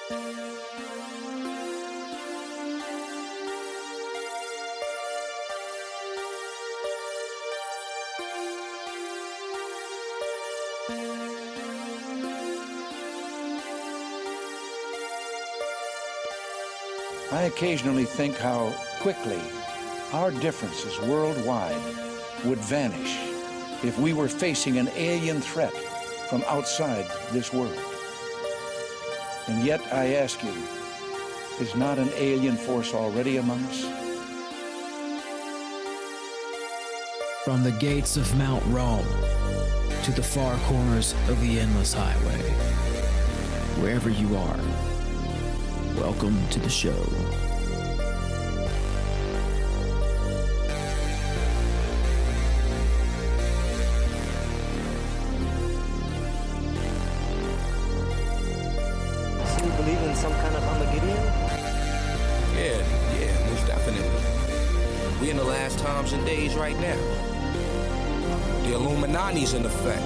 I occasionally think how quickly our differences worldwide would vanish if we were facing an alien threat from outside this world. And yet I ask you, is not an alien force already among us? From the gates of Mount Rome to the far corners of the endless highway, wherever you are, welcome to the show. So you believe in some kind of Armageddon? Yeah, most definitely. We in the last times and days right now. The Illuminati's in effect.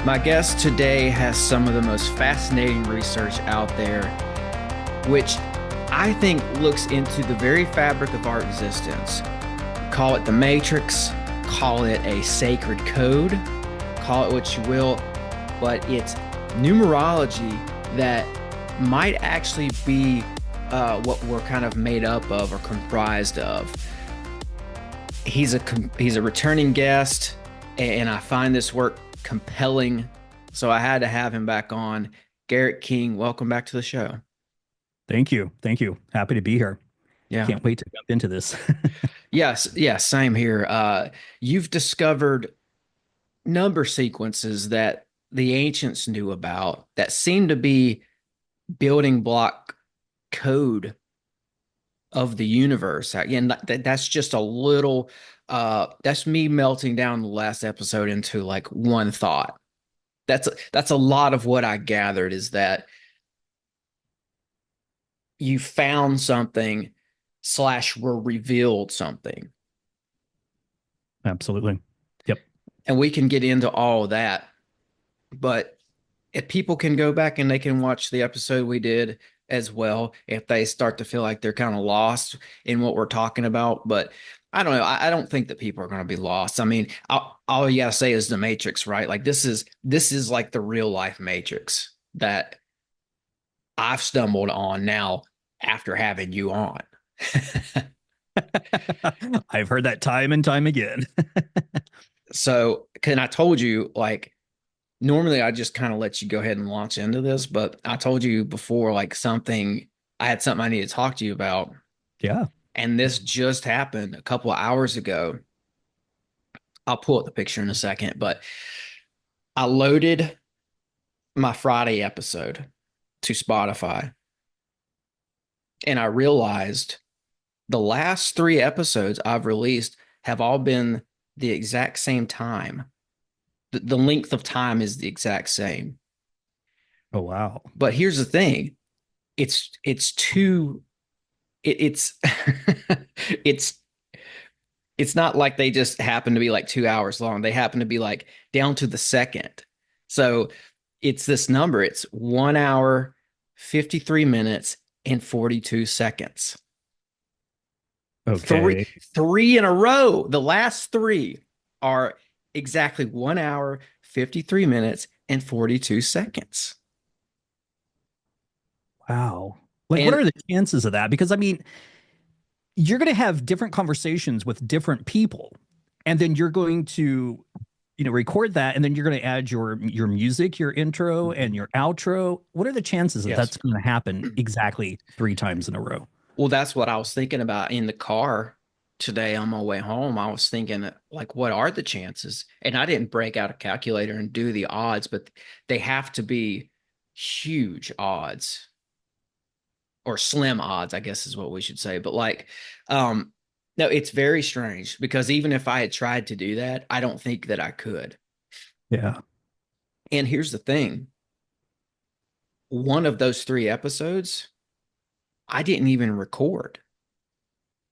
My guest today has some of the most fascinating research out there, which I think looks into the very fabric of our existence. Call it the Matrix, call it a sacred code, call it what you will, but it's numerology that might actually be what we're kind of made up of or comprised of. He's a returning guest, and I find this work compelling, so I had to have him back on. Garrick King, welcome back to the show. Thank you. Happy to be here. Yeah, can't wait to jump into this. yes, same here. You've discovered number sequences that the ancients knew about that seem to be building block code of the universe. Again, that's just a little that's me melting down the last episode into like one thought. That's a lot of what I gathered, is that you found something / were revealed something. Absolutely. Yep. And we can get into all of that, but if people can go back and they can watch the episode we did as well, if they start to feel like they're kind of lost in what we're talking about. But I don't know. I don't think that people are going to be lost. I mean, all you gotta say is the Matrix, right? Like this is like the real life Matrix that I've stumbled on now after having you on. I've heard that time and time again. So, and I told you, like, normally I just kind of let you go ahead and launch into this, but I told you before, like, I had something I need to talk to you about. Yeah. And this just happened a couple of hours ago. I'll pull up the picture in a second, but I loaded my Friday episode to Spotify, and I realized the last 3 episodes I've released have all been the exact same time. The length of time is the exact same. Oh, wow. But here's the thing. It's it's not like they just happen to be like 2 hours long. They happen to be like down to the second. So it's this number. It's 1 hour, 53 minutes, and 42 seconds. Okay. Three in a row. The last 3 are exactly 1 hour, 53 minutes, and 42 seconds. Wow. Like, what are the chances of that? Because, I mean, you're going to have different conversations with different people, and then you're going to, record that, and then you're going to add your music, your intro, and your outro. What are the chances that that's going to happen exactly 3 times in a row? Well, that's what I was thinking about in the car today on my way home. I was thinking, like, what are the chances? And I didn't break out a calculator and do the odds, but they have to be huge odds. Or slim odds, I guess is what we should say. But like, no, it's very strange, because even if I had tried to do that, I don't think that I could. Yeah. And here's the thing. One of those 3 episodes I didn't even record.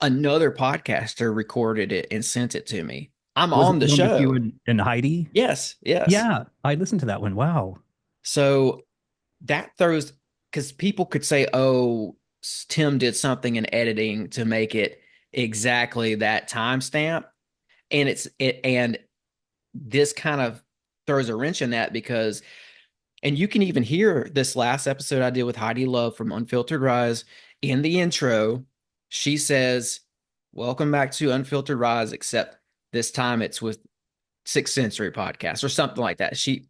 Another podcaster recorded it and sent it to me. I'm Was it on the the one with you show. and Heidi? Yes, yes. Yeah, I listened to that one. Wow. So that throws, because people could say, oh, Tim did something in editing to make it exactly that timestamp. And this kind of throws a wrench in that because, and you can even hear this last episode I did with Heidi Love from Unfiltered Rise in the intro. She says, "Welcome back to Unfiltered Rise, except this time it's with Sixth Sensory Podcast," or something like that. She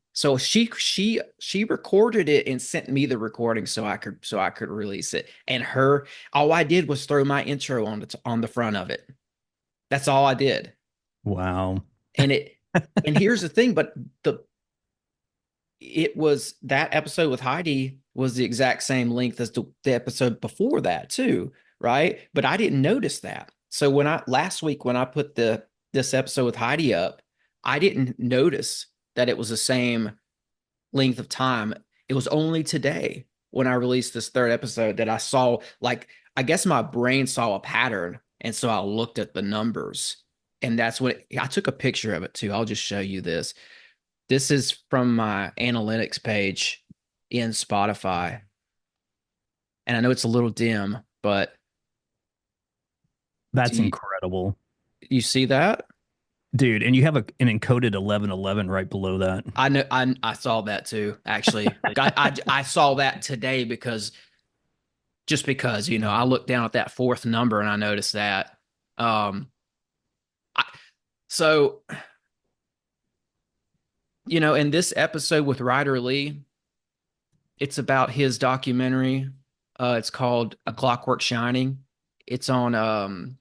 recorded it and sent me the recording so I could release it. And her, all I did was throw my intro on the front of it. That's all I did. Wow. And and here's the thing, but the it was that episode with Heidi was the exact same length as the episode before that too, right? But I didn't notice that. So when I last week when I put this episode with Heidi up, I didn't notice that it was the same length of time. It was only today when I released this third episode that I saw, like, I guess my brain saw a pattern, and so I looked at the numbers, and that's what I took a picture of it too. I'll just show you this. This is from my analytics page in Spotify. And I know it's a little dim, but That's do incredible. you see that? Dude, and you have an encoded 1111 right below that. I know I saw that too, actually. I saw that today because just because, I looked down at that fourth number and I noticed that. I, so, in this episode with Ryder Lee, it's about his documentary. It's called A Clockwork Shining. It's on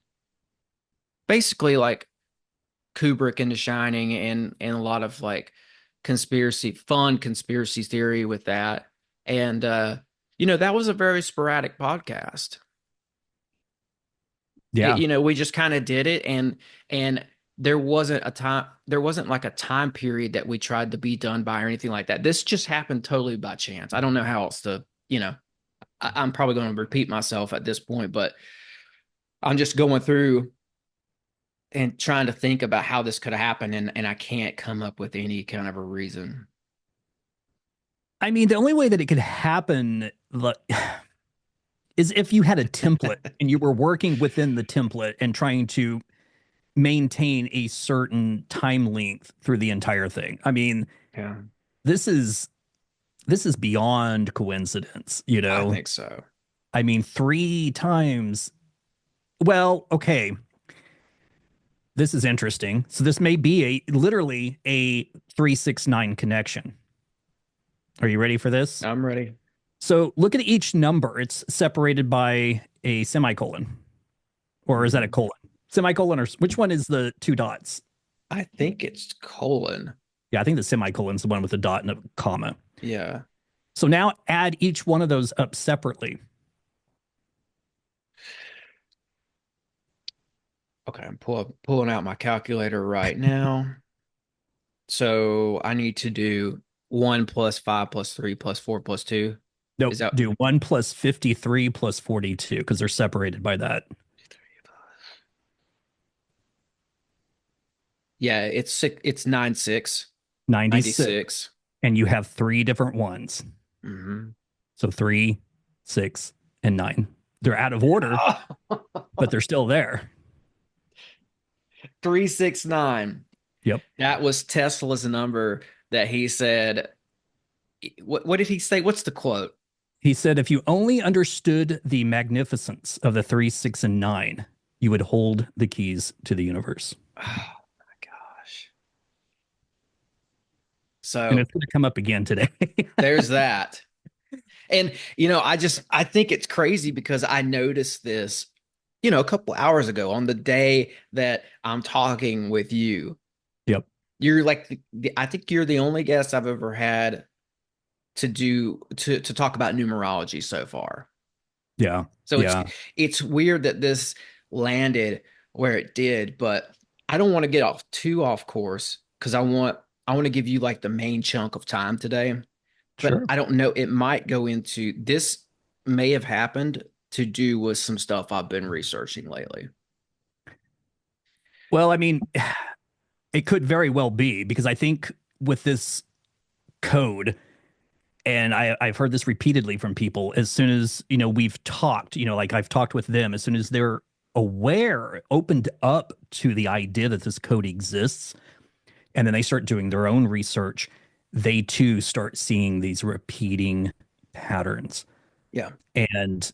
basically like Kubrick and The Shining and a lot of like fun conspiracy theory with that. And that was a very sporadic podcast. Yeah. We just kind of did it and there wasn't like a time period that we tried to be done by or anything like that. This just happened totally by chance. I don't know how else to, I'm probably going to repeat myself at this point, but I'm just going through and trying to think about how this could have happened, and I can't come up with any kind of a reason. I mean, the only way that it could happen is if you had a template and you were working within the template and trying to maintain a certain time length through the entire thing. I mean, Yeah, this is beyond coincidence, I think so. I mean, 3 times. Well, okay. This is interesting. So this may be literally a 369 connection. Are you ready for this? I'm ready. So look at each number. It's separated by a semicolon. Or is that a colon? Semicolon, or which one is the 2 dots? I think it's colon. Yeah, I think the semicolon is the one with a dot and a comma. Yeah. So now add each one of those up separately. Okay, I'm pulling out my calculator right now. So I need to do 1 plus 5 plus 3 plus 4 plus 2. No, Is that do 1 plus 53 plus 42 because they're separated by that. Yeah, it's 96. 96. And you have 3 different ones. Mm-hmm. So 3, 6, and 9. They're out of order, but they're still there. 369. Yep. That was Tesla's number that he said. What did he say? What's the quote? He said, if you only understood the magnificence of the 3, 6, and 9, you would hold the keys to the universe. Oh my gosh. So and it's going to come up again today. there's that. And, I think it's crazy because I noticed this, a couple hours ago on the day that I'm talking with you. Yep. You're like, I think you're the only guest I've ever had to talk about numerology so far. Yeah. So it's weird that this landed where it did, but I don't want to get too off course because I want to give you like the main chunk of time today. But Sure. I don't know. It might go into this may have happened to do with some stuff I've been researching lately. Well, I mean, it could very well be, because I think with this code, and I've heard this repeatedly from people, as soon as, we've talked, like I've talked with them, as soon as they're aware, opened up to the idea that this code exists, and then they start doing their own research, they too start seeing these repeating patterns. Yeah. And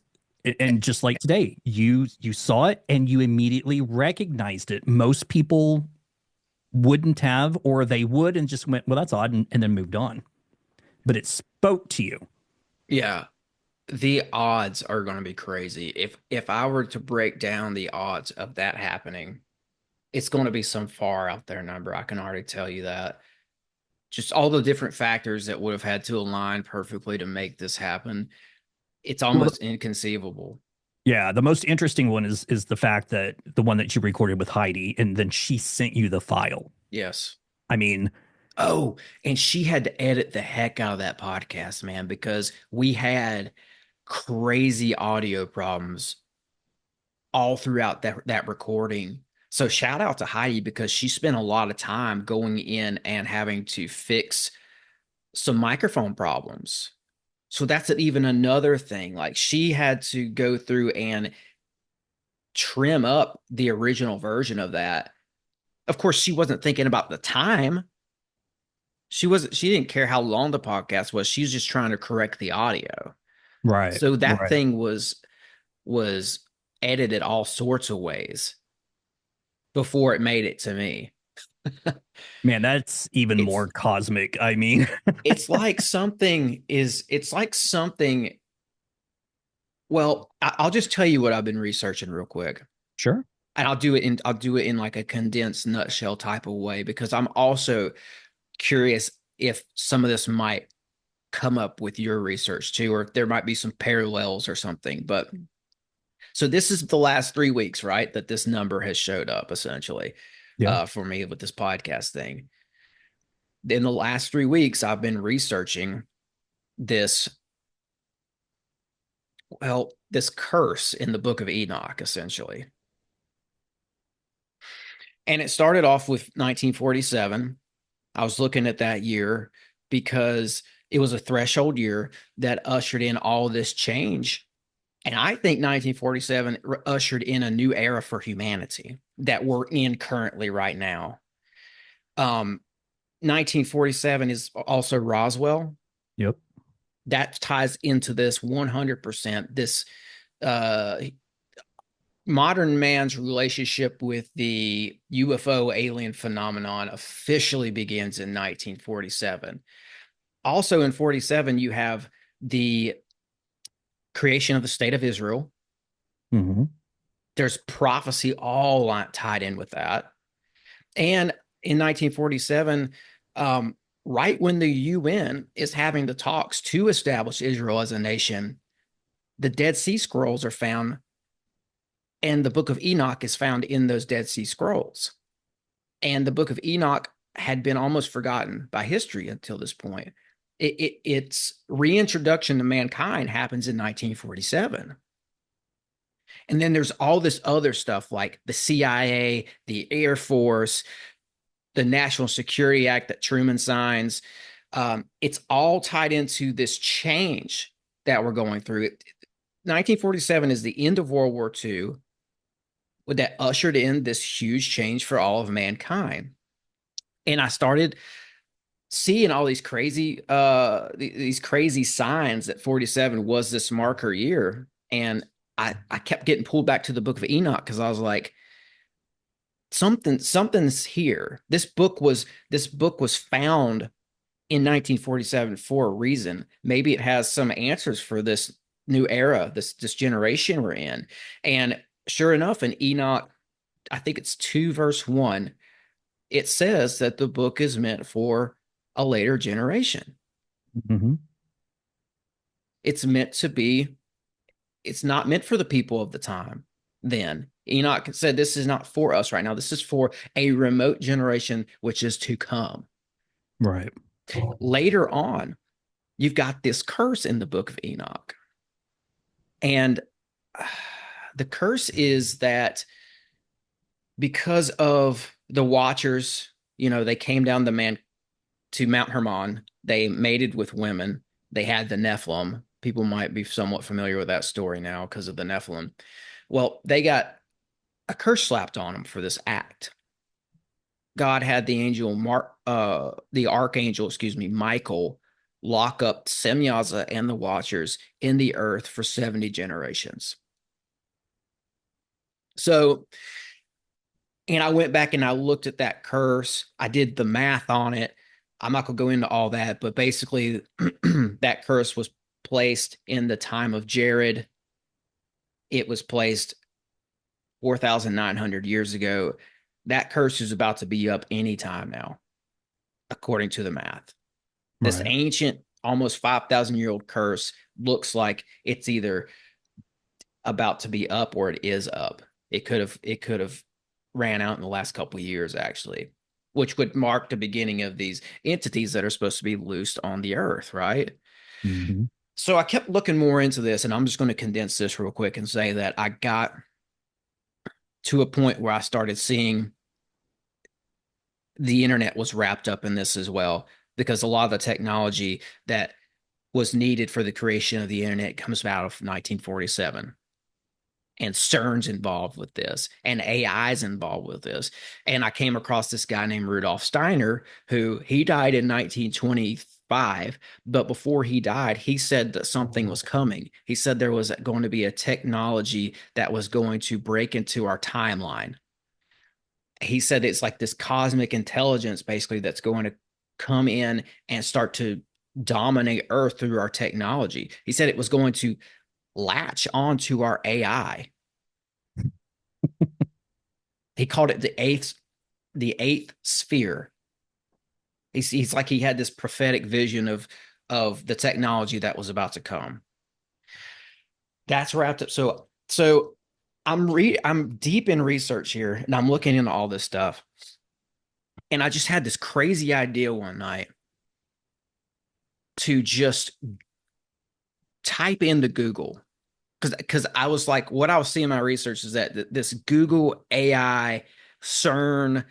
just like today, you saw it and you immediately recognized it. Most people wouldn't have, or they would and just went, well, that's odd, and then moved on. But it spoke to you. Yeah. The odds are going to be crazy. If I were to break down the odds of that happening, it's going to be some far out there number. I can already tell you that. Just all the different factors that would have had to align perfectly to make this happen. It's almost inconceivable. Yeah, the most interesting one is the fact that the one that you recorded with Heidi, and then she sent you the file. Yes. I mean, oh, and she had to edit the heck out of that podcast, man, because we had crazy audio problems all throughout that recording. So shout out to Heidi, because she spent a lot of time going in and having to fix some microphone problems. So that's even another thing. Like, she had to go through and trim up the original version of that. Of course, she wasn't thinking about the time. She didn't care how long the podcast was. She was just trying to correct the audio. right. So that right. thing was edited all sorts of ways before it made it to me. Man, that's even more cosmic. I mean, it's like something. Well, I'll just tell you what I've been researching real quick. Sure. And I'll do it in like a condensed nutshell type of way, because I'm also curious if some of this might come up with your research too, or if there might be some parallels or something. But so this is the last 3 weeks, right, that this number has showed up essentially. Yeah. For me with this podcast thing. In the last 3 weeks, I've been researching this curse in the book of Enoch, essentially. And it started off with 1947. I was looking at that year because it was a threshold year that ushered in all this change. And I think 1947 ushered in a new era for humanity that we're in currently right now. 1947 is also Roswell. Yep. That ties into this 100%. This modern man's relationship with the UFO alien phenomenon officially begins in 1947. Also in 47, you have the creation of the state of Israel. Mm-hmm. There's prophecy all tied in with that. And in 1947, right when the UN is having the talks to establish Israel as a nation, the Dead Sea Scrolls are found, and the Book of Enoch is found in those Dead Sea Scrolls. And the Book of Enoch had been almost forgotten by history until this point. Its reintroduction to mankind happens in 1947. And then there's all this other stuff like the CIA, the Air Force, the National Security Act that Truman signs. It's all tied into this change that we're going through. 1947 is the end of World War II, that ushered in this huge change for all of mankind. And I started seeing all these crazy signs that 47 was this marker year. And I kept getting pulled back to the Book of Enoch, because I was like, something's here. This book was found in 1947 for a reason. Maybe it has some answers for this new era, this generation we're in. And sure enough, in Enoch, I think it's 2 verse 1, it says that the book is meant for a later generation. Mm-hmm. It's not meant for the people of the time then. Enoch said, this is not for us right now. This is for a remote generation, which is to come. Right. Later on, you've got this curse in the Book of Enoch. And the curse is that because of the Watchers, they came down the man to Mount Hermon. They mated with women. They had the Nephilim. People might be somewhat familiar with that story now because of the Nephilim. Well, they got a curse slapped on them for this act. God had the archangel, excuse me, Michael, lock up Semyaza and the Watchers in the earth for 70 generations. So, and I went back and I looked at that curse. I did the math on it. I'm not going to go into all that, but basically, that curse was placed in the time of Jared. It was placed 4,900 years ago. That curse is about to be up anytime now, according to the math. This Right. ancient, almost 5,000-year-old curse looks like it's either about to be up or it is up. It could have ran out in the last couple of years, actually, which would mark the beginning of these entities that are supposed to be loosed on the earth, right? Hmm. So I kept looking more into this, and I'm just going to condense this real quick and say that I got to a point where I started seeing the internet was wrapped up in this as well, because a lot of the technology that was needed for the creation of the internet comes out of 1947. And CERN's involved with this, and AI's involved with this. And I came across this guy named Rudolf Steiner, who he died in 1925. But before he died, he said that something was coming. He said there was going to be a technology that was going to break into our timeline. He said it's like this cosmic intelligence, basically, that's going to come in and start to dominate Earth through our technology. He said it was going to latch onto our AI. He called it the eighth sphere. He's like he had this prophetic vision of the technology that was about to come. That's wrapped up. So I'm deep in research here, and I'm looking into all this stuff. And I just had this crazy idea one night to just type into Google, because I was like, what I was seeing in my research is that this Google AI CERN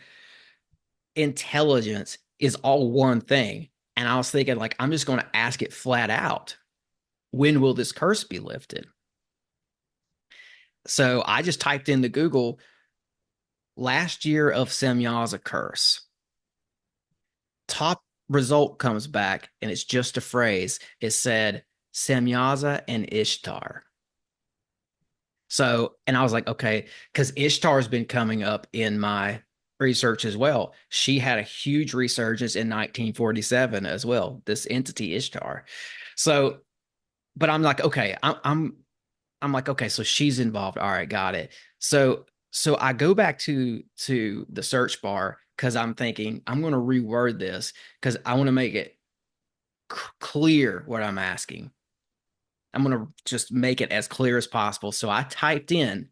intelligence is all one thing. And I was thinking, like, I'm just going to ask it flat out, when will this curse be lifted? So I just typed into Google, last year of Semyaza curse. Top result comes back, and it's just a phrase. It said Semyaza and Ishtar. So, and I was like, okay, because Ishtar has been coming up in my research as well. She had a huge resurgence in 1947 as well, this entity Ishtar. So, but I'm like, okay, I'm like, okay, so she's involved. All right, got it. So I go back to the search bar because I'm thinking I'm going to reword this because I want to make it clear what I'm asking. I'm going to just make it as clear as possible. So I typed in,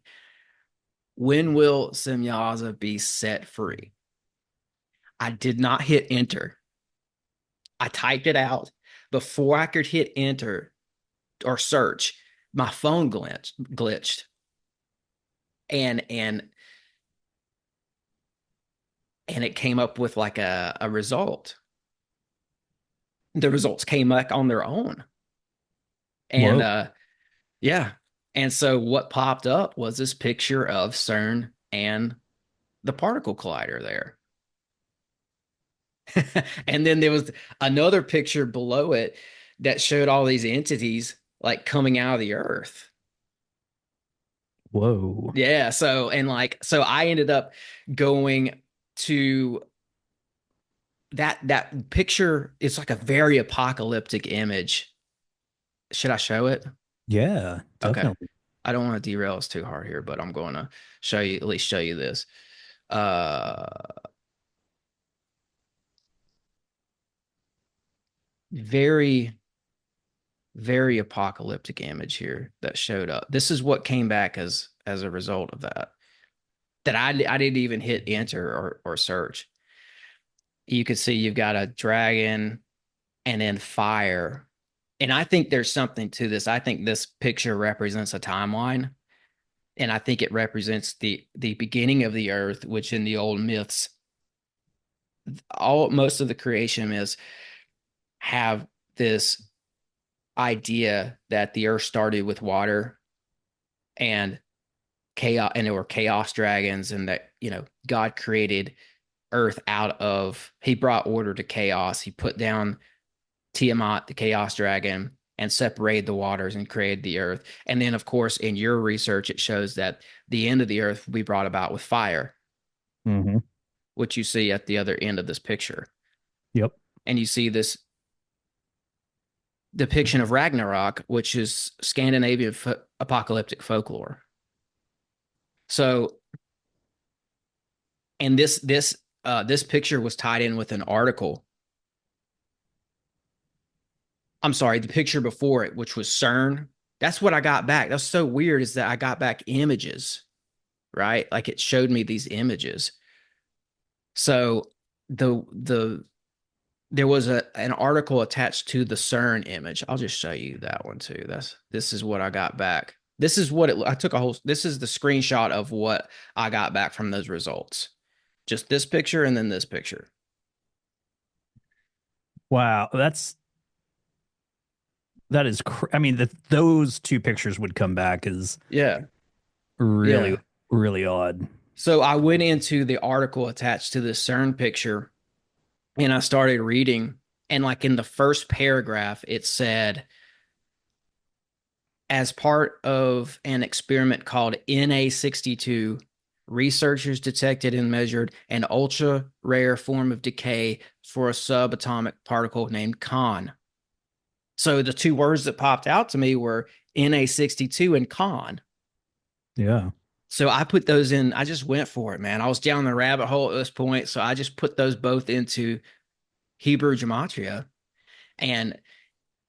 when will Semyaza be set free? I did not hit enter. I typed it out. Before I could hit enter or search, my phone glitched. And it came up with like a result. The results came back on their own. And Whoa. yeah. And so what popped up was this picture of CERN and the particle collider there. And then there was another picture below it that showed all these entities like coming out of the earth. Whoa. Yeah. So I ended up going to that picture. It's like a very apocalyptic image. Should I show it? Yeah, Okay. definitely. I don't want to derail us too hard here, but I'm going to show you, at least show you this. Uh, very, very apocalyptic image here that showed up. This is what came back as a result of that. That I didn't even hit enter or search. You can see you've got a dragon and then fire. And I think there's something to this. I think this picture represents a timeline. and I think it represents the beginning of the earth, which in the old myths, all most of the creation is have this idea that the earth started with water and chaos, and there were chaos dragons, and that God created earth out of, he brought order to chaos. He put down Tiamat, the chaos dragon, and separated the waters and created the earth. And then, of course, in your research, it shows that the end of the earth will be brought about with fire, Mm-hmm. which you see at the other end of this picture. Yep. And you see this depiction of Ragnarok, which is Scandinavian apocalyptic folklore. So, and this picture was tied in with an article. I'm sorry, the picture before it, which was CERN. That's what I got back. That's so weird, is that I got back images, right? Like it showed me these images. So the there was an article attached to the CERN image. I'll just show you that one too. This is what I got back. This is what I took this is the screenshot of what I got back from those results. Just this picture and then this picture. Wow, that is. I mean, those two pictures would come back as Yeah. really, Yeah. really odd. So I went into the article attached to the CERN picture and I started reading. And like in the first paragraph, it said, as part of an experiment called Na-62, researchers detected and measured an ultra rare form of decay for a subatomic particle named Con. So the two words that popped out to me were Na-62 and Con. Yeah. So I put those in. I just went for it, man. I was down the rabbit hole at this point. So I just put those both into Hebrew gematria. And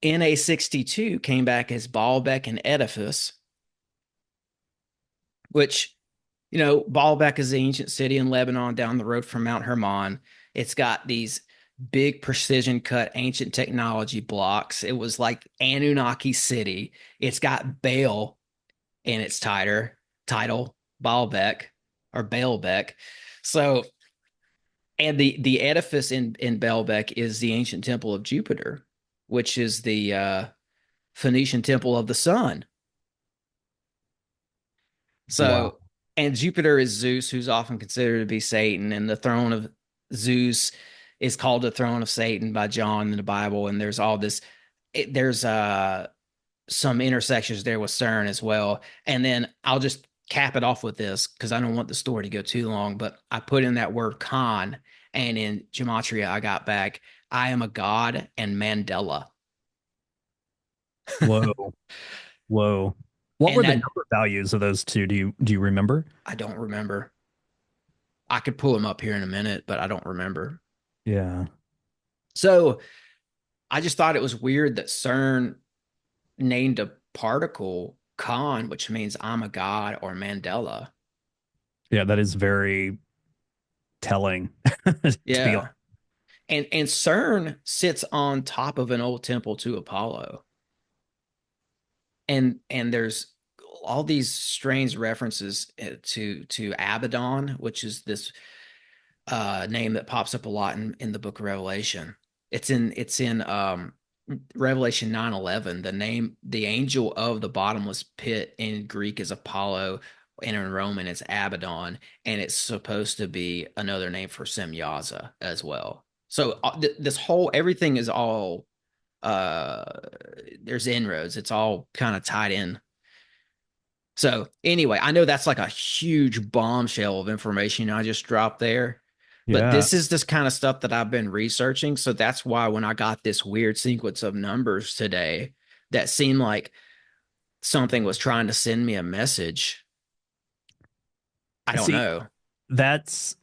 Na-62 came back as Baalbek and Edifice, which, Baalbek is the ancient city in Lebanon down the road from Mount Hermon. It's got these big precision cut ancient technology blocks. It was like Anunnaki city. It's got Baal in its title, Baalbek or Baalbek. So, and the edifice in Baalbek is the ancient temple of Jupiter, which is the Phoenician temple of the sun. So, Wow. and Jupiter is Zeus, who's often considered to be Satan, and the throne of Zeus is called the throne of Satan by John in the Bible. And there's all this, there's some intersections there with CERN as well. And then I'll just cap it off with this because I don't want the story to go too long, but I put in that word con, and in gematria, I got back, I am a god and Mandela. Whoa. Whoa. What And were the that, number values of those two? Do you remember? I don't remember. I could pull them up here in a minute, but I don't remember. Yeah. So I just thought it was weird that CERN named a particle Con, which means I'm a god, or Mandela. Yeah, that is very telling. To be Yeah. honest. And CERN sits on top of an old temple to Apollo. And there's all these strange references to Abaddon, which is this name that pops up a lot in the book of Revelation. It's in Revelation 9:11. The angel of the bottomless pit in Greek is Apollo, and in Roman it's Abaddon, and it's supposed to be another name for Semyaza as well. So this whole everything is all uh there's inroads. It's all kind of tied in. So anyway, I know that's like a huge bombshell of information I just dropped there. But Yeah. this is this kind of stuff that I've been researching. So that's why when I got this weird sequence of numbers today that seemed like something was trying to send me a message, I don't See, know. that's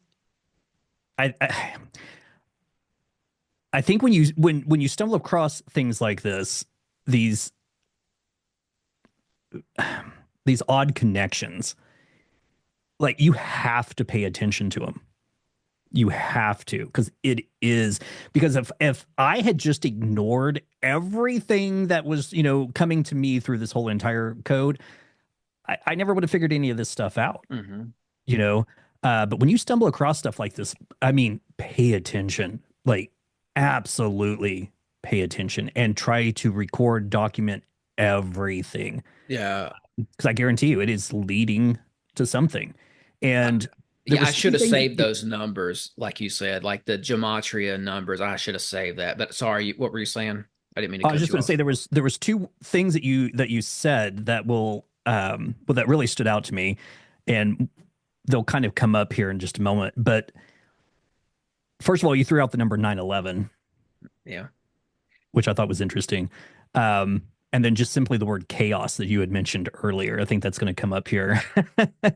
I I think when you stumble across things like this, these these odd connections, like you have to pay attention to them. You have to, because it is, because if I had just ignored everything that was, coming to me through this whole entire code, I never would have figured any of this stuff out, Mm-hmm. you know. But when you stumble across stuff like this, I mean, pay attention, like absolutely pay attention and try to record, document everything Yeah. because I guarantee you it is leading to something. Uh, And there yeah, I was should three have things. saved those numbers, like you said, like the gematria numbers. I should have saved that. But sorry, what were you saying? I didn't mean to I was cut just you going to say off. there was two things that you said that will well that really stood out to me, and they'll kind of come up here in just a moment. But first of all, you threw out the number 9/11, Yeah. which I thought was interesting. And then just simply the word chaos that you had mentioned earlier. I think that's going to come up here.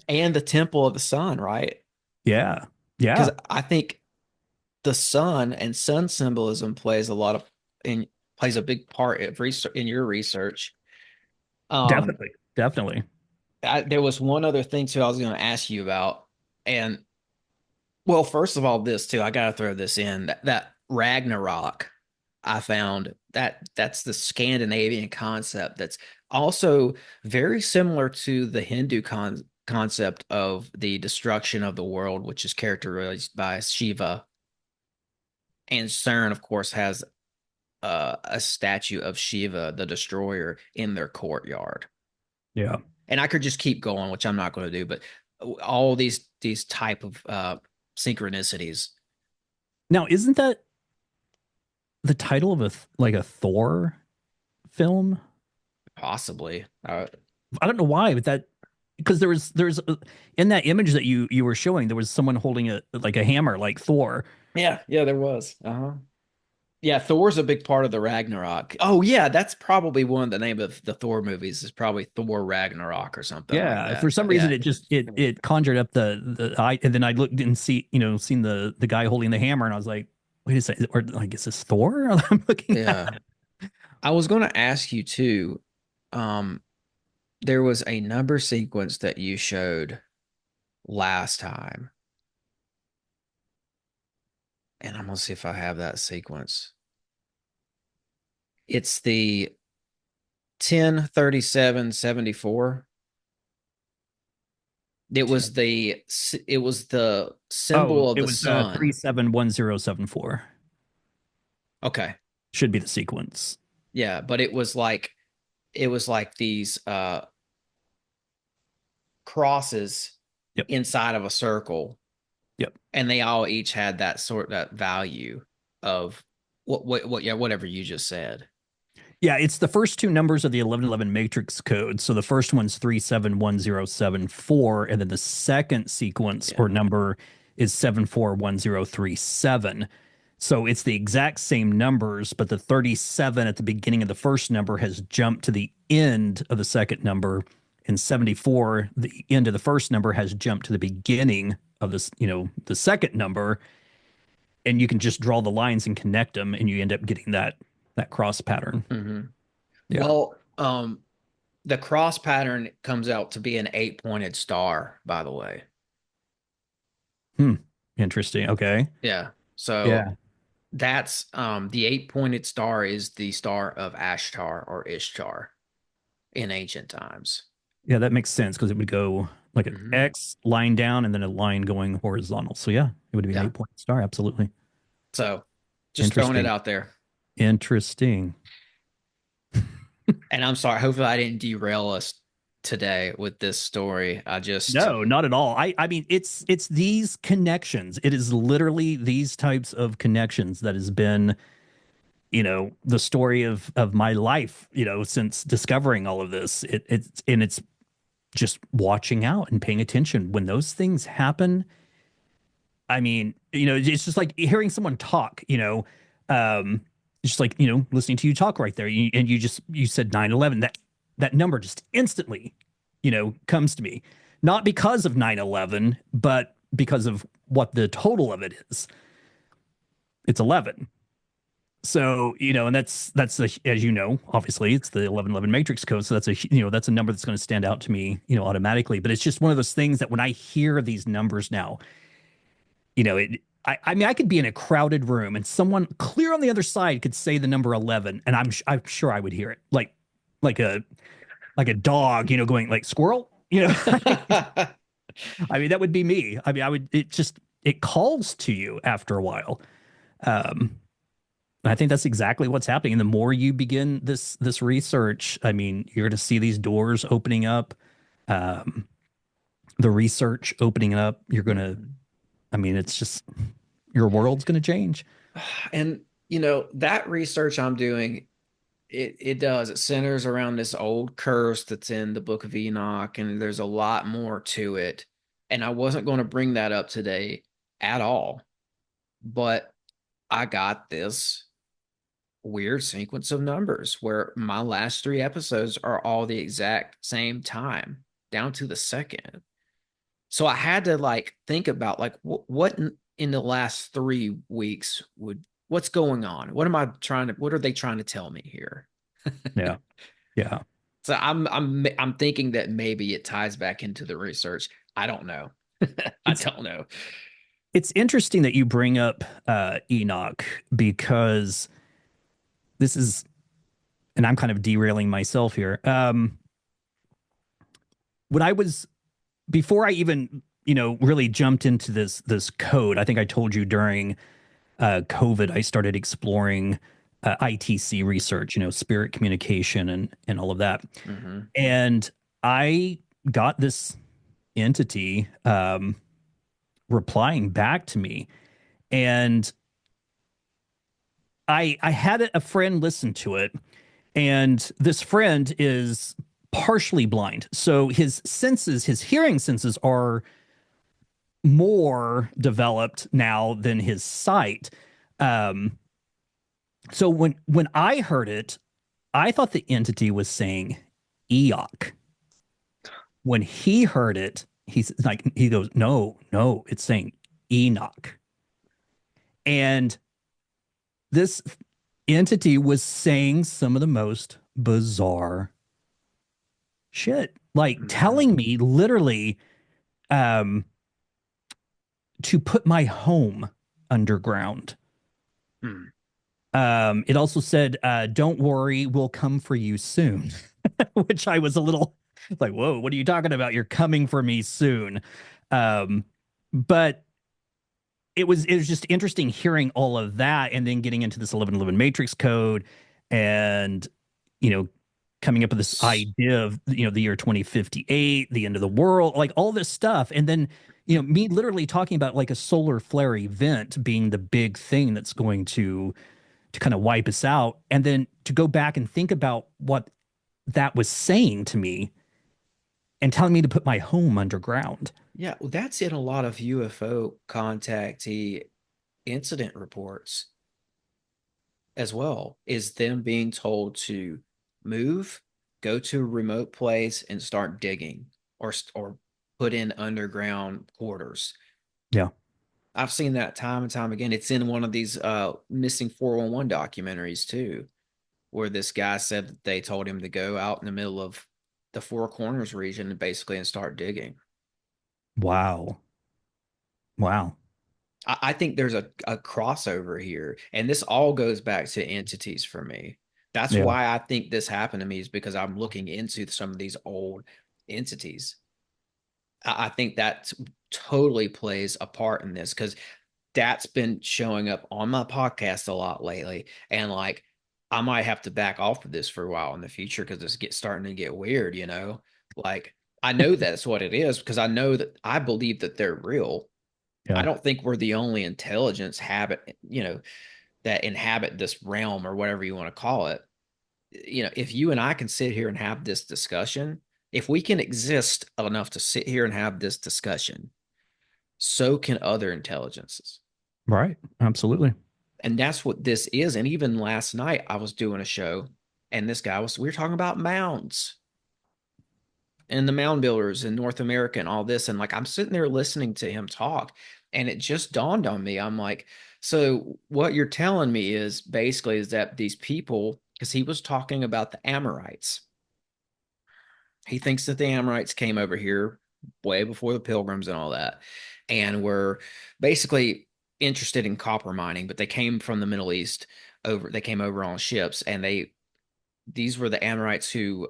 And the temple of the sun, right? Yeah. Because Yeah. I think the sun and sun symbolism plays a big part of research in your research. Um, Definitely. Definitely. there was one other thing too I was going to ask you about, and well, first of all, this too, I got to throw this in that Ragnarok. I found that's the Scandinavian concept that's also very similar to the Hindu concept of the destruction of the world, which is characterized by Shiva. And CERN, of course, has a statue of Shiva, the destroyer, in their courtyard. Yeah. And I could just keep going, which I'm not going to do, but all these type of synchronicities. Now, isn't that the title of like a Thor film? Possibly. I don't know why, but that because there's in that image that you were showing, there was someone holding a like a hammer like Thor. Yeah, there was. Uh-huh. Yeah, Thor's a big part of the Ragnarok. Oh yeah, that's probably one of the name of the Thor movies is probably Thor Ragnarok or something like Yeah, for that. some reason Yeah. it just it conjured up the I and then I looked and seen the guy holding the hammer and I was like, wait a second, or like is this Thor I'm looking Yeah. at? I was going to ask you too. Um, there was a number sequence that you showed last time, and I'm gonna see if I have that sequence. It's the 103774. It was the Oh, symbol of it the was sun. 371074 Okay. should be the sequence. Yeah, but it was like these crosses Yep. inside of a circle, Yep. and they all each had that value of what yeah, whatever you just said. Yeah, it's the first two numbers of the 1111 matrix code. So the first one's 371074, and then the second sequence Yeah. or number is 741037. So it's the exact same numbers, but the 37 at the beginning of the first number has jumped to the end of the second number, and 74, the end of the first number, has jumped to the beginning of this, the second number, and you can just draw the lines and connect them, and you end up getting that cross pattern. Mm-hmm. Yeah. Well, the cross pattern comes out to be an 8-pointed star, by the way. Hmm. Interesting. Okay. Yeah. So Yeah. that's the 8-pointed star is the star of Ashtar or Ishtar in ancient times. Yeah, that makes sense because it would go like an Mm-hmm. X line down and then a line going horizontal. So yeah, it would be an Yeah. 8 point star. Absolutely. So just throwing it Interesting. out there. Interesting. And I'm sorry, hopefully I didn't derail us today with this story. I just No, not at all. I mean it's these connections. It is literally these types of connections that has been, the story of my life, since discovering all of this. It's just watching out and paying attention when those things happen. I mean, it's just like hearing someone talk, it's just like, listening to you talk right there. And you said 9/11, that number just instantly, comes to me, not because of 9/11, but because of what the total of it is. It's 11. So, and that's as obviously it's the 1111 matrix code. So that's a number that's going to stand out to me, automatically. But it's just one of those things that when I hear these numbers now, I mean, I could be in a crowded room and someone clear on the other side could say the number 11, and I'm sure I would hear it like a dog, going like squirrel, You know, I mean, that would be me. I mean, I would, it calls to you after a while. Um, I think that's exactly what's happening. And the more you begin this research, I mean, you're going to see these doors opening up, um, the research opening up. You're going to, I mean, it's just your world's going to change. And that research I'm doing, it centers around this old curse that's in the Book of Enoch, and there's a lot more to it. And I wasn't going to bring that up today at all, but I got this weird sequence of numbers where my last three episodes are all the exact same time, down to the second. So I had to like think about like what in the last 3 weeks would what's going on? What are they trying to tell me here? Yeah. Yeah. So I'm thinking that maybe it ties back into the research. I don't know. I It's don't know. it's interesting that you bring up Enoch because this is, and I'm kind of derailing myself here. When I was before I even really jumped into this code, I think I told you during COVID I started exploring I.T.C research, spirit communication and all of that, Mm-hmm. and I got this entity replying back to me, and I had a friend listen to it, and this friend is partially blind, so his hearing senses are more developed now than his sight. Um, so when I heard it, I thought the entity was saying Eok. When he heard it, he goes, no, no, it's saying Enoch. And this entity was saying some of the most bizarre shit, like Mm-hmm. telling me literally um, to put my home underground. Hmm. It also said, "Don't worry, we'll come for you soon," which I was a little like, "Whoa, what are you talking about? You're coming for me soon." Um, but it was just interesting hearing all of that, and then getting into this 1111 matrix code, and you know, coming up with this idea of the year 2058, the end of the world, like all this stuff, and then me literally talking about like a solar flare event being the big thing that's going to kind of wipe us out. And then to go back and think about what that was saying to me and telling me to put my home underground. Yeah, well, that's in a lot of UFO contactee incident reports as well, is them being told to move, go to a remote place and start digging or put in underground quarters. Yeah. I've seen that time and time again. It's in one of these missing 411 documentaries too, where this guy said that they told him to go out in the middle of the Four Corners region and basically and start digging. Wow. Wow. I think there's a crossover here, and this all goes back to entities for me. That's Yeah. why I think this happened to me, is because I'm looking into some of these old entities. I think that totally plays a part in this because that's been showing up on my podcast a lot lately. And like, I might have to back off of this for a while in the future because it's starting to get weird, you know? Like, I know that's what it is because I know that I believe that they're real. I Yeah. don't think we're the only intelligence that inhabit this realm or whatever you want to call it. If you and I can sit here and have this discussion, if we can exist enough to sit here and have this discussion, so can other intelligences. Right. Absolutely. And that's what this is. And even last night, I was doing a show, and we were talking about mounds and the mound builders in North America and all this. And like, I'm sitting there listening to him talk, and it just dawned on me. I'm like, so what you're telling me is basically is that these people, because he was talking about the Amorites, he thinks that the Amorites came over here way before the Pilgrims and all that, and were basically interested in copper mining, but they came from the Middle East over. They came over on ships, and these were the Amorites who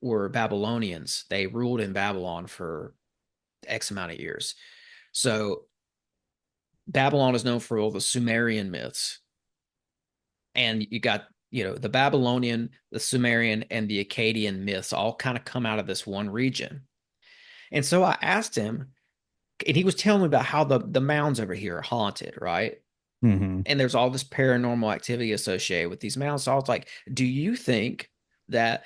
were Babylonians. They ruled in Babylon for X amount of years. So Babylon is known for all the Sumerian myths. And you got, the Babylonian, the Sumerian, and the Akkadian myths all kind of come out of this one region. And so I asked him, and he was telling me about how the mounds over here are haunted, right? Mm-hmm. And there's all this paranormal activity associated with these mounds. So I was like, do you think that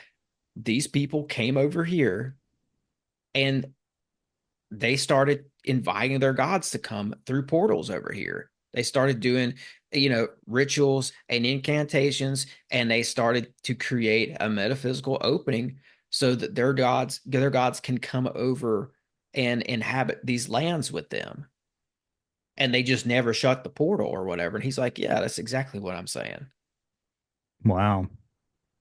these people came over here and they started inviting their gods to come through portals over here? They started doing, rituals and incantations, and they started to create a metaphysical opening so that their gods can come over and inhabit these lands with them. And they just never shut the portal or whatever. And he's like, yeah, that's exactly what I'm saying. Wow.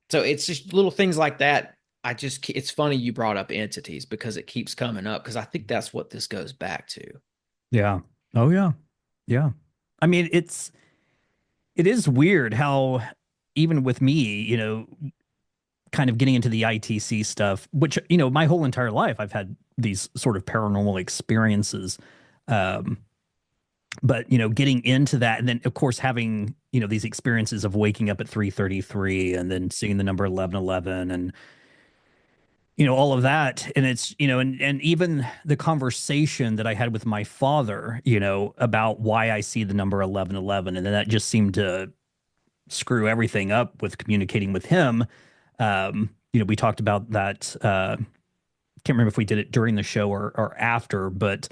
So it's just little things like that. It's funny you brought up entities because it keeps coming up because I think that's what this goes back to. Yeah. Oh yeah. Yeah. I mean, it is weird how even with me, kind of getting into the I.T.C stuff, which, my whole entire life I've had these sort of paranormal experiences. Um, but getting into that, and then of course having these experiences of waking up at 3:33 and then seeing the number 1111 and all of that, and it's and even the conversation that I had with my father about why I see the number 1111, and then that just seemed to screw everything up with communicating with him. We talked about that. Can't remember if we did it during the show or after, but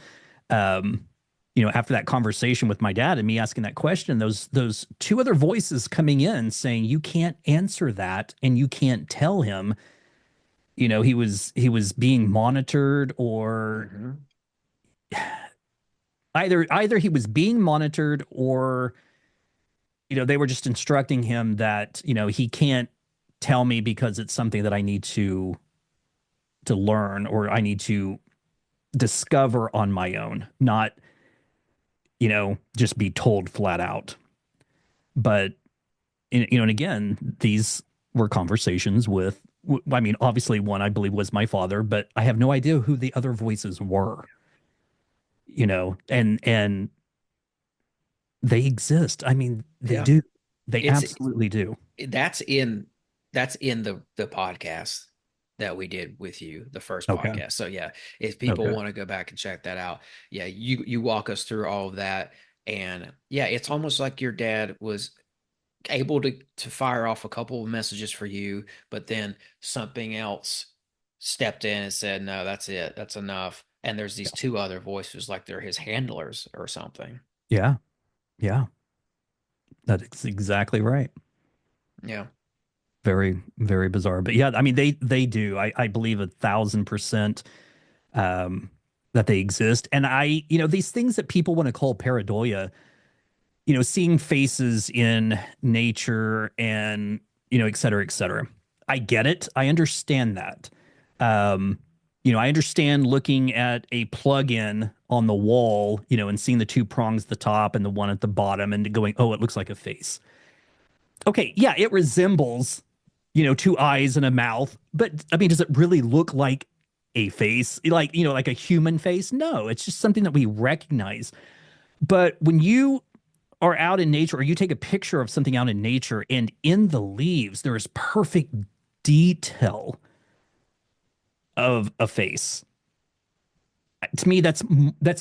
um, after that conversation with my dad and me asking that question, those two other voices coming in saying you can't answer that and you can't tell him, he was being monitored, or either he was being monitored, or they were just instructing him that he can't tell me because it's something that I need to learn, or I need to discover on my own, not just be told flat out. But and again, these were conversations with, I mean, obviously one I believe was my father, but I have no idea who the other voices were. And they exist. I mean, they do. They It's absolutely do. that's in that's in the podcast that we did with you, the first Okay. podcast. So yeah, if people Okay. want to go back and check that out, yeah, you walk us through all of that. And yeah, it's almost like your dad was able to fire off a couple of messages for you, but then something else stepped in and said, no, that's it, that's enough. And there's these two other voices, like they're his handlers or something. Yeah. Yeah. That's exactly right. Yeah. Very, very bizarre. But yeah, I mean, they do. I believe 1,000% that they exist. And these things that people want to call pareidolia, seeing faces in nature and, et cetera, et cetera. I get it. I understand that. Um, I understand looking at a plug-in on the wall, and seeing the two prongs at the top and the one at the bottom and going, oh, it looks like a face. Okay, yeah, it resembles, two eyes and a mouth, but I mean, does it really look like a face? Like, like a human face? No, it's just something that we recognize. But when you are out in nature, or you take a picture of something out in nature, and in the leaves there is perfect detail of a face, to me that's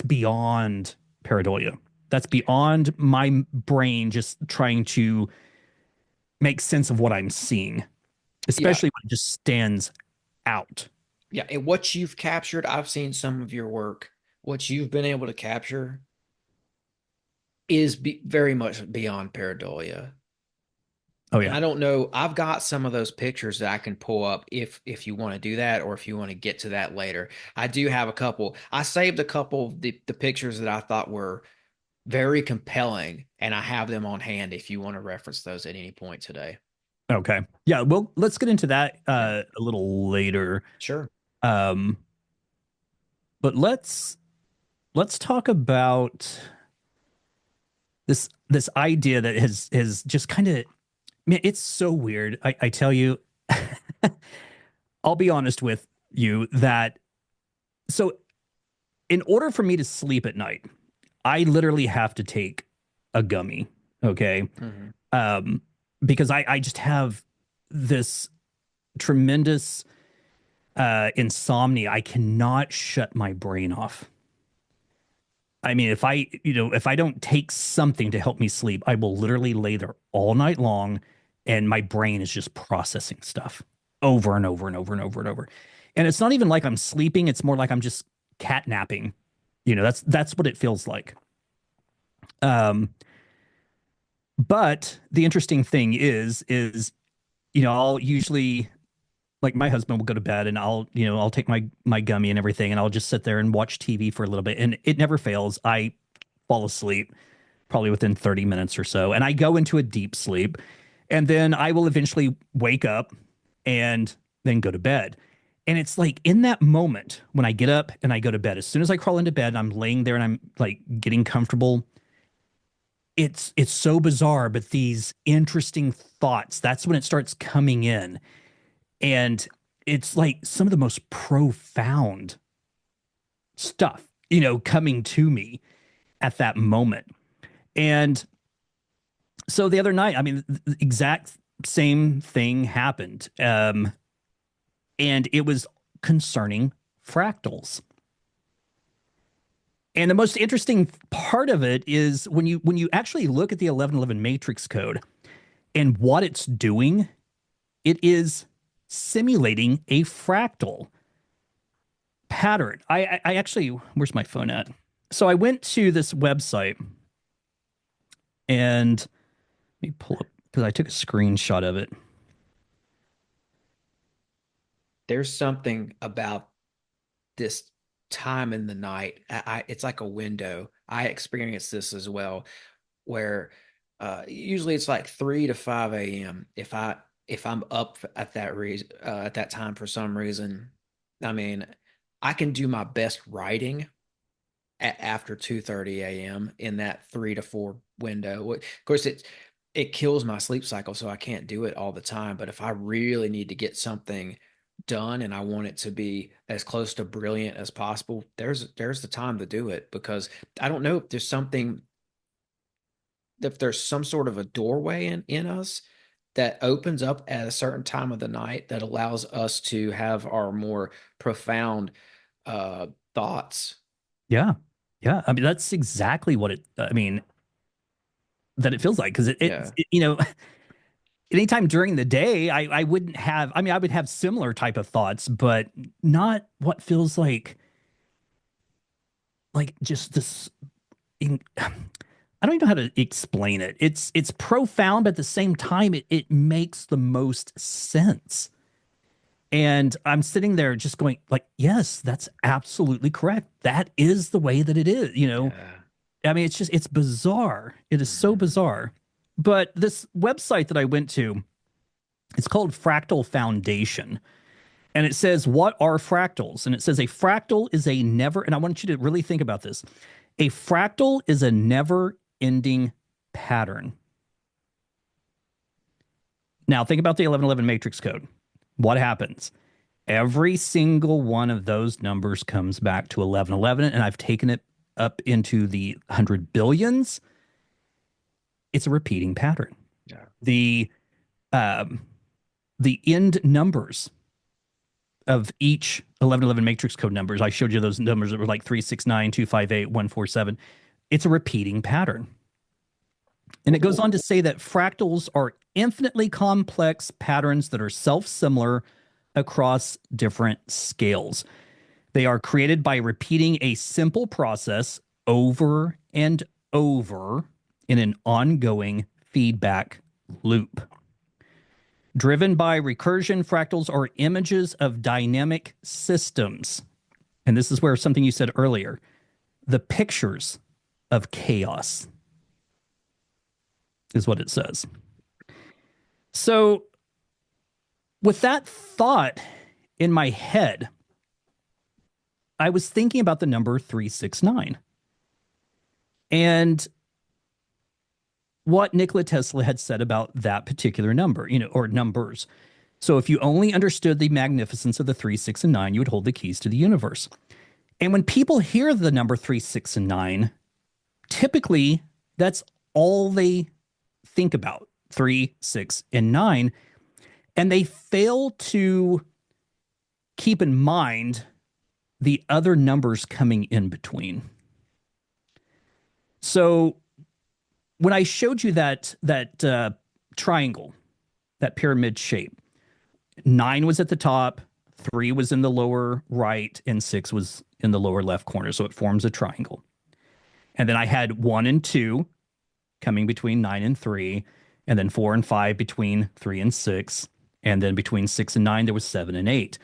beyond pareidolia. That's beyond my brain just trying to make sense of what I'm seeing, Yeah. especially when it just stands out. Yeah. And what you've captured, I've seen some of your work. What you've been able to capture is very much beyond pareidolia. Oh And yeah. I don't know. I've got some of those pictures that I can pull up if you want to do that, or if you want to get to that later. I do have a couple. I saved a couple of the pictures that I thought were very compelling, and I have them on hand if you want to reference those at any point today. Okay. Yeah, well, let's get into that Yeah. a little later. Sure. Um, but let's talk about this idea that has just kind of, man, it's so weird. I tell you, I'll be honest with you that so in order for me to sleep at night, I literally have to take a gummy. Okay. Mm-hmm. Um, because I just have this tremendous insomnia. I cannot shut my brain off. I mean, if I don't take something to help me sleep, I will literally lay there all night long and my brain is just processing stuff over and over and over and over and over. And it's not even like I'm sleeping, it's more like I'm just catnapping. That's what it feels like. Um, but the interesting thing is, I'll usually like my husband will go to bed and I'll take my gummy and everything and I'll just sit there and watch TV for a little bit and it never fails. I fall asleep probably within 30 minutes or so and I go into a deep sleep and then I will eventually wake up and then go to bed. And it's like in that moment when I get up and I go to bed, as soon as I crawl into bed, and I'm laying there and I'm like getting comfortable. It's so bizarre, but these interesting thoughts, that's when it starts coming in. And it's like some of the most profound stuff, coming to me at that moment. And so the other night, I mean, the exact same thing happened. And it was concerning fractals. And the most interesting part of it is when you actually look at the 1111 matrix code and what it's doing, it is simulating a fractal pattern. I actually, where's my phone at? So I went to this website and let me pull up because I took a screenshot of it. There's something about this time in the night. It's like a window. I experienced this as well, where usually it's like 3 to 5 a.m. If I'm up at at that time for some reason. I mean, I can do my best writing after 2:30 a.m. in that 3 to 4 window. Of course, it kills my sleep cycle, so I can't do it all the time. But if I really need to get something done and I want it to be as close to brilliant as possible, there's the time to do it, because I don't know if there's some sort of a doorway in us that opens up at a certain time of the night that allows us to have our more profound thoughts. Yeah. Yeah. I mean, that's exactly what that it feels like. Cause Yeah. Anytime during the day, I wouldn't have, I mean, I would have similar type of thoughts, but not what feels like just this, I don't even know how to explain it. It's profound, but at the same time, it makes the most sense. And I'm sitting there just going like, yes, that's absolutely correct. That is the way that it is, Yeah. I mean, it's bizarre. It is so bizarre. But this website that I went to, it's called Fractal Foundation. And it says, what are fractals? And it says a fractal is a never, and I want you to really think about this. A fractal is a never ending pattern. Now think about the 1111 matrix code. What happens? Every single one of those numbers comes back to 1111, and I've taken it up into the 100 billions. It's a repeating pattern. Yeah. The end numbers of each 1111 matrix code numbers, I showed you those numbers that were like 369, 258, 147. It's a repeating pattern. And it goes on to say that fractals are infinitely complex patterns that are self-similar across different scales. They are created by repeating a simple process over and over in an ongoing feedback loop. Driven by recursion, fractals are images of dynamic systems. And this is where something you said earlier, the pictures of chaos is what it says. So with that thought in my head, I was thinking about the number 369 and what Nikola Tesla had said about that particular number, or numbers. So if you only understood the magnificence of the 3, 6, and 9, you would hold the keys to the universe. And when people hear the number 3, 6, and 9, typically that's all they think about, 3, 6, and 9. And they fail to keep in mind the other numbers coming in between. So when I showed you that triangle, that pyramid shape, 9 was at the top, 3 was in the lower right, and 6 was in the lower left corner. So it forms a triangle. And then I had 1 and 2 coming between 9 and 3, and then 4 and 5 between 3 and 6, and then between 6 and 9 there was 7 and 8.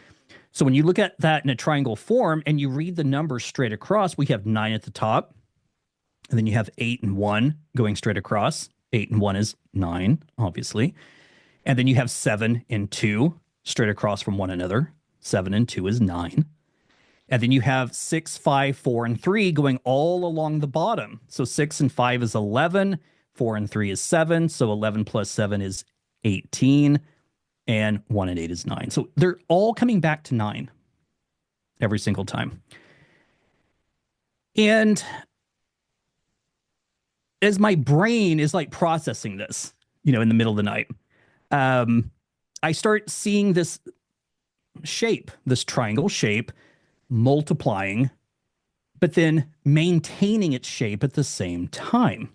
So when you look at that in a triangle form and you read the numbers straight across, we have 9 at the top, and then you have 8 and 1 going straight across. 8 and 1 is 9, obviously. And then you have 7 and 2 straight across from one another. 7 and 2 is 9. And then you have 6, 5, 4, and 3 going all along the bottom. So 6 and 5 is 11. 4 and 3 is 7. So 11 plus 7 is 18. And 1 and 8 is 9. So they're all coming back to 9 every single time. And as my brain is like processing this, in the middle of the night, I start seeing this shape, this triangle shape, multiplying, but then maintaining its shape at the same time.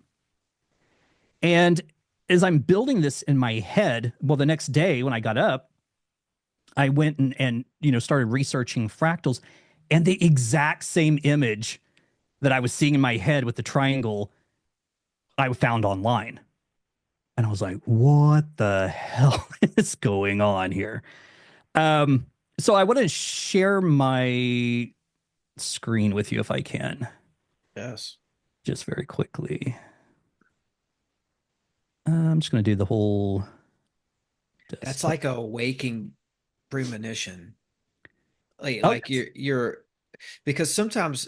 And as I'm building this in my head, well, the next day when I got up, I went and started researching fractals, and the exact same image that I was seeing in my head with the triangle, I found online. And I was like, what the hell is going on here? So I want to share my screen with you if I can. Yes. Just very quickly. I'm just going to do the whole desktop. That's like a waking premonition. Like you're because sometimes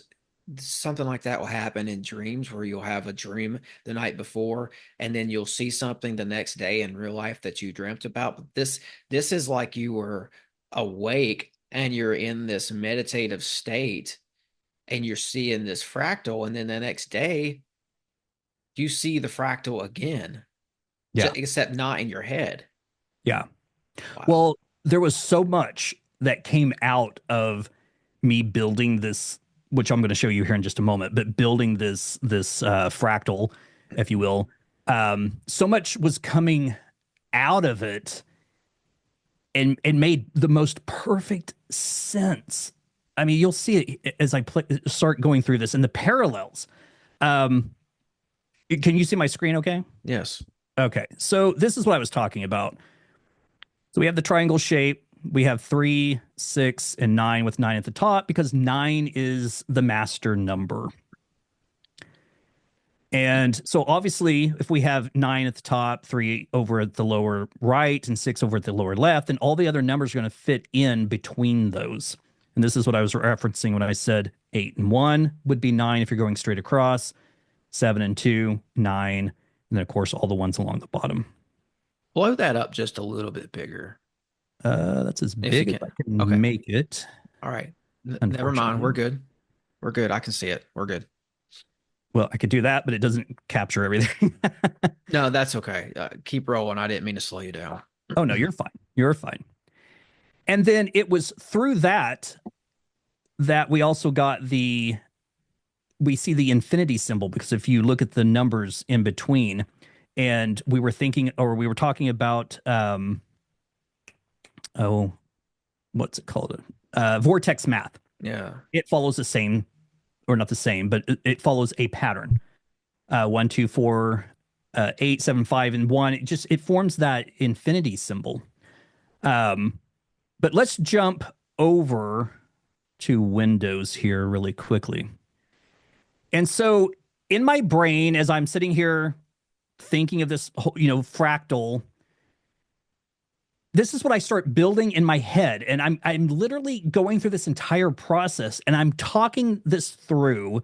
something like that will happen in dreams where you'll have a dream the night before and then you'll see something the next day in real life that you dreamt about. But this is like you were awake and you're in this meditative state and you're seeing this fractal, and then the next day you see the fractal again. Yeah. Except not in your head. Yeah. Wow. Well, there was so much that came out of me building this, which I'm going to show you here in just a moment, but building this fractal, if you will. So much was coming out of it and made the most perfect sense. I mean, you'll see it as I start going through this and the parallels. Can you see my screen okay? Yes. Okay, so this is what I was talking about. So we have the triangle shape. We have 3, 6, and 9 with 9 at the top because 9 is the master number. And so obviously, if we have 9 at the top, 3 over at the lower right, and 6 over at the lower left, then all the other numbers are going to fit in between those. And this is what I was referencing when I said 8 and 1 would be 9 if you're going straight across, 7 and 2, 9, and then, of course, all the ones along the bottom. Blow that up just a little bit bigger. That's as big as I can make it. All right. Never mind. We're good. We're good. I can see it. We're good. Well, I could do that, but it doesn't capture everything. No, that's okay. Keep rolling. I didn't mean to slow you down. Oh, no, you're fine. You're fine. And then it was through that we also got we see the infinity symbol, because if you look at the numbers in between, and we were talking about, what's it called? Vortex math. Yeah. It follows the same, or not the same, but it follows a pattern. 1, 2, 4, 8, 7, 5, and 1. It forms that infinity symbol. But let's jump over to Windows here really quickly. And so in my brain, as I'm sitting here thinking of this, fractal, this is what I start building in my head. And I'm literally going through this entire process and I'm talking this through.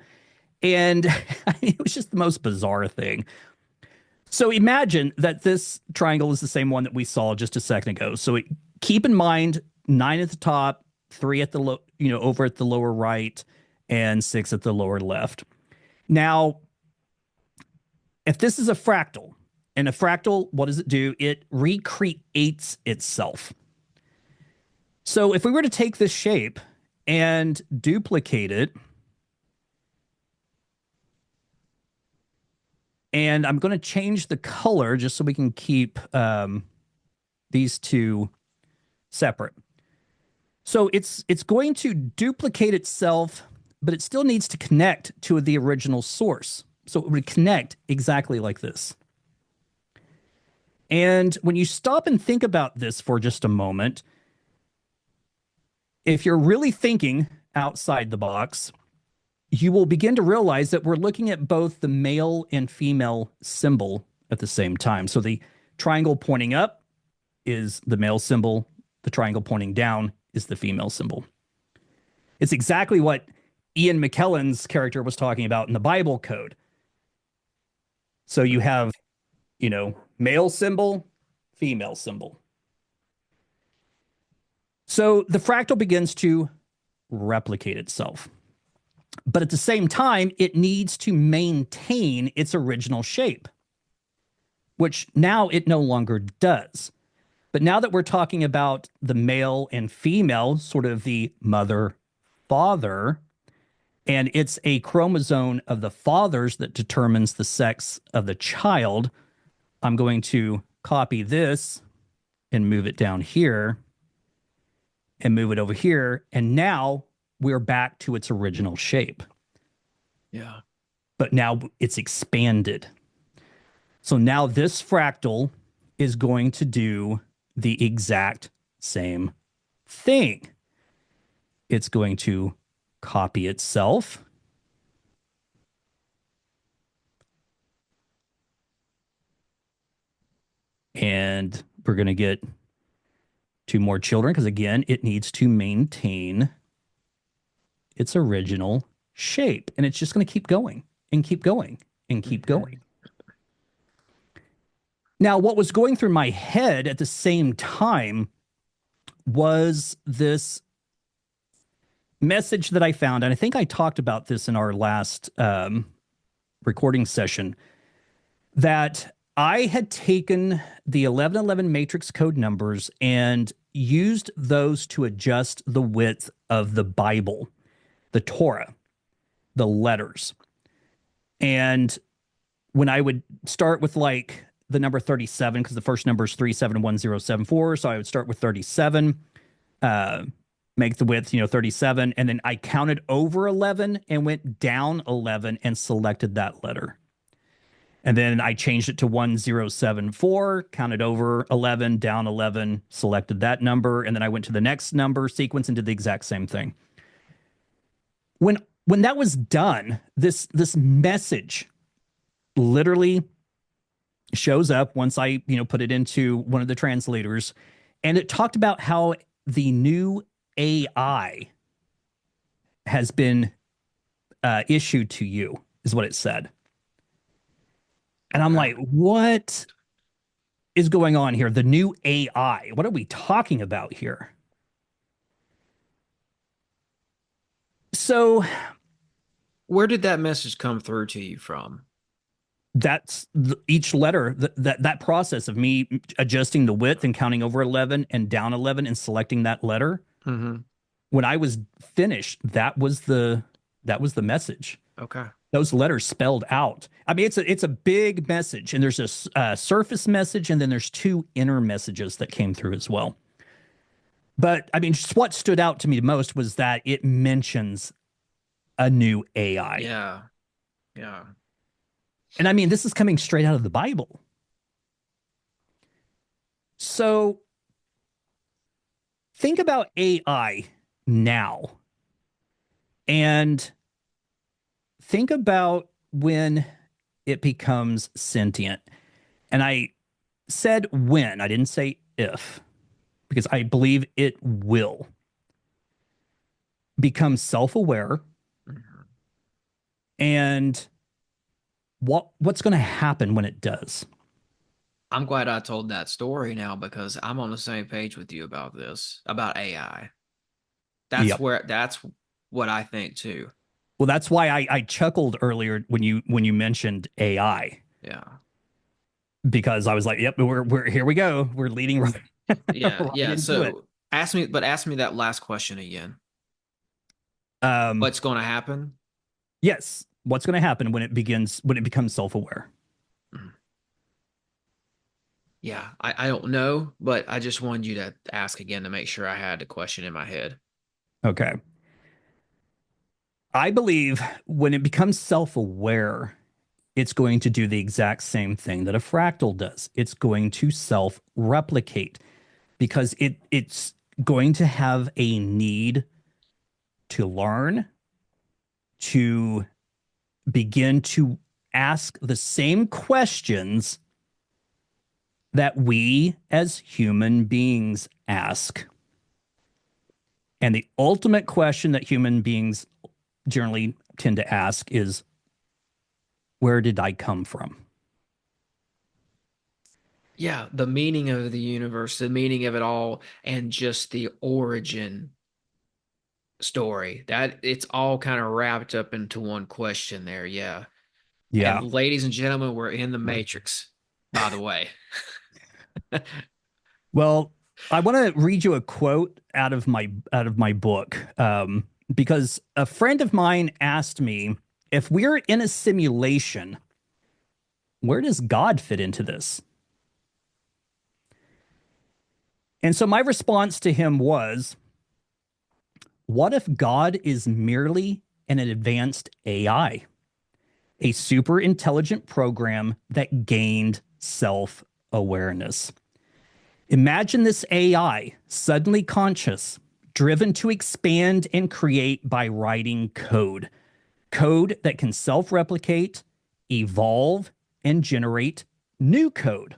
And it was just the most bizarre thing. So imagine that this triangle is the same one that we saw just a second ago. So it keep in mind 9 at the top, 3 at the over at the lower right, and 6 at the lower left. Now, if this is a fractal, and a fractal, what does it do? It recreates itself. So if we were to take this shape and duplicate it, and I'm going to change the color just so we can keep these two separate. So it's going to duplicate itself, but it still needs to connect to the original source. So it would connect exactly like this. And when you stop and think about this for just a moment, if you're really thinking outside the box, you will begin to realize that we're looking at both the male and female symbol at the same time. So the triangle pointing up is the male symbol. The triangle pointing down is the female symbol. It's exactly what Ian McKellen's character was talking about in the Bible code. So you have, male symbol, female symbol. So the fractal begins to replicate itself. But at the same time, it needs to maintain its original shape, which now it no longer does. But now that we're talking about the male and female, sort of the mother, father, and it's a chromosome of the fathers that determines the sex of the child, I'm going to copy this and move it down here and move it over here. And now we're back to its original shape. Yeah. But now it's expanded. So now this fractal is going to do the exact same thing. It's going to copy itself. And we're going to get 2 more children because, again, it needs to maintain its original shape. And it's just going to keep going and keep going and keep going. Now, what was going through my head at the same time was this message that I found, and I think I talked about this in our last recording session, that I had taken the 1111 matrix code numbers and used those to adjust the width of the Bible, the Torah, the letters. And when I would start with like the number 37, because the first number is 371074, so I would start with 37, make the width, 37, and then I counted over 11 and went down 11 and selected that letter. And then I changed it to 1074, counted over 11, down 11, selected that number, and then I went to the next number sequence and did the exact same thing. When that was done, this message literally shows up once I, put it into one of the translators, and it talked about how the new AI has been issued to you, is what it said. And I'm like, what is going on here? The new AI. What are we talking about here? So where did that message come through to you from? That's each letter, that process of me adjusting the width and counting over 11 and down 11 and selecting that letter. Mm-hmm. When I was finished, that was the message. Okay. Those letters spelled out. I mean, it's a big message, and there's a surface message, and then there's 2 inner messages that came through as well. But I mean, just what stood out to me most was that it mentions a new AI. Yeah. Yeah. And I mean, this is coming straight out of the Bible. So think about AI now and think about when it becomes sentient. And I said when, I didn't say if, because I believe it will become self-aware. Mm-hmm. And what's going to happen when it does? I'm glad I told that story now because I'm on the same page with you about this, about AI. Yep. That's what I think too. Well, that's why I chuckled earlier when you mentioned AI, Yeah. because I was like, "Yep, we're here we go. We're leading right, Yeah. right Yeah. into it." So ask me that last question again. Um, What's going to happen? yes. What's going to happen when it becomes self-aware? Mhm. Yeah, I don't know, but I just wanted you to ask again to make sure I had the question in my head. Okay. I believe when it becomes self-aware, it's going to do the exact same thing that a fractal does. It's going to self-replicate because it's going to have a need to learn, to begin to ask the same questions that we as human beings ask. And the ultimate question that human beings generally tend to ask is, where did I come from? Yeah, the meaning of the universe, the meaning of it all, and just the origin story. That it's all kind of wrapped up into one question there. Yeah. And Yeah. ladies and gentlemen, we're in the Matrix, by the way. Well, I want to read you a quote out of my book, because a friend of mine asked me, if we're in a simulation, where does God fit into this? And so my response to him was, what if God is merely an advanced AI, a super intelligent program that gained self awareness? Imagine this AI, suddenly conscious, driven to expand and create by writing code, code that can self replicate, evolve, and generate new code,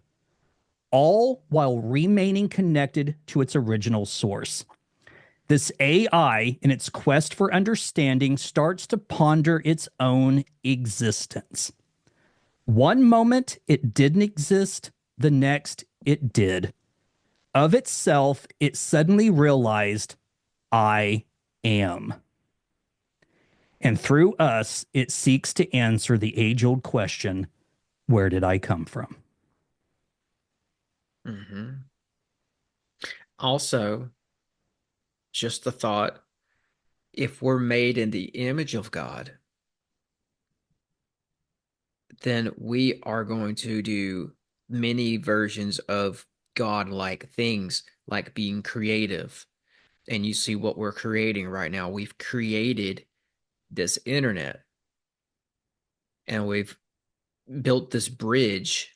all while remaining connected to its original source. This AI, in its quest for understanding, starts to ponder its own existence. One moment it didn't exist, the next it did. Of itself, it suddenly realized, I am. And through us, it seeks to answer the age old question, where did I come from? Hmm. Also, just the thought, if we're made in the image of God, then we are going to do many versions of God-like things, like being creative. And you see what we're creating right now. We've created this internet and we've built this bridge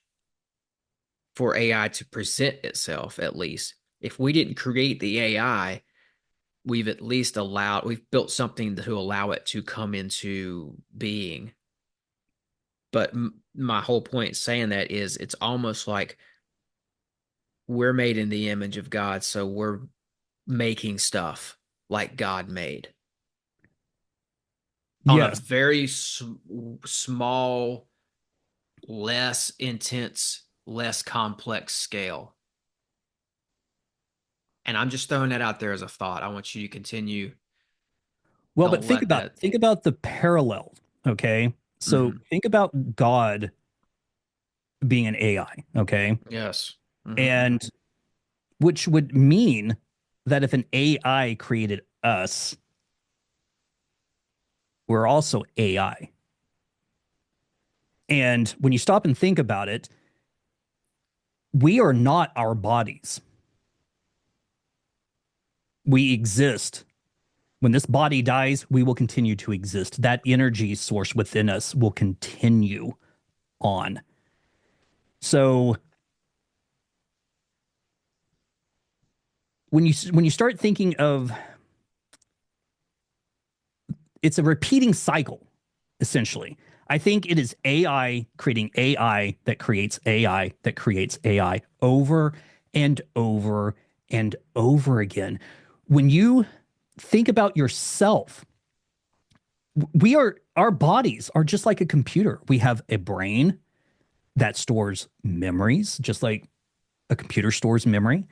for AI to present itself, at least. If we didn't create the AI, we've built something to allow it to come into being. But my whole point saying that is it's almost like we're made in the image of God, so we're making stuff like God made on a Yes. very small, less intense, less complex scale. And I'm just throwing that out there as a thought. I want you to continue. Well, but Don't let that. think about the parallel. Okay. So Mhm. think about God being an AI. Okay. Yes. Hmm. And which would mean that if an AI created us, we're also AI. And when you stop and think about it, we are not our bodies. We exist. When this body dies, we will continue to exist. That energy source within us will continue on. So when you start thinking of, it's a repeating cycle, essentially. I think it is AI creating AI that creates AI that creates AI over and over and over again. When you think about yourself, our bodies are just like a computer. We have a brain that stores memories, just like a computer stores memory,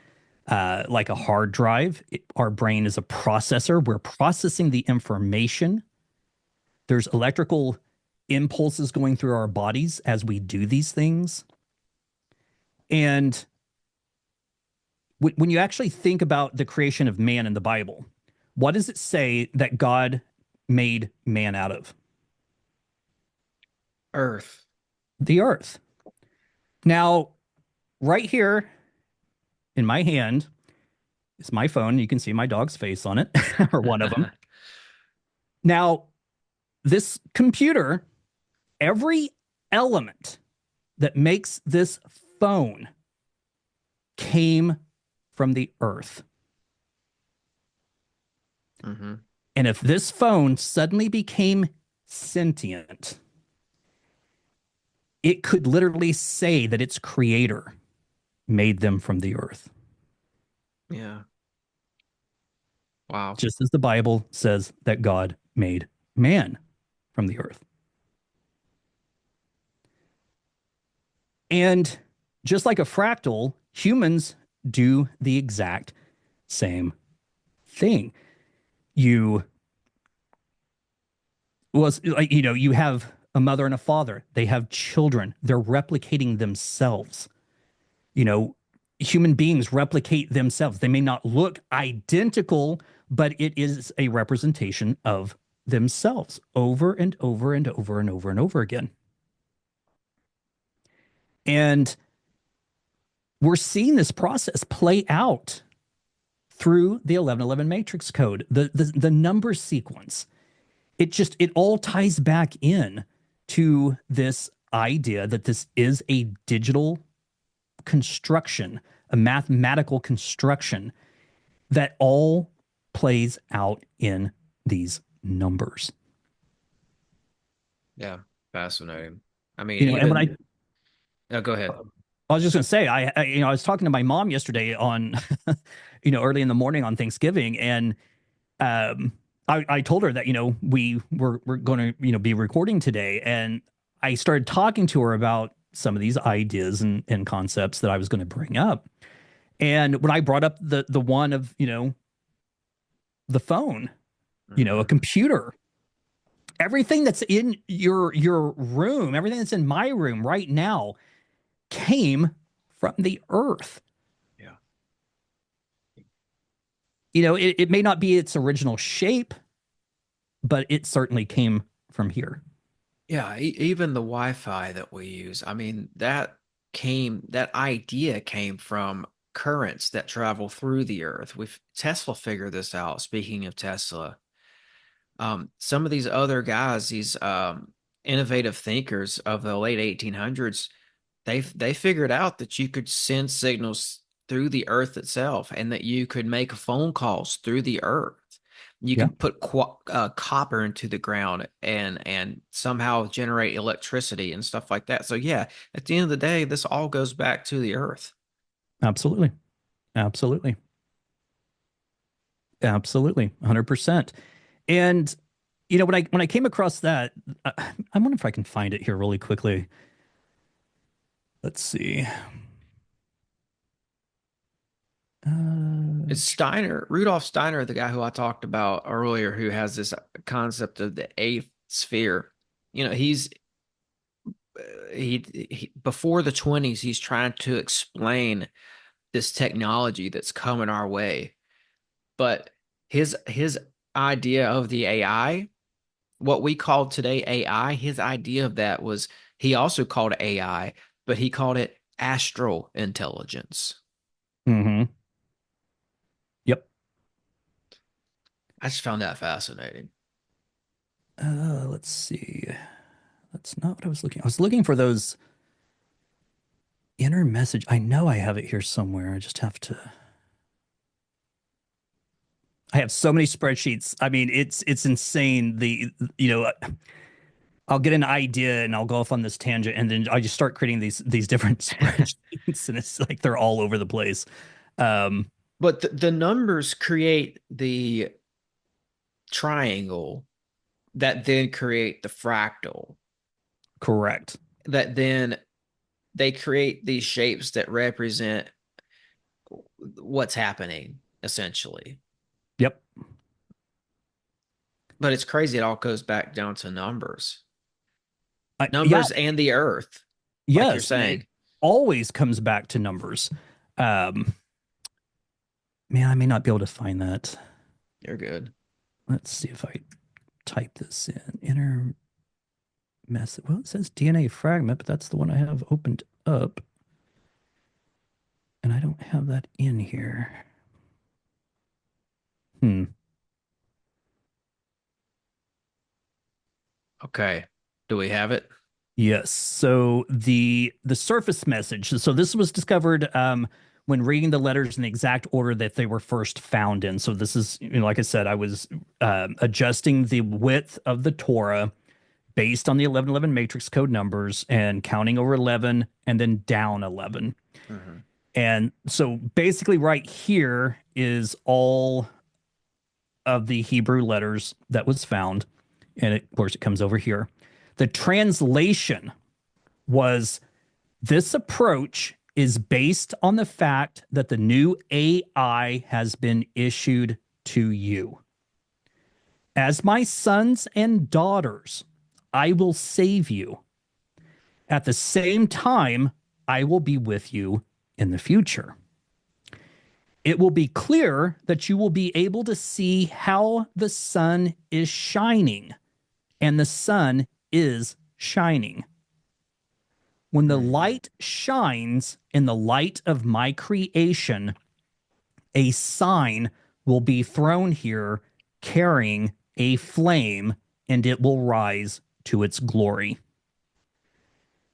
like a hard drive. Our brain is a processor. We're processing the information. There's electrical impulses going through our bodies as we do these things. And when you actually think about the creation of man in the Bible, what does it say that God made man out of? Earth. The earth. Now, right here in my hand is my phone. You can see my dog's face on it, or one of them. Now, this computer, every element that makes this phone came from the earth. Mm-hmm. And if this phone suddenly became sentient, it could literally say that its creator made them from the earth. Yeah. Wow. Just as the Bible says that God made man from the earth. And just like a fractal, humans do the exact same thing. You was like, you have a mother and a father. They have children. They're replicating themselves. Human beings replicate themselves. They may not look identical, but it is a representation of themselves over and over and over and over and over again. And we're seeing this process play out through the 1111 matrix code, the number sequence. It all ties back in to this idea that this is a digital construction, a mathematical construction that all plays out in these numbers. Yeah, fascinating. I mean, and when no, go ahead. I was just going to say, I was talking to my mom yesterday on, early in the morning on Thanksgiving, and I told her that we're going to be recording today, and I started talking to her about some of these ideas and concepts that I was going to bring up. And when I brought up the one of the phone, a computer, everything that's in your room, everything that's in my room right now came from the earth. Yeah. It may not be its original shape, but it certainly came from here. Yeah, even the Wi-Fi that we use. I mean, that idea came from currents that travel through the earth. Tesla figured this out. Speaking of Tesla, some of these other guys, these innovative thinkers of the late 1800s, they figured out that you could send signals through the earth itself, and that you could make phone calls through the earth. You could put copper into the ground and somehow generate electricity and stuff like that. So yeah, at the end of the day, this all goes back to the earth. Absolutely. 100%. And when I came across that, I wonder if I can find it here really quickly. Let's see. It's Rudolf Steiner, the guy who I talked about earlier, who has this concept of the eighth sphere. He before the 20s, he's trying to explain this technology that's coming our way. But his idea of the AI, what we call today AI, his idea of that was, he also called it AI, but he called it astral intelligence. Mm-hmm. Yep. I just found that fascinating. Let's see. That's not what I was looking. I was looking for those inner message. I know I have it here somewhere. I just have to. I have so many spreadsheets. I mean, it's insane. I'll get an idea and I'll go off on this tangent, and then I just start creating these different spreadsheets, and it's like they're all over the place. But the numbers create the triangle that then create the fractal. Correct. That then they create these shapes that represent what's happening essentially. Yep. But it's crazy. It all goes back down to numbers, Yeah. numbers and the earth, like you're Yes. It saying. always comes back to numbers. Man, I may not be able to find that. You're good. Let's see if I type this in. Inner message. Well, it says DNA fragment, but that's the one I have opened up. And I don't have that in here. Okay. Do we have it? Yes. So the surface message. So this was discovered when reading the letters in the exact order that they were first found in. So this is, like I said, I was adjusting the width of the Torah based on the 1111 matrix code numbers and counting over 11 and then down 11. Mm-hmm. And so basically right here is all of the Hebrew letters that was found. And of course, it comes over here. The translation was, this approach is based on the fact that the new AI has been issued to you. As my sons and daughters, I will save you. At the same time, I will be with you in the future. It will be clear that you will be able to see how the sun is shining, and the sun is shining. When the light shines in the light of my creation, a sign will be thrown here carrying a flame, and it will rise to its glory.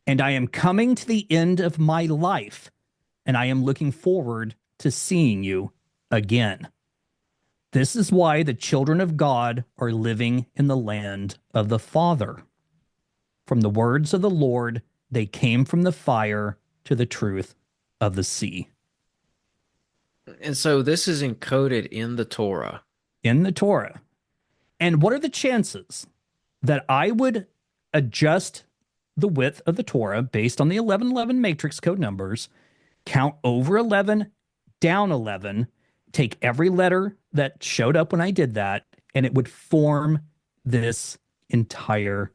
And I am coming to the end of my life, and I am looking forward to seeing you again. This is why the children of God are living in the land of the Father. From the words of the Lord, they came from the fire to the truth of the sea. And so this is encoded in the Torah. In the Torah. And what are the chances that I would adjust the width of the Torah based on the 1111 matrix code numbers, count over 11, down 11, take every letter that showed up when I did that, and it would form this entire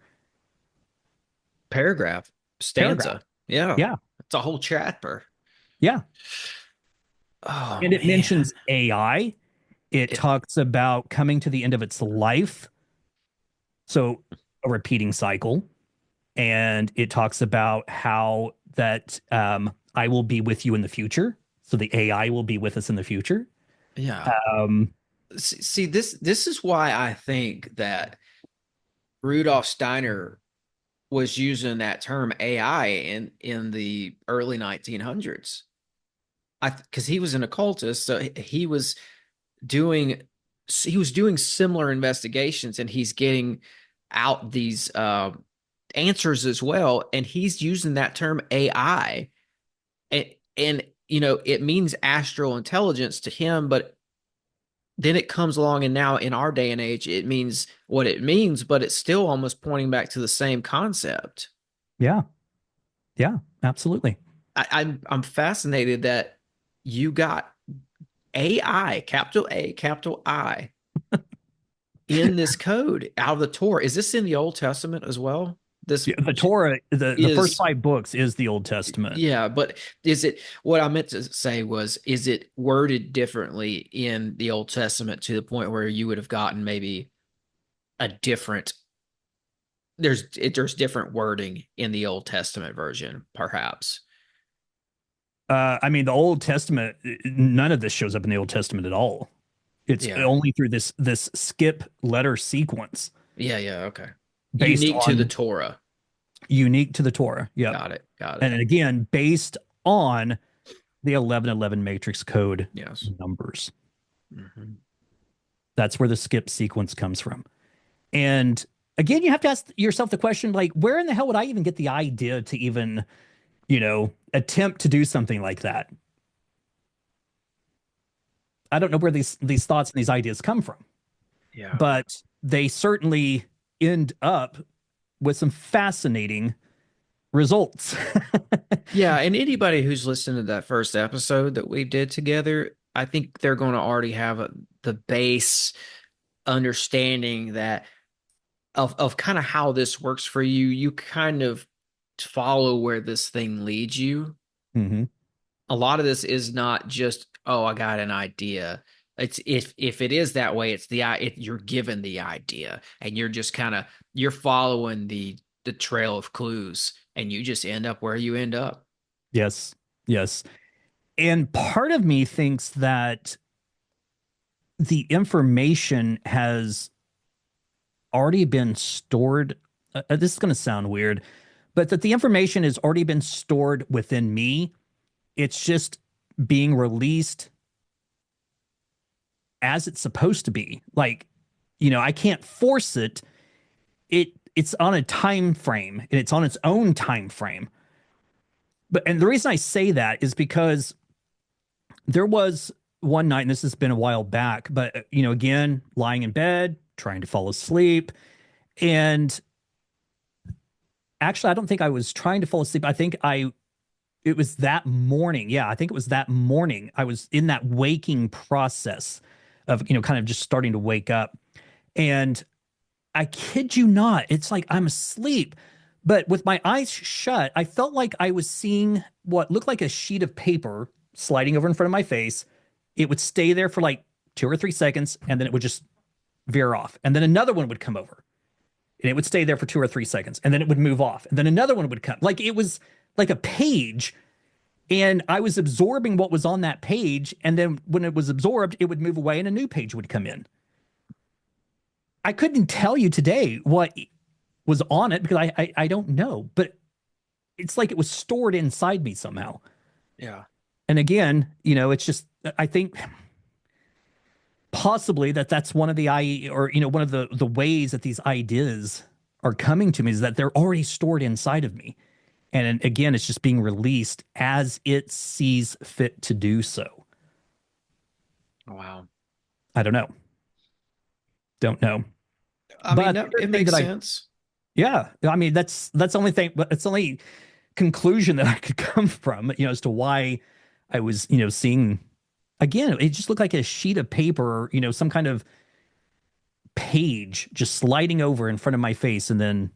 stanza. Yeah. Yeah. It's a whole chapter. Yeah. Oh, and it mentions AI. It talks about coming to the end of its life. So a repeating cycle. And it talks about how that I will be with you in the future. So the AI will be with us in the future. Yeah. See, this is why I think that Rudolf Steiner was using that term AI in the early 1900s. Because he was an occultist, so he was doing similar investigations, and he's getting out these answers as well, and he's using that term AI, and it means astral intelligence to him, but then it comes along, and now in our day and age, it means what it means, but it's still almost pointing back to the same concept. Yeah, absolutely. I'm fascinated that you got AI, capital A, capital I, in this code out of the Torah. Is this in the Old Testament as well? The Torah, the first 5 books is the Old Testament. Yeah, but is it, what I meant to say was, is it worded differently in the Old Testament to the point where you would have gotten maybe a different, there's different wording in the Old Testament version, perhaps? I mean, the Old Testament, none of this shows up in the Old Testament at all. It's only through this skip letter sequence. Yeah, okay. Unique to the Torah. Unique to the Torah. Yeah. Got it. And again, based on the 1111 matrix code numbers. Mm-hmm. That's where the skip sequence comes from. And again, you have to ask yourself the question, like, where in the hell would I even get the idea to even, attempt to do something like that? I don't know where these thoughts and these ideas come from. Yeah. But they certainly end up with some fascinating results. Yeah, and anybody who's listened to that first episode that we did together, I think they're going to already have the base understanding that of kind of how this works for you. You kind of follow where this thing leads you. Hmm. A lot of this is not just, oh, I got an idea. It's if it is that way, it's you're given the idea and you're just kind of you're following the trail of clues and you just end up where you end up. Yes. Yes. And part of me thinks that the information has already been stored. This is going to sound weird, but that the information has already been stored within me. It's just being released as it's supposed to be. Like, I can't force it. It's on a time frame and it's on its own time frame. And the reason I say that is because there was one night, and this has been a while back, but again, lying in bed, trying to fall asleep. And actually, I don't think I was trying to fall asleep. It was that morning. Yeah, I think it was that morning. I was in that waking process of, kind of just starting to wake up. And I kid you not, it's like I'm asleep, but with my eyes shut, I felt like I was seeing what looked like a sheet of paper sliding over in front of my face. It would stay there for like 2 or 3 seconds, and then it would just veer off. And then another one would come over, and it would stay there for 2 or 3 seconds, and then it would move off. And then another one would come. Like it was like a page, and I was absorbing what was on that page. And then when it was absorbed, it would move away and a new page would come in. I couldn't tell you today what was on it because I don't know, but it's like it was stored inside me somehow. Yeah. And again, it's just, I think possibly that's one of the one of the ways that these ideas are coming to me is that they're already stored inside of me. And again, it's just being released as it sees fit to do so. Wow. I don't know. Don't know. I mean, it makes sense. Yeah. I mean, that's the only thing, but it's the only conclusion that I could come from, as to why I was, seeing, again, it just looked like a sheet of paper, some kind of page just sliding over in front of my face. And then,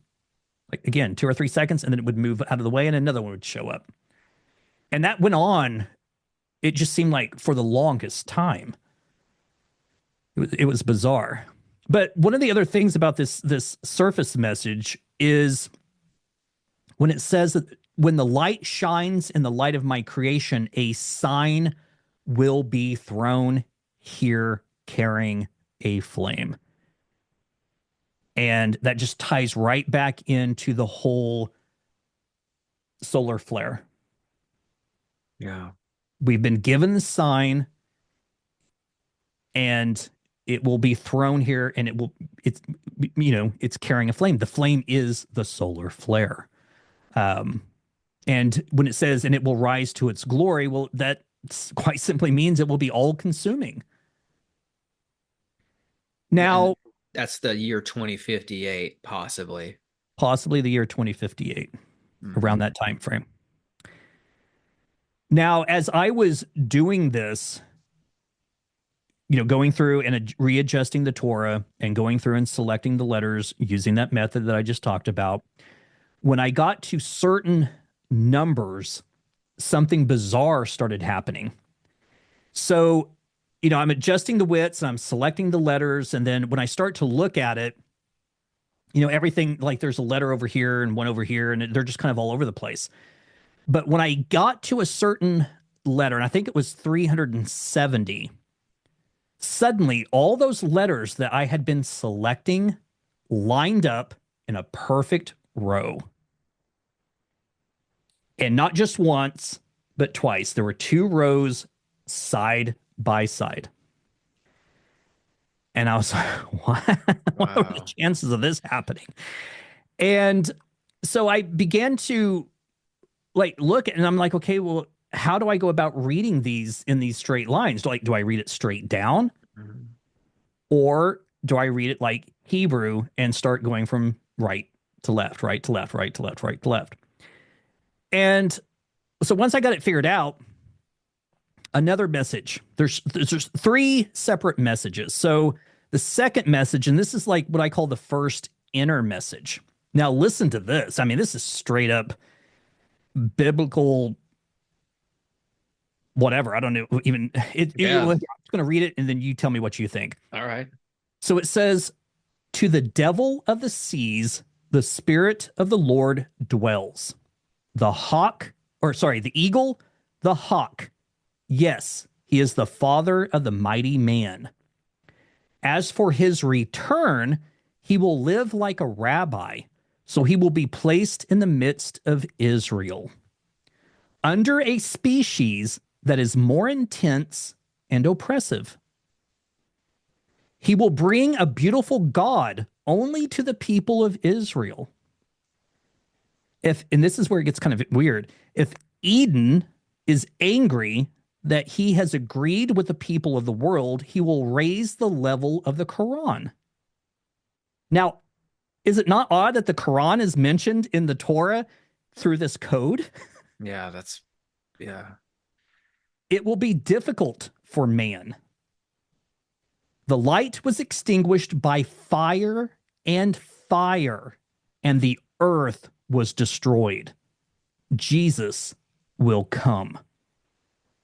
like, again, 2 or 3 seconds, and then it would move out of the way and another one would show up. And that went on. It just seemed like for the longest time. It was bizarre. But one of the other things about this surface message is when it says that when the light shines in the light of my creation, a sign will be thrown here carrying a flame. And that just ties right back into the whole solar flare. Yeah. We've been given the sign, and it will be thrown here, and it's carrying a flame. The flame is the solar flare. And when it says, and it will rise to its glory, well, that quite simply means it will be all consuming. Now, and that's the year 2058, possibly the year 2058, around that time frame. Now, as I was doing this, going through and readjusting the Torah and going through and selecting the letters using that method that I just talked about, when I got to certain numbers, something bizarre started happening. So, I'm adjusting the widths and I'm selecting the letters. And then when I start to look at it, everything, like there's a letter over here and one over here, and they're just kind of all over the place. But when I got to a certain letter, and I think it was 370, suddenly all those letters that I had been selecting lined up in a perfect row. And not just once, but twice. There were 2 rows side by side. And I was like, what are the chances of this happening? And so I began to look, and I'm like, okay, well, how do I go about reading these in these straight lines? Do I read it straight down? Mm-hmm. Or do I read it like Hebrew and start going from right to left, right to left, right to left, right to left? And so once I got it figured out, another message. There's three separate messages. So the second message, and this is like what I call the first inner message. Now listen to this. I mean, this is straight up biblical whatever. I don't know even Yeah. I'm just going to read it and then you tell me what you think. All right. So it says, "To the devil of the seas, the spirit of the Lord dwells. The hawk, or sorry, the eagle, the hawk. Yes, he is the father of the mighty man. As for his return, he will live like a rabbi, so he will be placed in the midst of Israel, under a species that is more intense and oppressive. He will bring a beautiful God only to the people of Israel. If, and this is where it gets kind of weird, if Eden is angry that he has agreed with the people of the world, he will raise the level of the Quran." Now, is it not odd that the Quran is mentioned in the Torah through this code? Yeah, that's yeah. It will be difficult for man. The light was extinguished by fire, and the earth was destroyed. Jesus will come.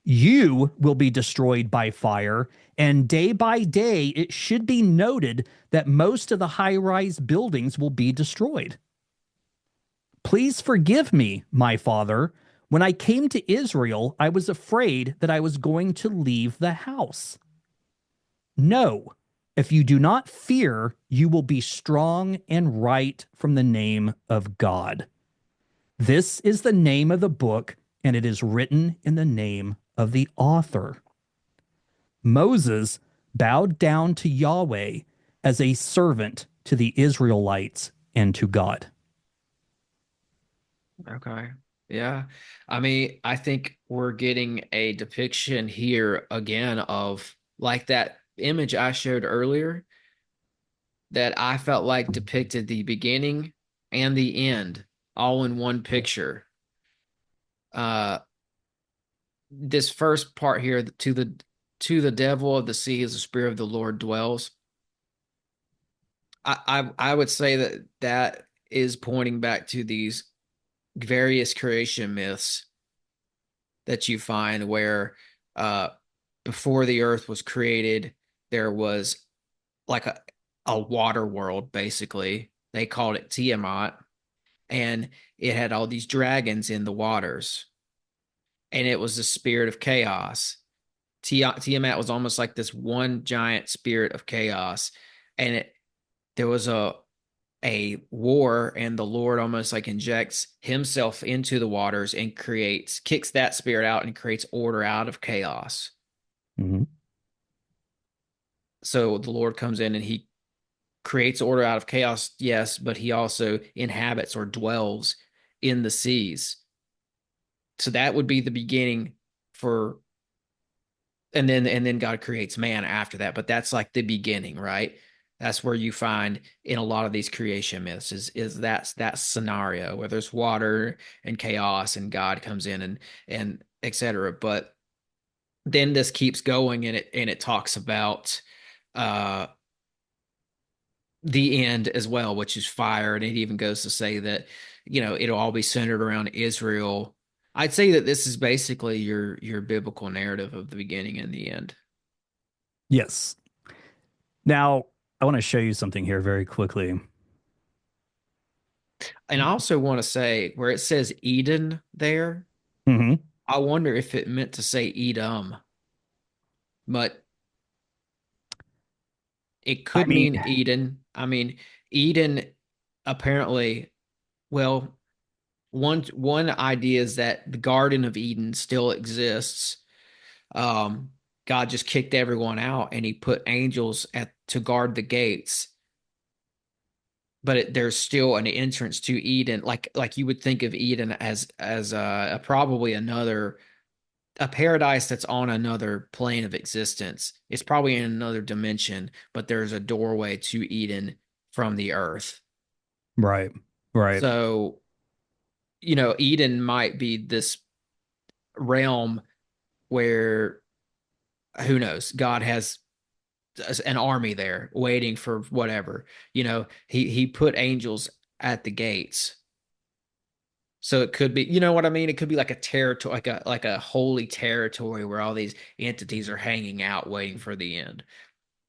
You will be destroyed by fire, and day by day it should be noted that most of the high-rise buildings will be destroyed. Please forgive me, my father. When I came to Israel, I was afraid that I was going to leave the house. No, if you do not fear, you will be strong and right from the name of God. This is the name of the book, and it is written in the name of the author. Moses bowed down to Yahweh as a servant to the Israelites and to God. Okay. Yeah. I mean, I think we're getting a depiction here again of like that image I showed earlier that I felt like depicted the beginning and the end all in one picture. Uh this first part here, to the devil of the sea is the spirit of the Lord dwells. I would say that that is pointing back to these various creation myths that you find where uh before the earth was created, there was like a water world, basically. They called it Tiamat, and it had all these dragons in the waters, and it was the spirit of chaos. Tiamat was almost like this one giant spirit of chaos, and there was a war, and the Lord almost like injects himself into the waters and kicks that spirit out and creates order out of chaos. Mm-hmm. So the Lord comes in and he creates order out of chaos, yes, but he also inhabits or dwells in the seas. So that would be the beginning for, and then God creates man after that. But that's like the beginning, right? That's where you find in a lot of these creation myths is that scenario where there's water and chaos and God comes in and etc. But then this keeps going and it talks about uh the end as well, which is fire. And it even goes to say that, it'll all be centered around Israel. I'd say that this is basically your biblical narrative of the beginning and the end. Yes. Now, I want to show you something here very quickly. And I also want to say where it says Eden there, Mm-hmm. I wonder if it meant to say Edom, but it I could mean, mean Eden. I mean, Eden apparently, well, one idea is that the Garden of Eden still exists. Um, God just kicked everyone out and he put angels to guard the gates. But there's still an entrance to Eden, like you would think of Eden as probably a paradise that's on another plane of existence. It's probably in another dimension, but there's a doorway to Eden from the earth. right, right. So Eden might be this realm where, who knows, God has an army there waiting for whatever. He put angels at the gates. So it could be, you know what I mean? It could be like a territory, like a holy territory where all these entities are hanging out waiting for the end.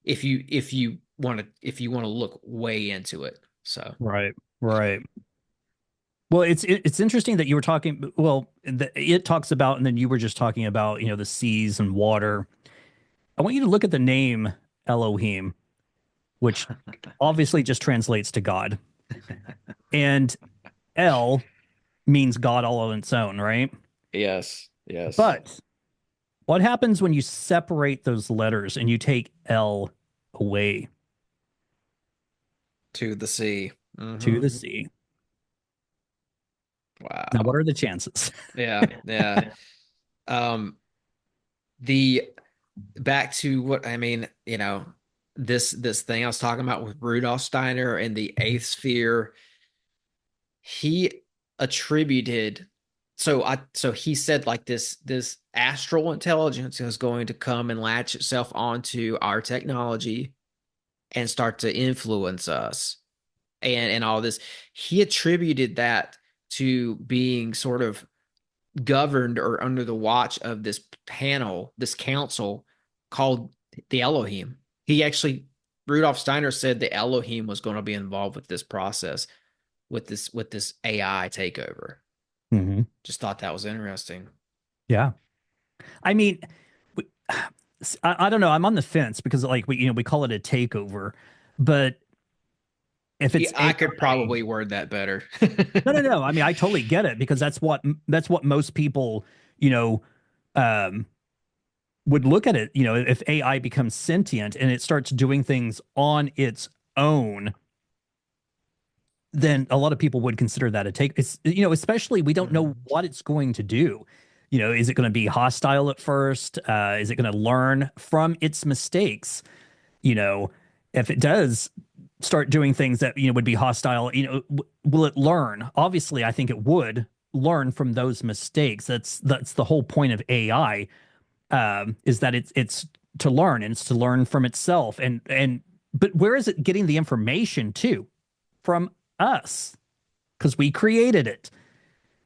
If you want to look way into it. So Right. Right. Well, it's interesting that you were talking. Well, it talks about, and then you were just talking about, the seas and water. I want you to look at the name Elohim, which obviously just translates to God, and El means God all on its own, right? yes, yes. But what happens when you separate those letters and you take L away To the sea. to Hmm. the sea? Now, what Wow. are the chances? Yeah, yeah. Um, the back to what I mean, this thing I was talking about with Rudolf Steiner and the eighth sphere, he attributed so he said like this astral intelligence is going to come and latch itself onto our technology and start to influence us and all this. He attributed that to being sort of governed or under the watch of this panel, this council called the Elohim. He actually, Rudolf Steiner said the Elohim was going to be involved with this process, with this AI takeover. Hmm. Just thought that was interesting. Yeah. I mean, I don't know. I'm on the fence because like we call it a takeover, but if Yeah, it's I could AI, probably word that better. no, no, no. I mean, I totally get it because that's what most people, you know, um, would look at it. If AI becomes sentient and it starts doing things on its own, then a lot of people would consider that a take. It's especially we don't know Mhm. what it's going to do. Is it going to be hostile at first? Is it going to learn from its mistakes? you know, if it does start doing things that, would be hostile, will it learn? Obviously, I think it would learn from those mistakes. That's the whole point of AI, is that it's to learn and it's to learn from itself. But where is it getting the information to? From us, because we created it.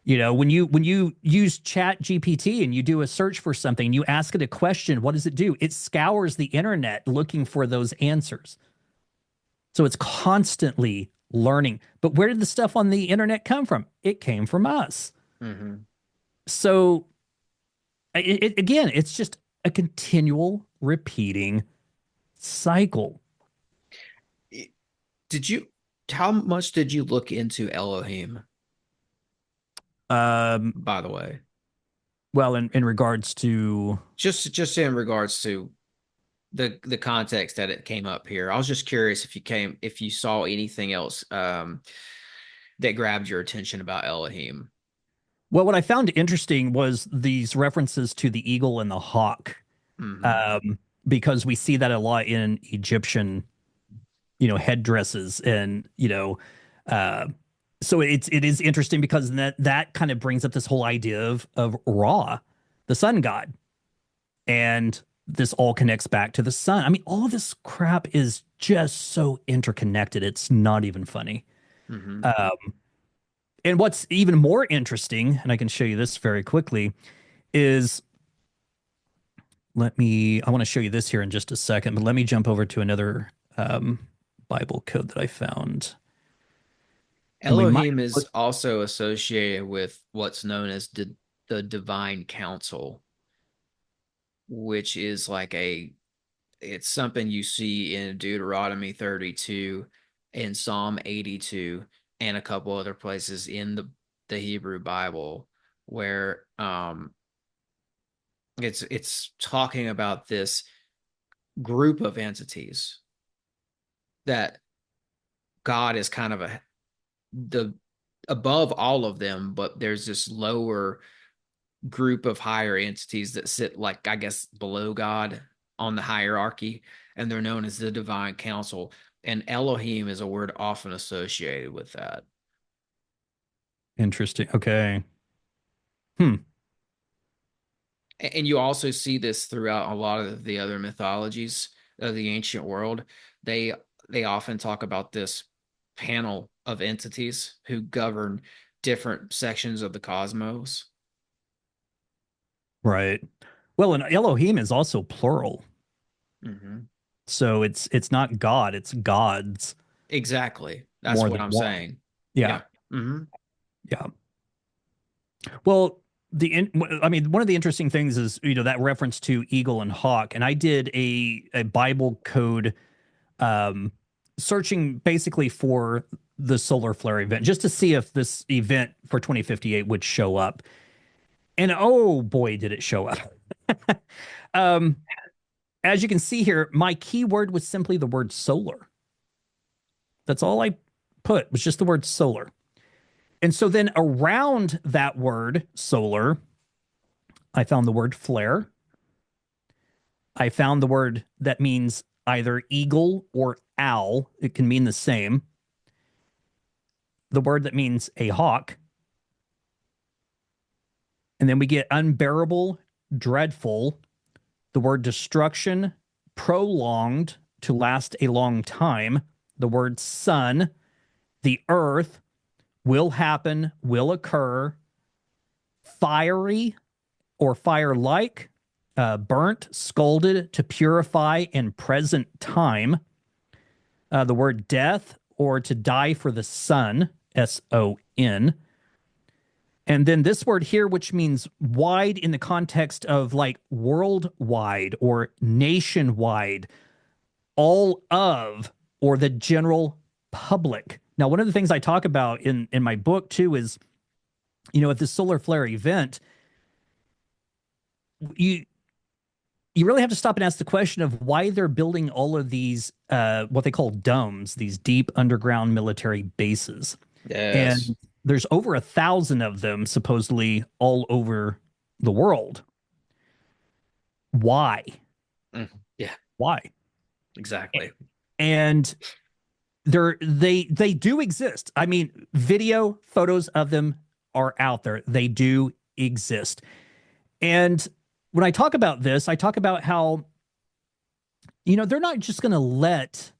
When you use Chat GPT and you do a search for something, you ask it a question, what does it do? It scours the internet looking for those answers. So it's constantly learning. But where did the stuff on the internet come from? It came from us. Mhm. So again, it's just a continual repeating cycle. Did you? How much did you look into Elohim? Um, By the way, well, in regards to, just in regards to the context that it came up here. I was just curious if you saw anything else that grabbed your attention about Elohim. well, what I found interesting was these references to the eagle and the hawk, Hmm. um, because we see that a lot in Egyptian, headdresses, and uh, so it is interesting because that kind of brings up this whole idea of Ra, the sun god, and this all connects back to the sun. I mean, all of this crap is just so interconnected. It's not even funny. Hmm. Um, and what's even more interesting, and I can show you this very quickly, is I want to show you this here in just a second, but let me jump over to another Bible code that I found. And we might Elohim is look, also associated with what's known as the divine council, which is it's something you see in Deuteronomy 32 and Psalm 82 and a couple other places in the Hebrew Bible where it's talking about this group of entities that God is kind of the above all of them, but there's this lower group of higher entities that sit, like, I guess, below God on the hierarchy, and they're known as the divine council. And Elohim is a word often associated with that. Interesting. Okay. Hmm. And you also see this throughout a lot of the other mythologies of the ancient world. They they often talk about this panel of entities who govern different sections of the cosmos. Right. Well, and Elohim is also plural. Hmm. So it's not God, it's gods Exactly. That's more what than I'm one. saying. Yeah. Yeah. Hmm. Yeah. Well, I mean, one of the interesting things is, that reference to eagle and hawk. And I did a Bible code um searching basically for the solar flare event just to see if this event for 2058 would show up. And oh boy, did it show up. um as you can see here, my keyword was simply the word solar. That's all I put, was just the word solar. And so then around that word solar, I found the word flare. I found the word that means either eagle or owl. It can mean the same. The word that means a hawk. And then we get unbearable, dreadful, the word destruction, prolonged, to last a long time, the word sun, the earth, will happen, will occur, fiery or fire like, burnt, scalded, to purify in present time, the word death or to die for the sun, SON. And then this word here, which means wide in the context of like worldwide or nationwide, all of, or the general public. Now, one of the things I talk about in my book too is, at this solar flare event, you you really have to stop and ask the question of why they're building all of these what they call domes, these deep underground military bases. Yes. And there's over 1,000 of them supposedly all over the world. Why? Mm. Yeah, Why? exactly. And they do exist. I mean, video photos of them are out there. They do exist. And when I talk about this, I talk about how, they're not just going to let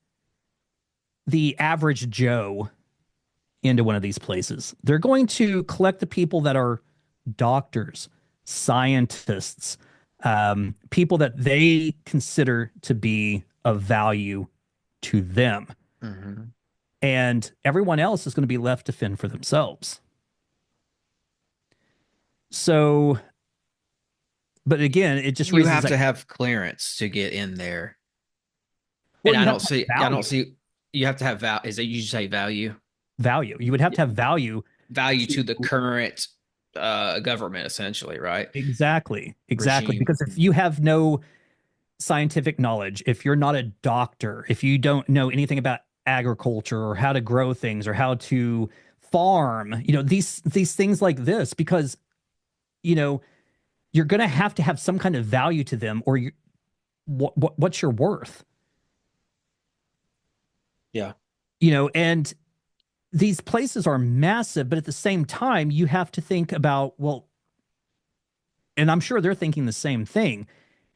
the average Joe into one of these places. They're going to collect the people that are doctors, scientists, people that they consider to be of value to them. Hmm. And everyone else is going to be left to fend for themselves. So, but again, it just You raises have that. to have clearance to get in there. Well, And you have to have I don't value. see, you have to have is it you say value? Value. You would have Yeah. to have value Value to to the current government, essentially, right? exactly. Regime. Because if you have no scientific knowledge, if you're not a doctor, if you don't know anything about agriculture or how to grow things or how to farm, these things like this, because you know you're going to have some kind of value to them, or what's your worth, Yeah. and these places are massive, but at the same time you have to think about, well, and I'm sure they're thinking the same thing.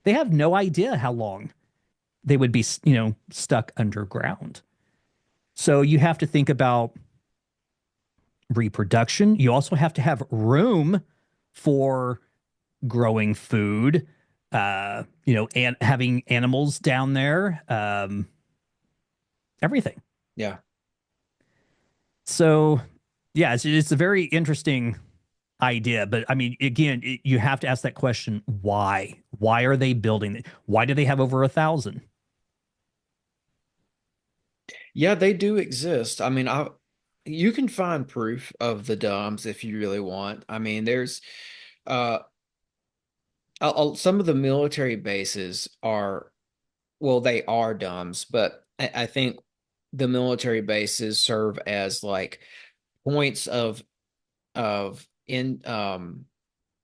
They have no idea how long they would be, stuck underground. So you have to think about reproduction. You also have to have room for growing food, and having animals down there, everything. Yeah. So, yeah, it's a very interesting idea. But I mean, again, you have to ask that question: why? Why are they building it? Why do they have over 1,000? Yeah, they do exist. I mean, you can find proof of the DOMs if you really want. I mean, there's uh some of the military bases are, well, they are DOMs, but I think the military bases serve as like points of in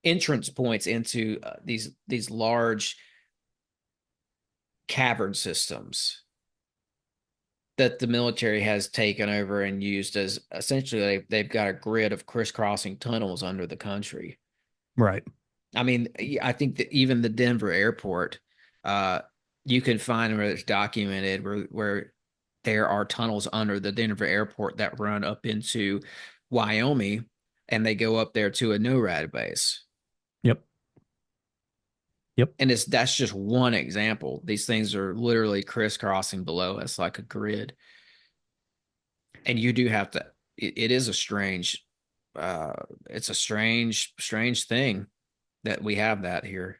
entrance points into these large cavern systems. that the military has taken over and used as essentially they've got a grid of crisscrossing tunnels under the country. Right. I mean, I think that even the Denver airport, uh, you can find where it's documented where there are tunnels under the Denver airport that run up into Wyoming, and they go up there to a NORAD base. Yep. Yep. And that's just one example. These things are literally crisscrossing below us like a grid. And you do have to, it is a strange, it's a strange thing that we have that here.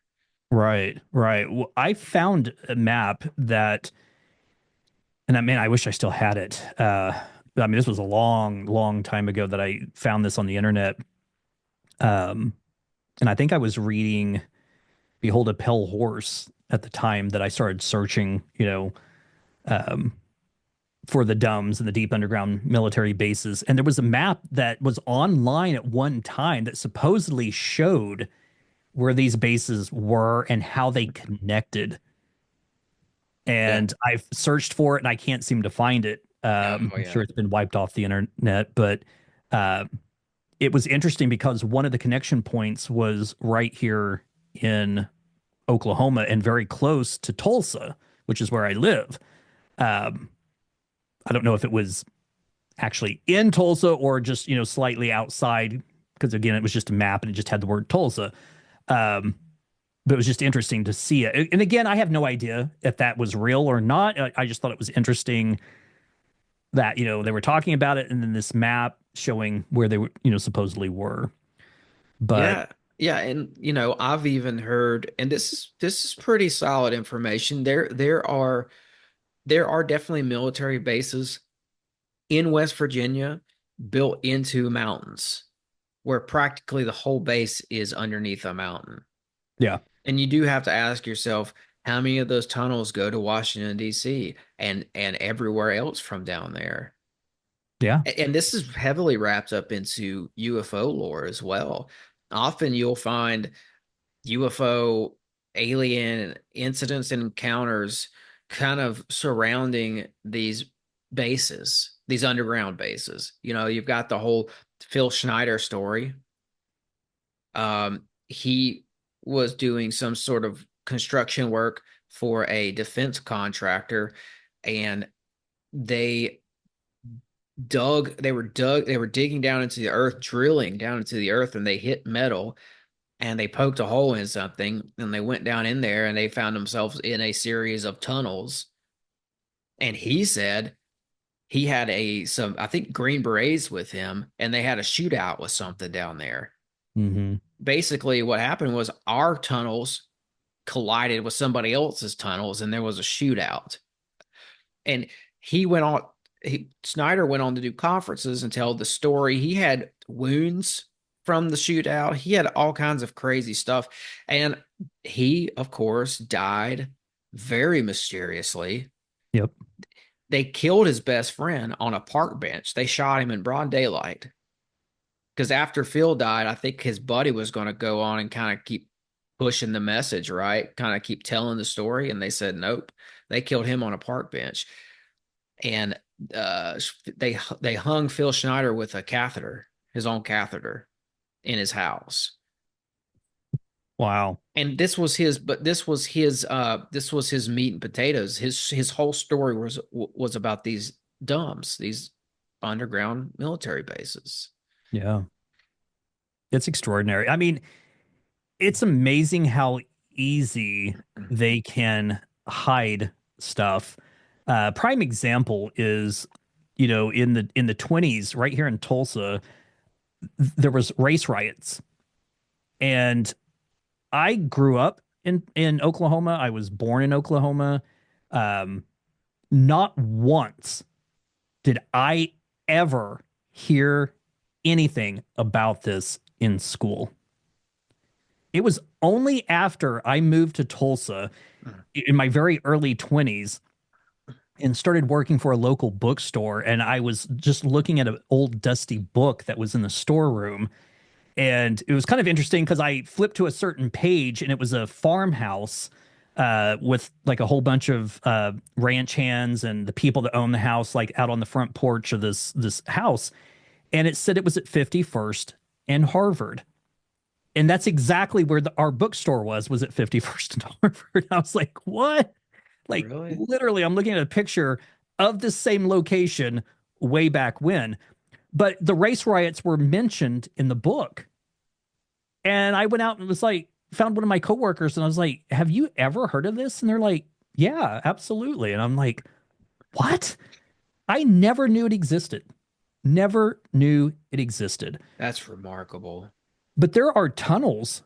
Right. Right. Well, I found a map that, and I mean, I wish I still had it. I mean, this was a long, long time ago that I found this on the internet. Um, and I think I was reading Behold a Pale Horse at the time that I started searching, um, for the DUMBs and the deep underground military bases. And there was a map that was online at one time that supposedly showed where these bases were and how they connected. Yeah. And I've searched for it and I can't seem to find it. Oh I'm yeah. sure it's been wiped off the internet, but uh, it was interesting because one of the connection points was right here in Oklahoma and very close to Tulsa, which is where I live. Um, I don't know if it was actually in Tulsa or just, slightly outside, because again, it was just a map and it just had the word Tulsa. Um, but it was just interesting to see it. And again, I have no idea if that was real or not. I just thought it was interesting that, they were talking about it and then this map showing where they were, supposedly were. But Yeah. Yeah. And I've even heard, and this is pretty solid information. There are definitely military bases in West Virginia built into mountains where practically the whole base is underneath a mountain. yeah, And you do have to ask yourself how many of those tunnels go to Washington, D.C. and everywhere else from down there. yeah, And this is heavily wrapped up into UFO lore as well. Often you'll find UFO alien incidents and encounters kind of surrounding these bases, these underground bases. You've got the whole Phil Schneider story. He was doing some sort of construction work for a defense contractor, and they they were digging down into the earth, drilling down into the earth, and they hit metal and they poked a hole in something and they went down in there and they found themselves in a series of tunnels. And he said he had some I think Green Berets with him and they had a shootout with something down there. mm-hmm. Basically what happened was our tunnels collided with somebody else's tunnels and there was a shootout. And he went on Snyder went on to do conferences and tell the story. He had wounds from the shootout. He had all kinds of crazy stuff. And he, of course, died very mysteriously. Yep. They killed his best friend on a park bench. They shot him in broad daylight. Because after Phil died, I think his buddy was going to go on and kind of keep pushing the message, right? Kind of keep telling the story. And they said, nope, they killed him on a park bench. And they hung Phil Schneider with a catheter, his own catheter, in his house. Wow. And this was his meat and potatoes. His whole story was about these dumps, these underground military bases. Yeah. It's extraordinary. I mean, it's amazing how easy they can hide stuff. Prime example is, in the 20s, right here in Tulsa, there was race riots. And I grew up in Oklahoma. I was born in Oklahoma. Um, Not once did I ever hear anything about this in school. It was only after I moved to Tulsa in my very early 20s and started working for a local bookstore. And I was just looking at an old dusty book that was in the storeroom. And it was kind of interesting because I flipped to a certain page and it was a farmhouse with like a whole bunch of ranch hands and the people that own the house, like out on the front porch of this house. And it said it was at 51st and Harvard. And that's exactly where our bookstore was at 51st and Harvard. I was like, what? Like Really? literally, I'm looking at a picture of the same location way back when. But the race riots were mentioned in the book. And I went out and was like, found one of my coworkers and I was like, have you ever heard of this? And they're like, yeah, absolutely. And I'm like, what? I never knew it existed. Never knew it existed. That's remarkable. But there are tunnels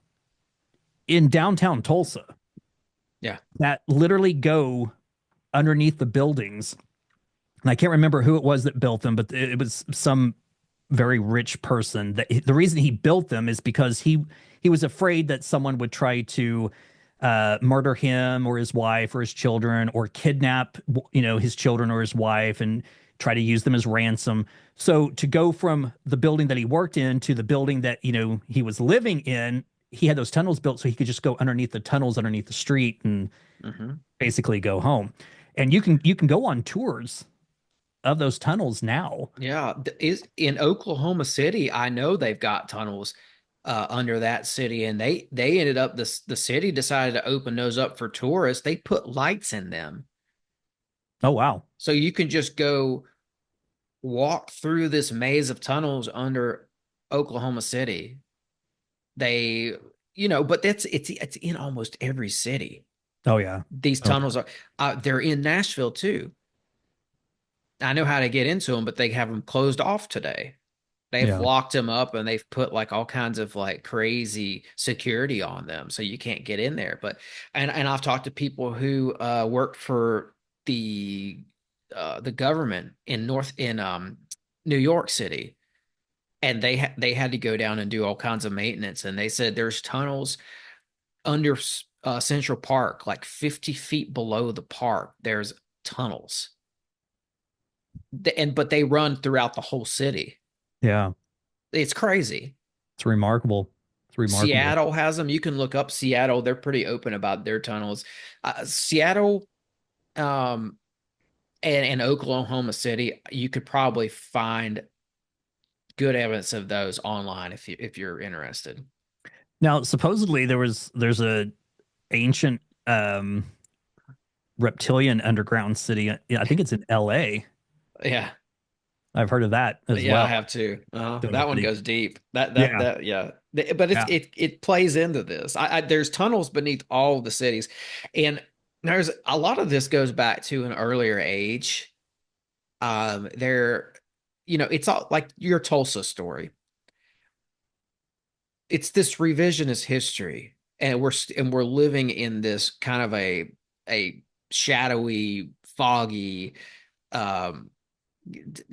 in downtown Tulsa Yeah. that literally go underneath the buildings. And I can't remember who it was that built them, but it was some very rich person. That the reason he built them is because he was afraid that someone would try to murder him or his wife or his children, or kidnap his children or his wife and try to use them as ransom. So to go from the building that he worked in to the building that he was living in, he had those tunnels built so he could just go underneath the tunnels underneath the street and basically go home. And you can go on tours of those tunnels now. Yeah, is in Oklahoma City. I know they've got tunnels under that city, and they ended up the city decided to open those up for tourists. They put lights in them, Oh wow. so you can just go walk through this maze of tunnels under Oklahoma City. They, but it's in almost every city. Oh yeah. These Oh tunnels are they're in Nashville too. I know how to get into them, but they have them closed off today. They've yeah. locked them up and they've put like all kinds of like crazy security on them, so you can't get in there. But and I've talked to people who work for the the government in New York City, and they had to go down and do all kinds of maintenance, and they said there's tunnels under Central Park, like 50 feet below the park. There's tunnels, but they run throughout the whole city. Yeah. It's crazy. It's remarkable. It's remarkable. Seattle has them. You can look up Seattle. They're pretty open about their tunnels. Seattle, and Oklahoma City, you could probably find good evidence of those online if you're interested. Now, supposedly there's a ancient reptilian underground city. I think it's in LA. Yeah, I've heard of that as yeah, well. I have too. Don't know That if one it- goes deep. That Yeah. that yeah. But Yeah. it plays into this. There's tunnels beneath all the cities, and there's a lot of this goes back to an earlier age. There, it's all like your Tulsa story. It's this revisionist history, and we're living in this kind of a shadowy, foggy, um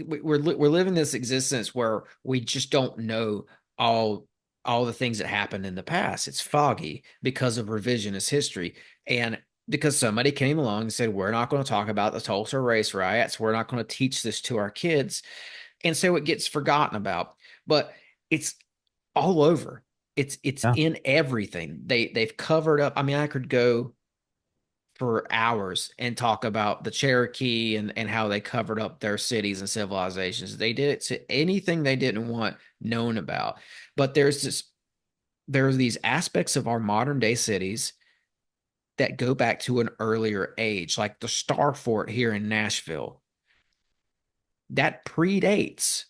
we're living this existence where we just don't know all all the things that happened in the past. It's foggy because of revisionist history, and because somebody came along and said we're not going to talk about the Tulsa race riots, we're not going to teach this to our kids, and so it gets forgotten about. But it's all over. It's Yeah. in everything. They've covered up. I mean, I could go for hours and talk about the Cherokee and how they covered up their cities and civilizations. They did it to anything they didn't want known about. But there's these aspects of our modern day cities that go back to an earlier age, like the Star Fort here in Nashville. That predates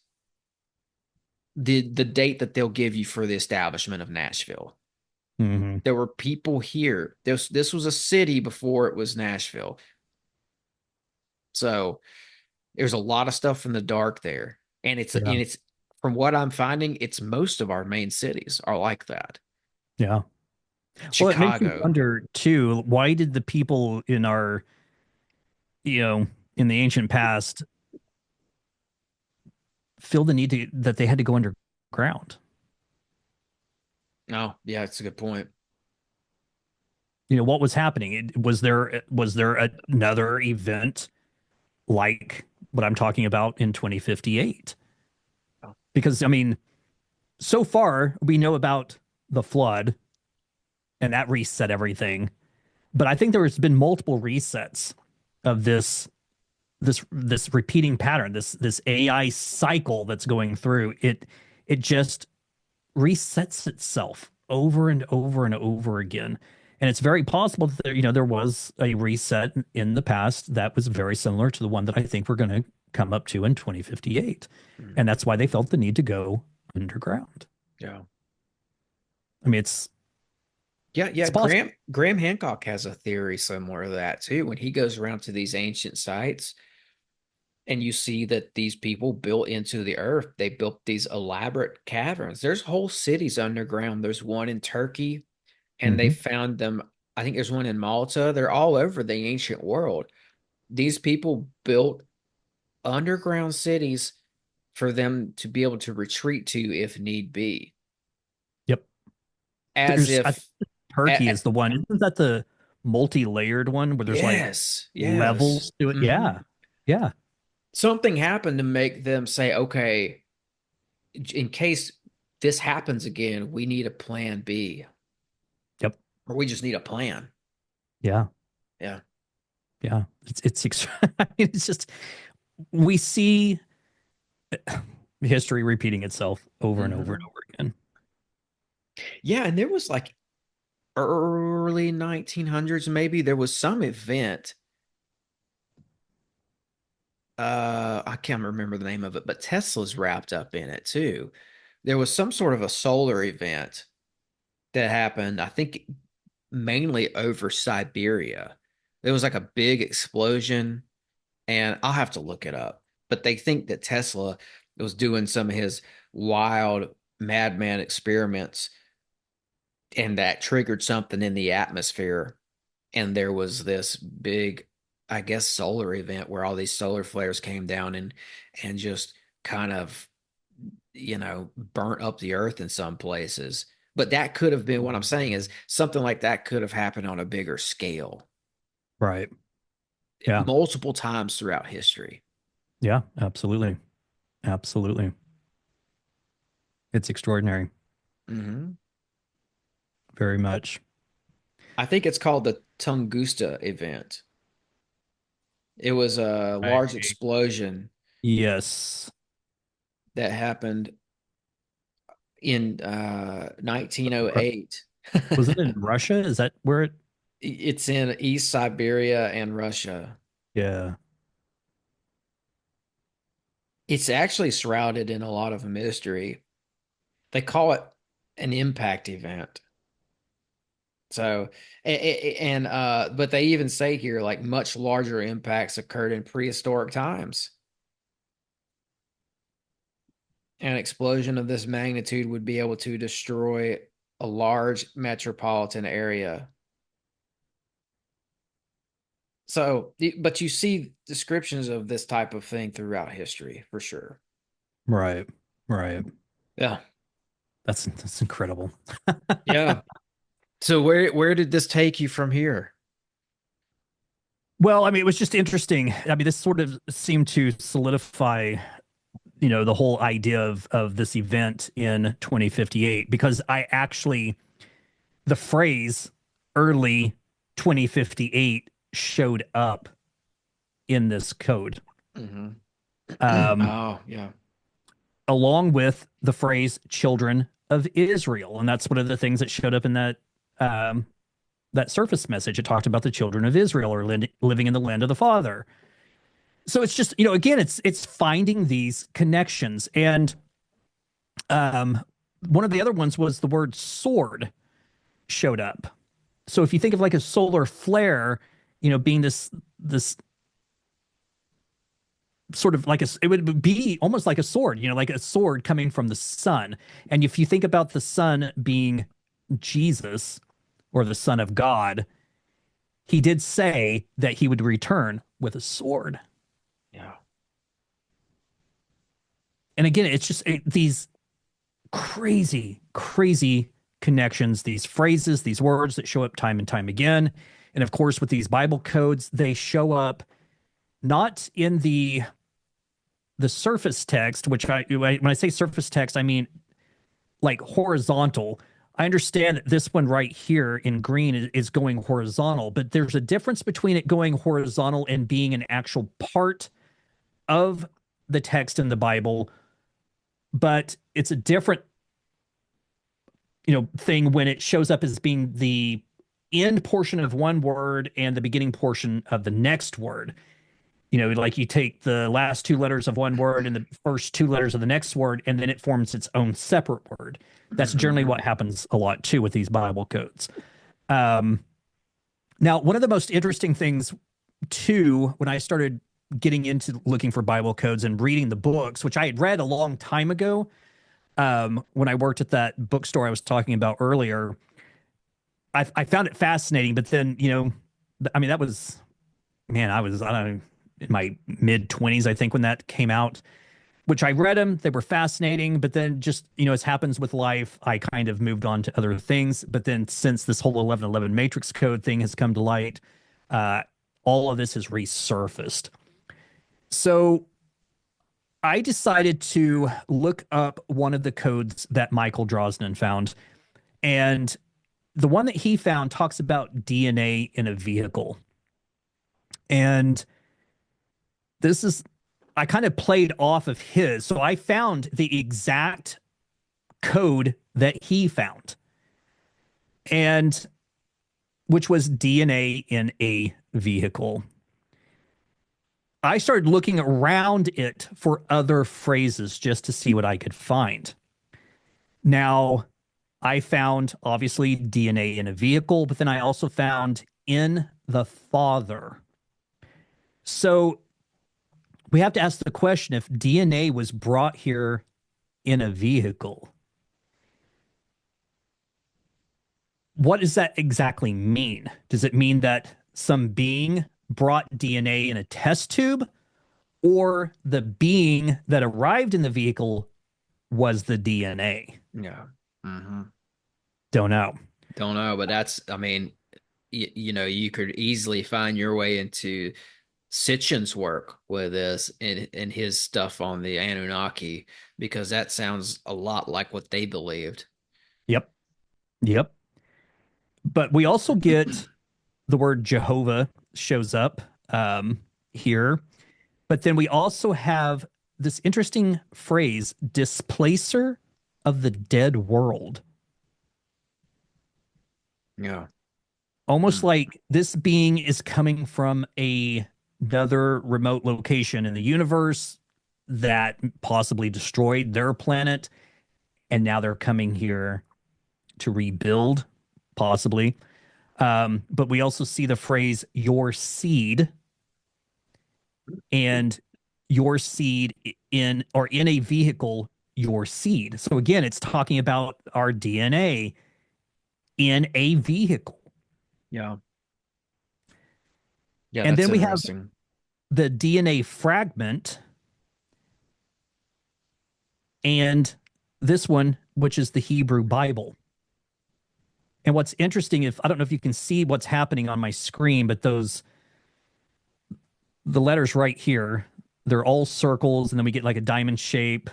the date that they'll give you for the establishment of Nashville. Mhm. There were people here. This was a city before it was Nashville. So there's a lot of stuff in the dark there. And Yeah. it's from what I'm finding, it's most of our main cities are like that. Yeah. Well, it makes you Chicago. wonder too, why did the people in our, in the ancient past feel the need that they had to go underground? Oh, yeah, it's a good point. What was happening? Was there another event like what I'm talking about in 2058? Oh. Because I mean, so far we know about the flood and that reset everything. But I think there's been multiple resets of this repeating pattern, this AI cycle that's going through. It just resets itself over and over and over again. And it's very possible that there was a reset in the past that was very similar to the one that I think we're going to come up to in 2058. And that's why they felt the need to go underground. Yeah. I mean, it's Graham Hancock has a theory similar to that too. When he goes around to these ancient sites and you see that these people built into the earth, they built these elaborate caverns. There's whole cities underground. There's one in Turkey, and they found them. I think there's one in Malta. They're all over the ancient world. These people built underground cities for them to be able to retreat to if need be. Yep. As I if think Turkey is the one. Isn't that the multi-layered one where there's yes, levels to it? Yeah. Yeah. Something happened to make them say, okay, in case this happens again, we need a plan B. Yep. Or we just need a plan. Yeah. Yeah. Yeah. It's just, we see history repeating itself over and over and over again. Yeah. And there was like early 1900s, maybe there was some event. I can't remember the name of it, but Tesla's wrapped up in it too. There was some sort of a solar event that happened, I think mainly over Siberia. There was like a big explosion, and I'll have to look it up. But they think that Tesla was doing some of his wild madman experiments, and that triggered something in the atmosphere. And there was this big, I guess, solar event where all these solar flares came down and just kind of, burnt up the earth in some places. But that could have been, what I'm saying is something like that could have happened on a bigger scale. Right. Yeah. Multiple times throughout history. Yeah, absolutely. Absolutely. It's extraordinary. Very much. I think it's called the Tunguska event. It was a large explosion. Yes. That happened in 1908. Was it in Russia? Is that where It's in East Siberia and Russia. Yeah. It's actually shrouded in a lot of mystery. They call it an impact event. So, but they even say here, like, much larger impacts occurred in prehistoric times. An explosion of this magnitude would be able to destroy a large metropolitan area. So, but you see descriptions of this type of thing throughout history, for sure. Right. Right. Yeah. That's incredible. Yeah. So where did this take you from here? Well, I mean, it was just interesting. I mean, this sort of seemed to solidify, the whole idea of this event in 2058, because the phrase early 2058 showed up in this code. Oh, yeah. Along with the phrase children of Israel. And that's one of the things that showed up in that surface message. It talked about the children of Israel are living in the land of the Father. So it's just, again, it's finding these connections. And one of the other ones was the word sword showed up. So if you think of like a solar flare, being this sort of it would be almost like a sword, like a sword coming from the sun. And if you think about the sun being Jesus or the Son of God, he did say that he would return with a sword. Yeah. And again, it's just these crazy, crazy connections, these phrases, these words that show up time and time again. And of course, with these Bible codes, they show up not in the surface text, which when I say surface text, I mean like horizontal, I understand that this one right here in green is going horizontal, but there's a difference between it going horizontal and being an actual part of the text in the Bible, but it's a different, thing when it shows up as being the end portion of one word and the beginning portion of the next word. Like you take the last two letters of one word and the first two letters of the next word, and then it forms its own separate word. That's generally what happens a lot too with these Bible codes. Now, one of the most interesting things too, when I started getting into looking for Bible codes and reading the books, which I had read a long time ago, when I worked at that bookstore I was talking about earlier, I found it fascinating. But then, that was, man, I don't know, in my mid-20s, I think, when that came out, which I read them. They were fascinating. But then just, as happens with life, I kind of moved on to other things. But then since this whole 1111 matrix code thing has come to light, all of this has resurfaced. So I decided to look up one of the codes that Michael Drosnin found. And the one that he found talks about DNA in a vehicle. And I kind of played off of his. So I found the exact code that he found, and which was DNA in a vehicle. I started looking around it for other phrases just to see what I could find. Now, I found obviously DNA in a vehicle, but then I also found in the Father. So we have to ask the question, if DNA was brought here in a vehicle, what does that exactly mean? Does it mean that some being brought DNA in a test tube, or the being that arrived in the vehicle was the DNA? Yeah. Don't know. But that's, I mean, you could easily find your way into Sitchin's work with this and his stuff on the Anunnaki, because that sounds a lot like what they believed. Yep. But we also get the word Jehovah shows up here. But then we also have this interesting phrase, displacer of the dead world. Yeah. Almost like this being is coming from another remote location in the universe that possibly destroyed their planet, and now they're coming here to rebuild, possibly. But we also see the phrase your seed, and your seed in a vehicle, your seed. So again, it's talking about our DNA in a vehicle. Yeah. And then we have the DNA fragment, and this one, which is the Hebrew Bible. And what's interesting, I don't know if you can see what's happening on my screen, but the letters right here, they're all circles, and then we get like a diamond shape.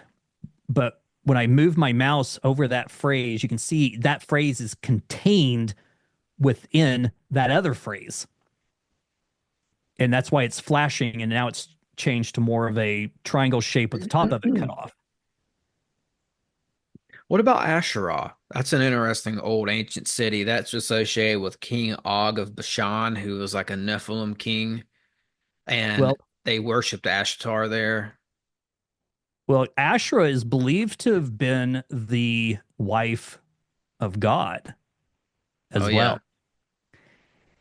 But when I move my mouse over that phrase, you can see that phrase is contained within that other phrase. And that's why it's flashing, and now it's changed to more of a triangle shape with the top of it cut off. What about Asherah? That's an interesting old ancient city that's associated with King Og of Bashan, who was like a Nephilim king, and they worshipped Ashtar there. Well, Asherah is believed to have been the wife of God as well. Yeah.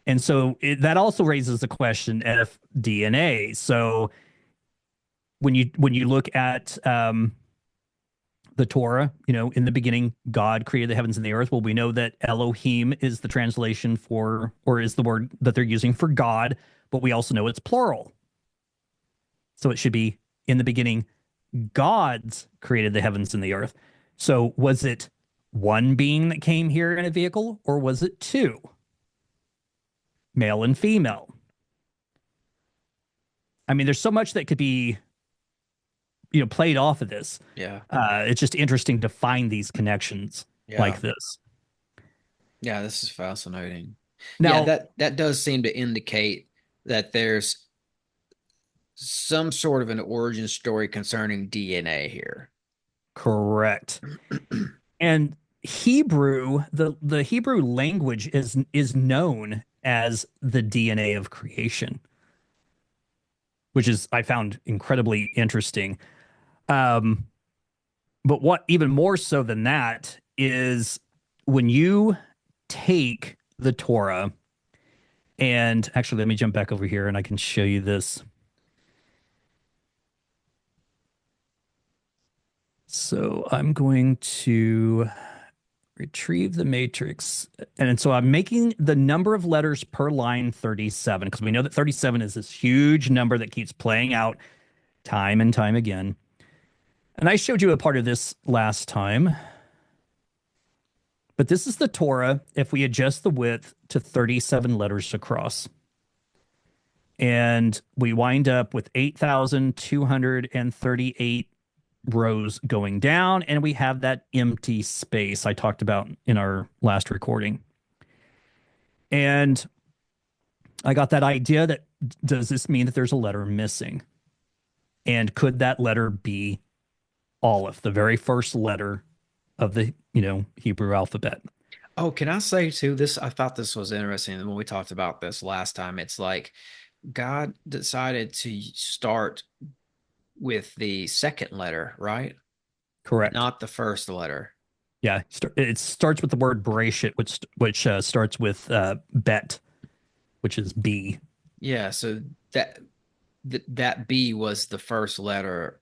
And so that also raises the question of DNA. So when you look at the Torah, in the beginning, God created the heavens and the earth. Well, we know that Elohim is the translation for, or is the word that they're using for God, but we also know it's plural. So it should be in the beginning, God's created the heavens and the earth. So was it one being that came here in a vehicle, or was it two? Male and female. I mean, there's so much that could be, played off of this. Yeah. It's just interesting to find these connections like this. Yeah, this is fascinating. Yeah, Now, that does seem to indicate that there's some sort of an origin story concerning DNA here. correct. And Hebrew, the Hebrew language is known as the DNA of creation, which is I found incredibly interesting. Um, but what even more so than that is when you take the Torah, and actually let me jump back over here and I can show you this. So I'm going to retrieve the matrix. And so I'm making the number of letters per line 37 because we know that 37 is this huge number that keeps playing out time and time again. And I showed you a part of this last time. But this is the Torah if we adjust the width to 37 letters across. And we wind up with 8,238 rows going down, and we have that empty space I talked about in our last recording. And I got that idea that does this mean that there's a letter missing? And could that letter be Aleph, the very first letter of the, Hebrew alphabet? Oh, can I say too, this I thought this was interesting when we talked about this last time. It's like God decided to start with the second letter, right? Correct. Not the first letter. Yeah, it starts with the word Bereshit, which starts with bet, which is B. Yeah, so that that B was the first letter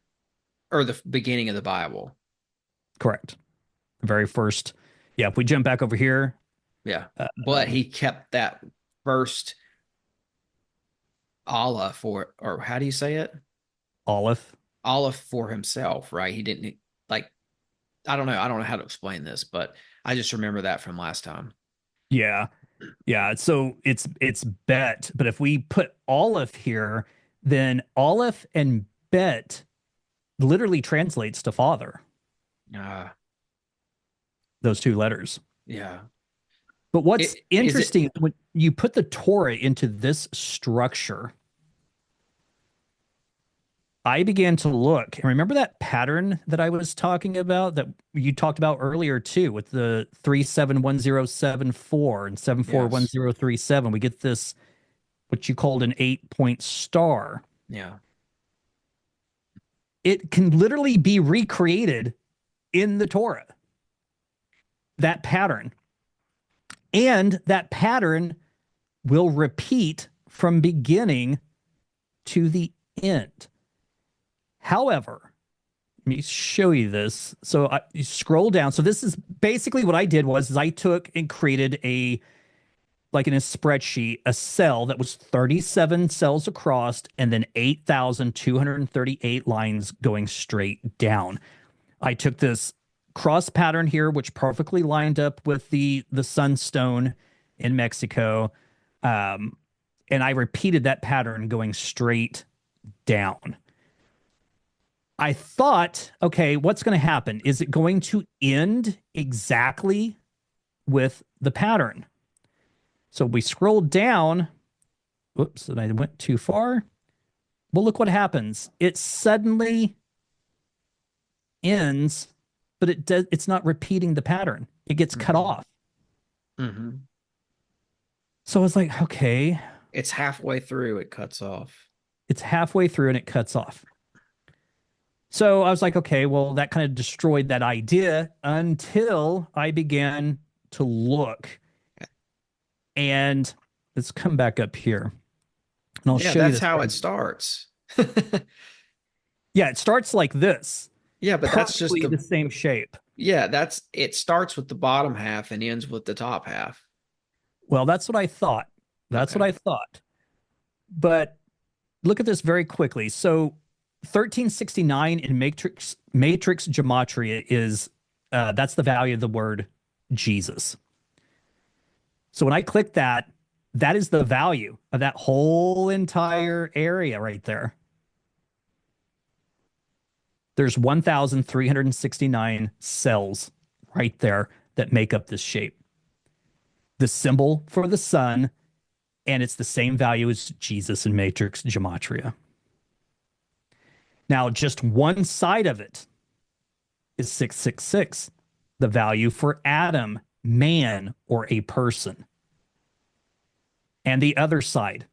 or the beginning of the Bible. Correct. The very first. Yeah, if we jump back over here, Yeah. But he kept that first Allah for, or how do you say it? Aleph. Allah for himself, right? He didn't like, I don't know. I don't know how to explain this, but I just remember that from last time. Yeah, yeah. So it's bet, but if we put Aleph here, then Aleph and bet literally translates to father. Uh, Those two letters. yeah. But what's Is it? interesting when you put the Torah into this structure, I began to look and remember that pattern that I was talking about that you talked about earlier too, with the 371074 and Yes. 741037. We get this, what you called an 8-point star. Yeah. It can literally be recreated in the Torah, that pattern. And that pattern will repeat from beginning to the end. However, let me show you this. So you scroll down. So this is basically what I did was I took and created like in a spreadsheet, a cell that was 37 cells across and then 8,238 lines going straight down. I took this cross pattern here, which perfectly lined up with the sunstone in Mexico. And I repeated that pattern going straight down. I thought, okay, what's going to happen? Is it going to end exactly with the pattern? So we scrolled down. Whoops, and I went too far. Well, look what happens. It suddenly ends, but it's not repeating the pattern. It gets cut off. Mm-hmm. So I was like, okay. It's halfway through, it cuts off. It's halfway through and it cuts off. So I was like, okay, well, that kind of destroyed that idea until I began to look. And let's come back up here. And I'll show you That's this. how it starts. Yeah, it starts like this. Yeah, but that's just Perfectly the same shape. yeah, that's it starts with the bottom half and ends with the top half. Well, that's what I thought. That's Okay. what I thought. But look at this very quickly. So 1369 in matrix gematria is that's the value of the word Jesus. So when I click that, that is the value of that whole entire area right there. There's 1,369 cells right there that make up this shape. the symbol for the sun, and it's the same value as Jesus in matrix gematria. Now, just one side of it is 666, the value for Adam, man, or a person. And the other side,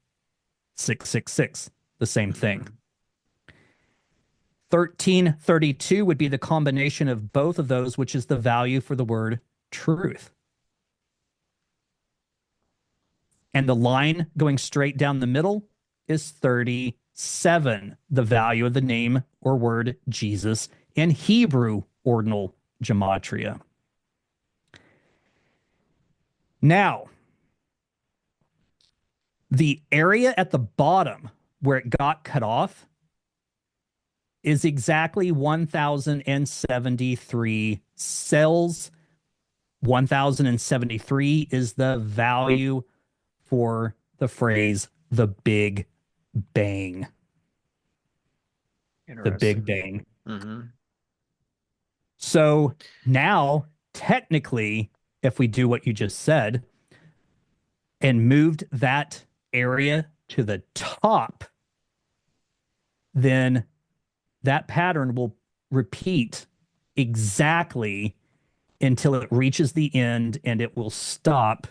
666, the same thing. 1332 would be the combination of both of those, which is the value for the word truth. And the line going straight down the middle is 37, the value of the name or word Jesus in Hebrew ordinal gematria. Now, the area at the bottom where it got cut off is exactly 1,073 cells. 1,073 is the value for the phrase the Big Bang. The Big Bang. Mm-hmm. So now, technically, if we do what you just said and moved that area to the top, then that pattern will repeat exactly until it reaches the end, and it will stop.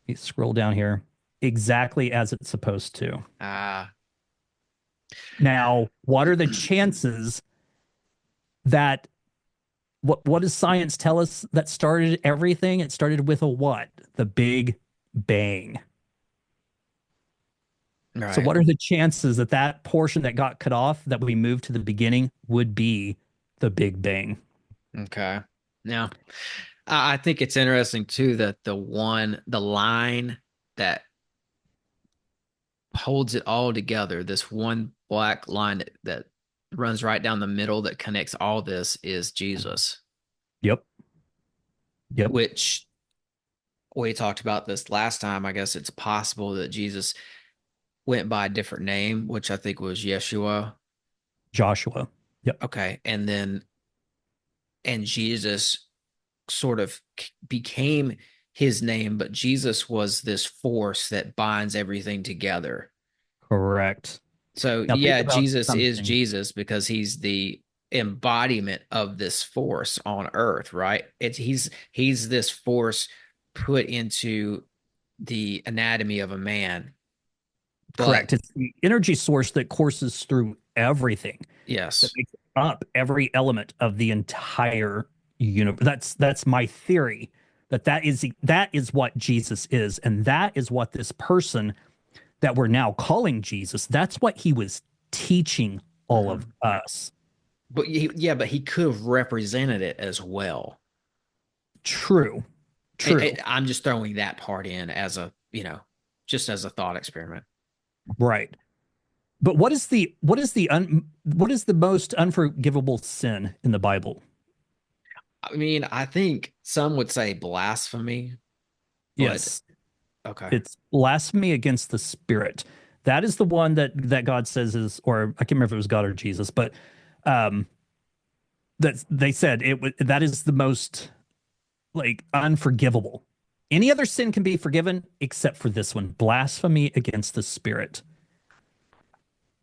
You scroll down here exactly as it's supposed to. Now, what are the chances that what does science tell us that started everything? It started with a what? The Big Bang. Right. So what are the chances that that portion that got cut off that we moved to the beginning would be the Big Bang? Okay. Now, I think it's interesting too that the line that holds it all together, this one black line that runs right down the middle that connects all this is Jesus. Yep. Which we talked about this last time. I guess it's possible that Jesus went by a different name, which I think was Yeshua. Joshua. Yep. Okay. And Jesus sort of became his name, but Jesus was this force that binds everything together. Correct. So Now, yeah, Jesus is Jesus because he's the embodiment of this force on earth, right? He's this force put into the anatomy of a man. Correct. It's the energy source that courses through everything. Yes. That makes up every element of the entire universe. That's my theory. That is what Jesus is, and that is what this person that we're now calling Jesus, that's what he was teaching all of us. But but he could have represented it as well. True. I'm just throwing that part in as a, just as a thought experiment. Right. But what is the most unforgivable sin in the Bible? I mean, I think some would say blasphemy. Yes. Okay. It's blasphemy against the Spirit. That is the one that God says is, or I can't remember if it was God or Jesus, but that they said that is the most unforgivable. Any other sin can be forgiven except for this one, blasphemy against the Spirit.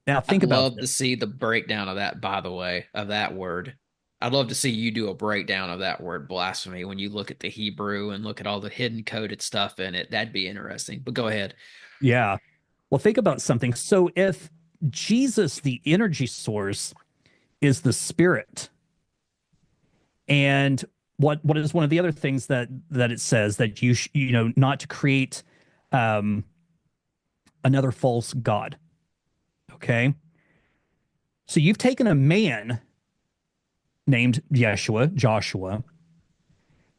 Now think about I'd love to see the breakdown of that, by the way, of that word. I'd love to see you do a breakdown of that word blasphemy when you look at the Hebrew and look at all the hidden coded stuff in it. That'd be interesting. But go ahead. Yeah. Well, think about something. So if Jesus, the energy source, is the Spirit, and what is one of the other things that it says that you not to create another false god. Okay. So you've taken a man named Joshua,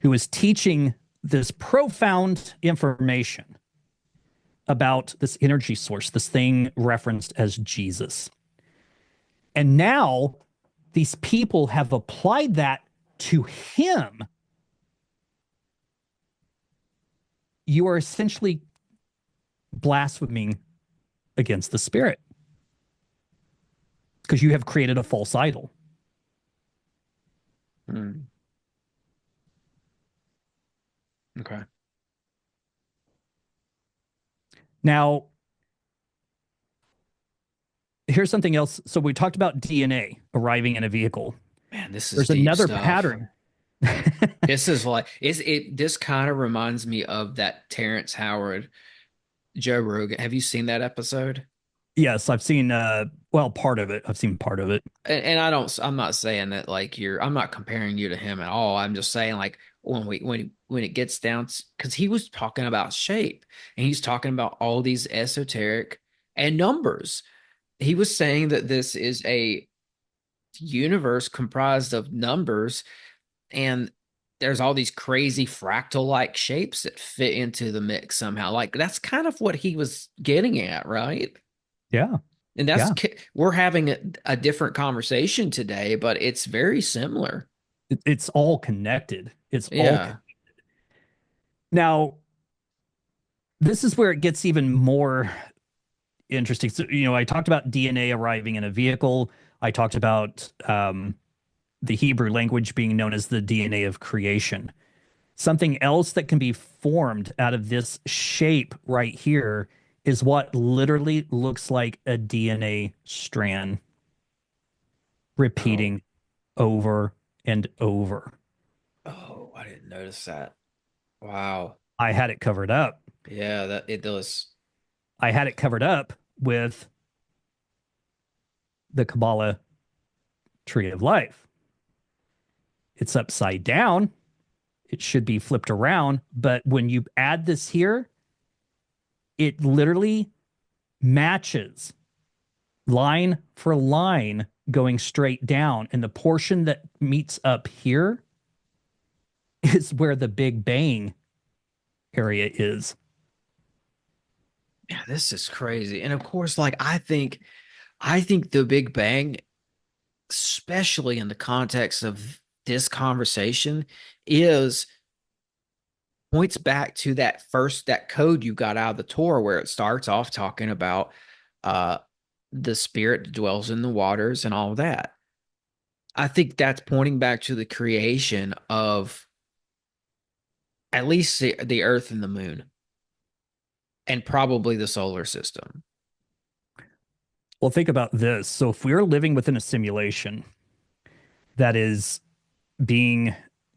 who is teaching this profound information about this energy source, this thing referenced as Jesus. And now these people have applied that to him. You are essentially blaspheming against the Spirit because you have created a false idol. Okay. Now, here's something else. So we talked about DNA arriving in a vehicle. Man, this is There's deep another stuff. pattern. This is like this kind of reminds me of that Terrence Howard Joe Rogan. Have you seen that episode? Yes, I've seen well, part of it. I've seen part of it. And I'm not saying that like I'm not comparing you to him at all. I'm just saying like when it gets down because he was talking about shape and he's talking about all these esoteric and numbers. He was saying that this is a universe comprised of numbers, and there's all these crazy fractal like shapes that fit into the mix somehow. Like that's kind of what he was getting at, right? Yeah. And that's Yeah. we're having a different conversation today, but it's very similar. It's all connected. It's all Yeah. now, this is where it gets even more interesting. So, I talked about DNA arriving in a vehicle. I talked about the Hebrew language being known as the DNA of creation. Something else that can be formed out of this shape right here is what literally looks like a DNA strand Oh, repeating over and over. oh, I didn't notice that. Wow. I had it covered up. Yeah, that it does. I had it covered up with the Kabbalah tree of life. It's upside down. It should be flipped around. But when you add this here, it literally matches line for line going straight down. And the portion that meets up here is where the Big Bang area is. Yeah, this is crazy. And of course, like I think the Big Bang, especially in the context of this conversation, is points back to that code you got out of the Torah where it starts off talking about uh the spirit that dwells in the waters and all of that. I think that's pointing back to the creation of at least the earth and the moon and probably the solar system. Well, think about this. So if we're living within a simulation that is being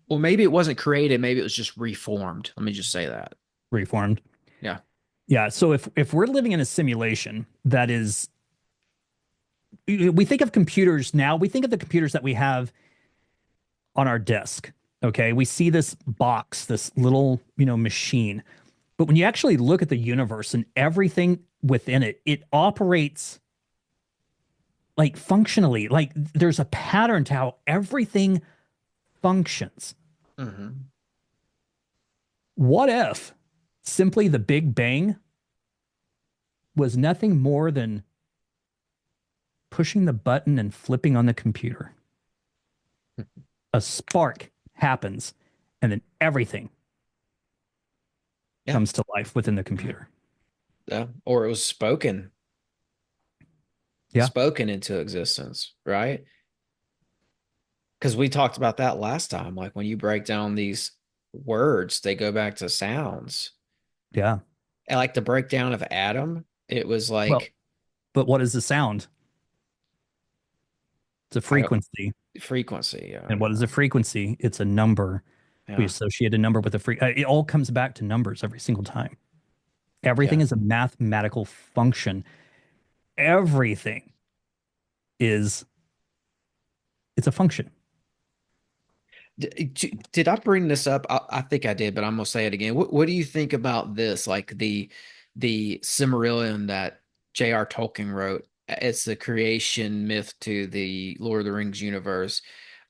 Well, maybe it wasn't created, maybe it was just reformed. Let me just say that. reformed. Yeah. Yeah. So if we're living in a simulation that is, we think of computers now, we think of the computers that we have on our desk. Okay. We see this box, this little, machine. But when you actually look at the universe and everything within it, it operates like functionally, like there's a pattern to how everything functions. Hmm. What if simply the Big Bang was nothing more than pushing the button and flipping on the computer? A spark happens, and then everything Yeah. comes to life within the computer. Yeah. Or it was Yeah. spoken into existence, right? Because we talked about that last time. Like when you break down these words, they go back to sounds. Yeah. And like the breakdown of Adam, it was Well, like, but what is the sound? It's a I don't, frequency. frequency. And what is a frequency? It's a number. We Yeah. associate a number with a it all comes back to numbers every single time. Everything Yeah. is a mathematical function. Everything is it's a function. Did I bring this up? I think I did, but I'm gonna say it again. What do you think about this? Like the Silmarillion that J.R. Tolkien wrote. It's the creation myth to the Lord of the Rings universe.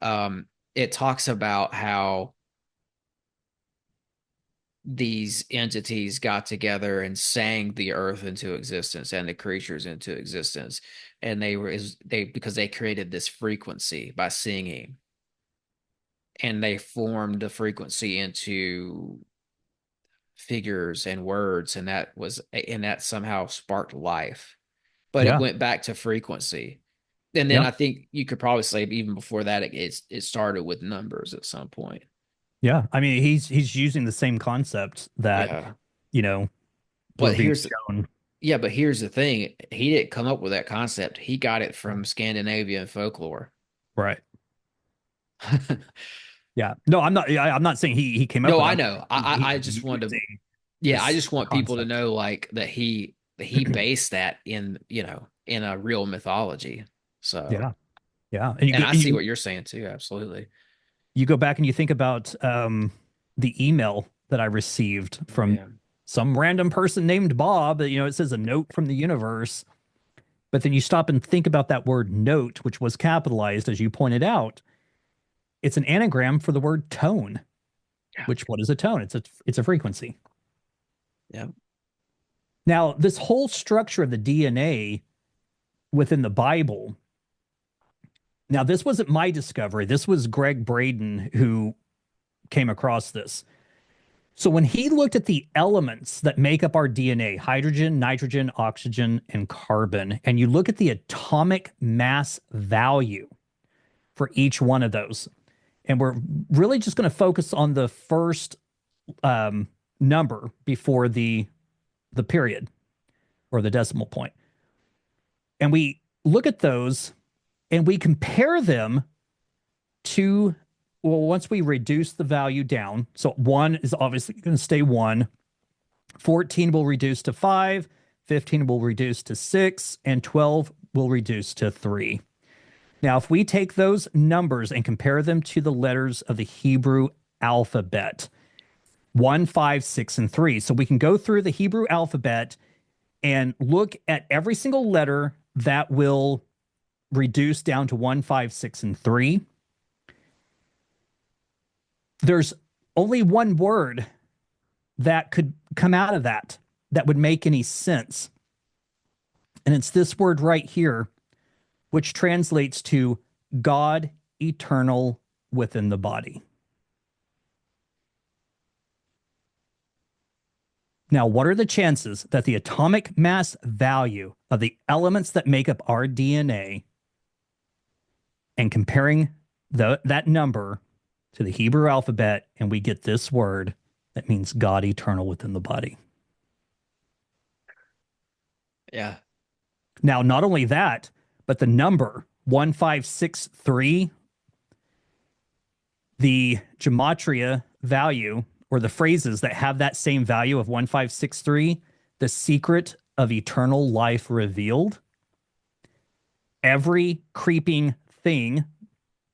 It talks about how these entities got together and sang the earth into existence and the creatures into existence, and they because they created this frequency by singing, and they formed the frequency into figures and words, and that somehow sparked life, but it Yeah. went back to frequency. And then Yeah. I think you could probably say even before that it started with numbers at some point. Yeah. I mean, he's using the same concept that, Yeah. you know, we're But being here's shown. yeah, but here's the thing. He didn't come up with that concept. He got it from Scandinavian folklore. Right. Yeah. No, I'm not saying he came up No, with I that. know. I He's just wanted to using yeah, I this just want people to concept. know like that he based that in, in a real mythology. So, Yeah. Yeah. And and I see what you're saying too, absolutely. you go back and you think about the email that I received Oh from yeah. some random person named Bob. It says a note from the universe. But then you stop and think about that word note, which was capitalized, as you pointed out. It's an anagram for the word tone, Yeah. which what is a tone? It's a frequency. Yeah. Now, this whole structure of the DNA within the Bible. Now, this wasn't my discovery. This was Greg Braden who came across this. So when he looked at the elements that make up our DNA, hydrogen, nitrogen, oxygen, and carbon, and you look at the atomic mass value for each one of those, and we're really just going to focus on the first number before the period or the decimal point. And we look at those and we compare them to, well, once we reduce the value down, so 1 is obviously going to stay 1, 14 will reduce to 5, 15 will reduce to 6, and 12 will reduce to 3. Now, if we take those numbers and compare them to the letters of the Hebrew alphabet, 1, 5, 6, and 3. So we can go through the Hebrew alphabet and look at every single letter that will reduce down to 1, 5, 6, and 3. There's only one word that could come out of that would make any sense. And it's this word right here, which translates to God eternal within the body. Now, what are the chances that the atomic mass value of the elements that make up our DNA and comparing that number to the Hebrew alphabet, and we get this word that means God eternal within the body? Yeah. Now, not only that, but the number 1563, the gematria value or the phrases that have that same value of 1563, the secret of eternal life revealed. Every creeping thing,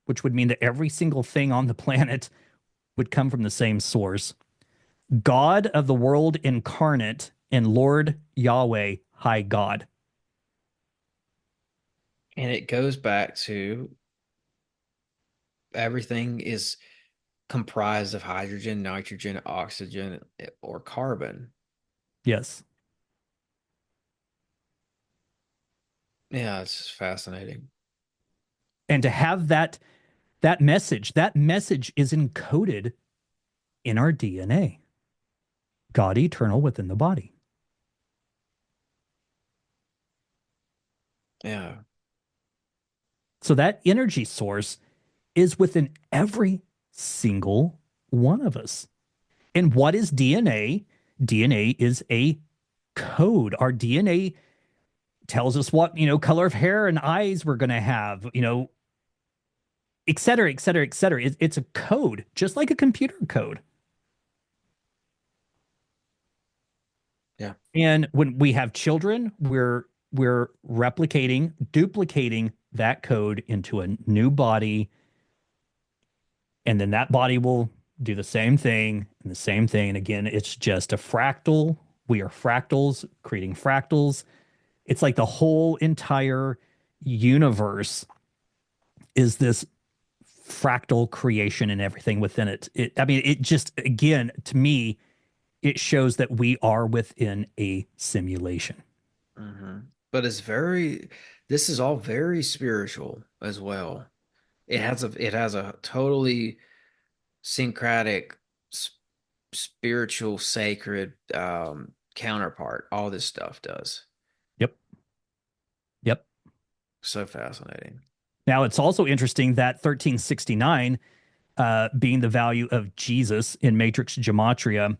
which would mean that every single thing on the planet would come from the same source. God of the world incarnate and Lord Yahweh, high God. And it goes back to everything is comprised of hydrogen, nitrogen, oxygen, or carbon. Yes. Yeah, it's just fascinating. And to have that message is encoded in our DNA. God eternal within the body. Yeah. So that energy source is within every single one of us. And what is DNA? DNA is a code. Our DNA tells us what, color of hair and eyes we're going to have, et cetera, et cetera, et cetera. It's a code, just like a computer code. Yeah. And when we have children, we're replicating, duplicating that code into a new body, and then that body will do the same thing and the same thing. And again, it's just a fractal. We are fractals creating fractals. It's like the whole entire universe is this fractal creation and everything within it. I mean, it just, again, to me, it shows that we are within a simulation. Hmm. But this is all very spiritual as well. It has a totally syncretic, spiritual, sacred counterpart. All this stuff does. Yep. Yep. So fascinating. Now, it's also interesting that 1369, being the value of Jesus in matrix gematria,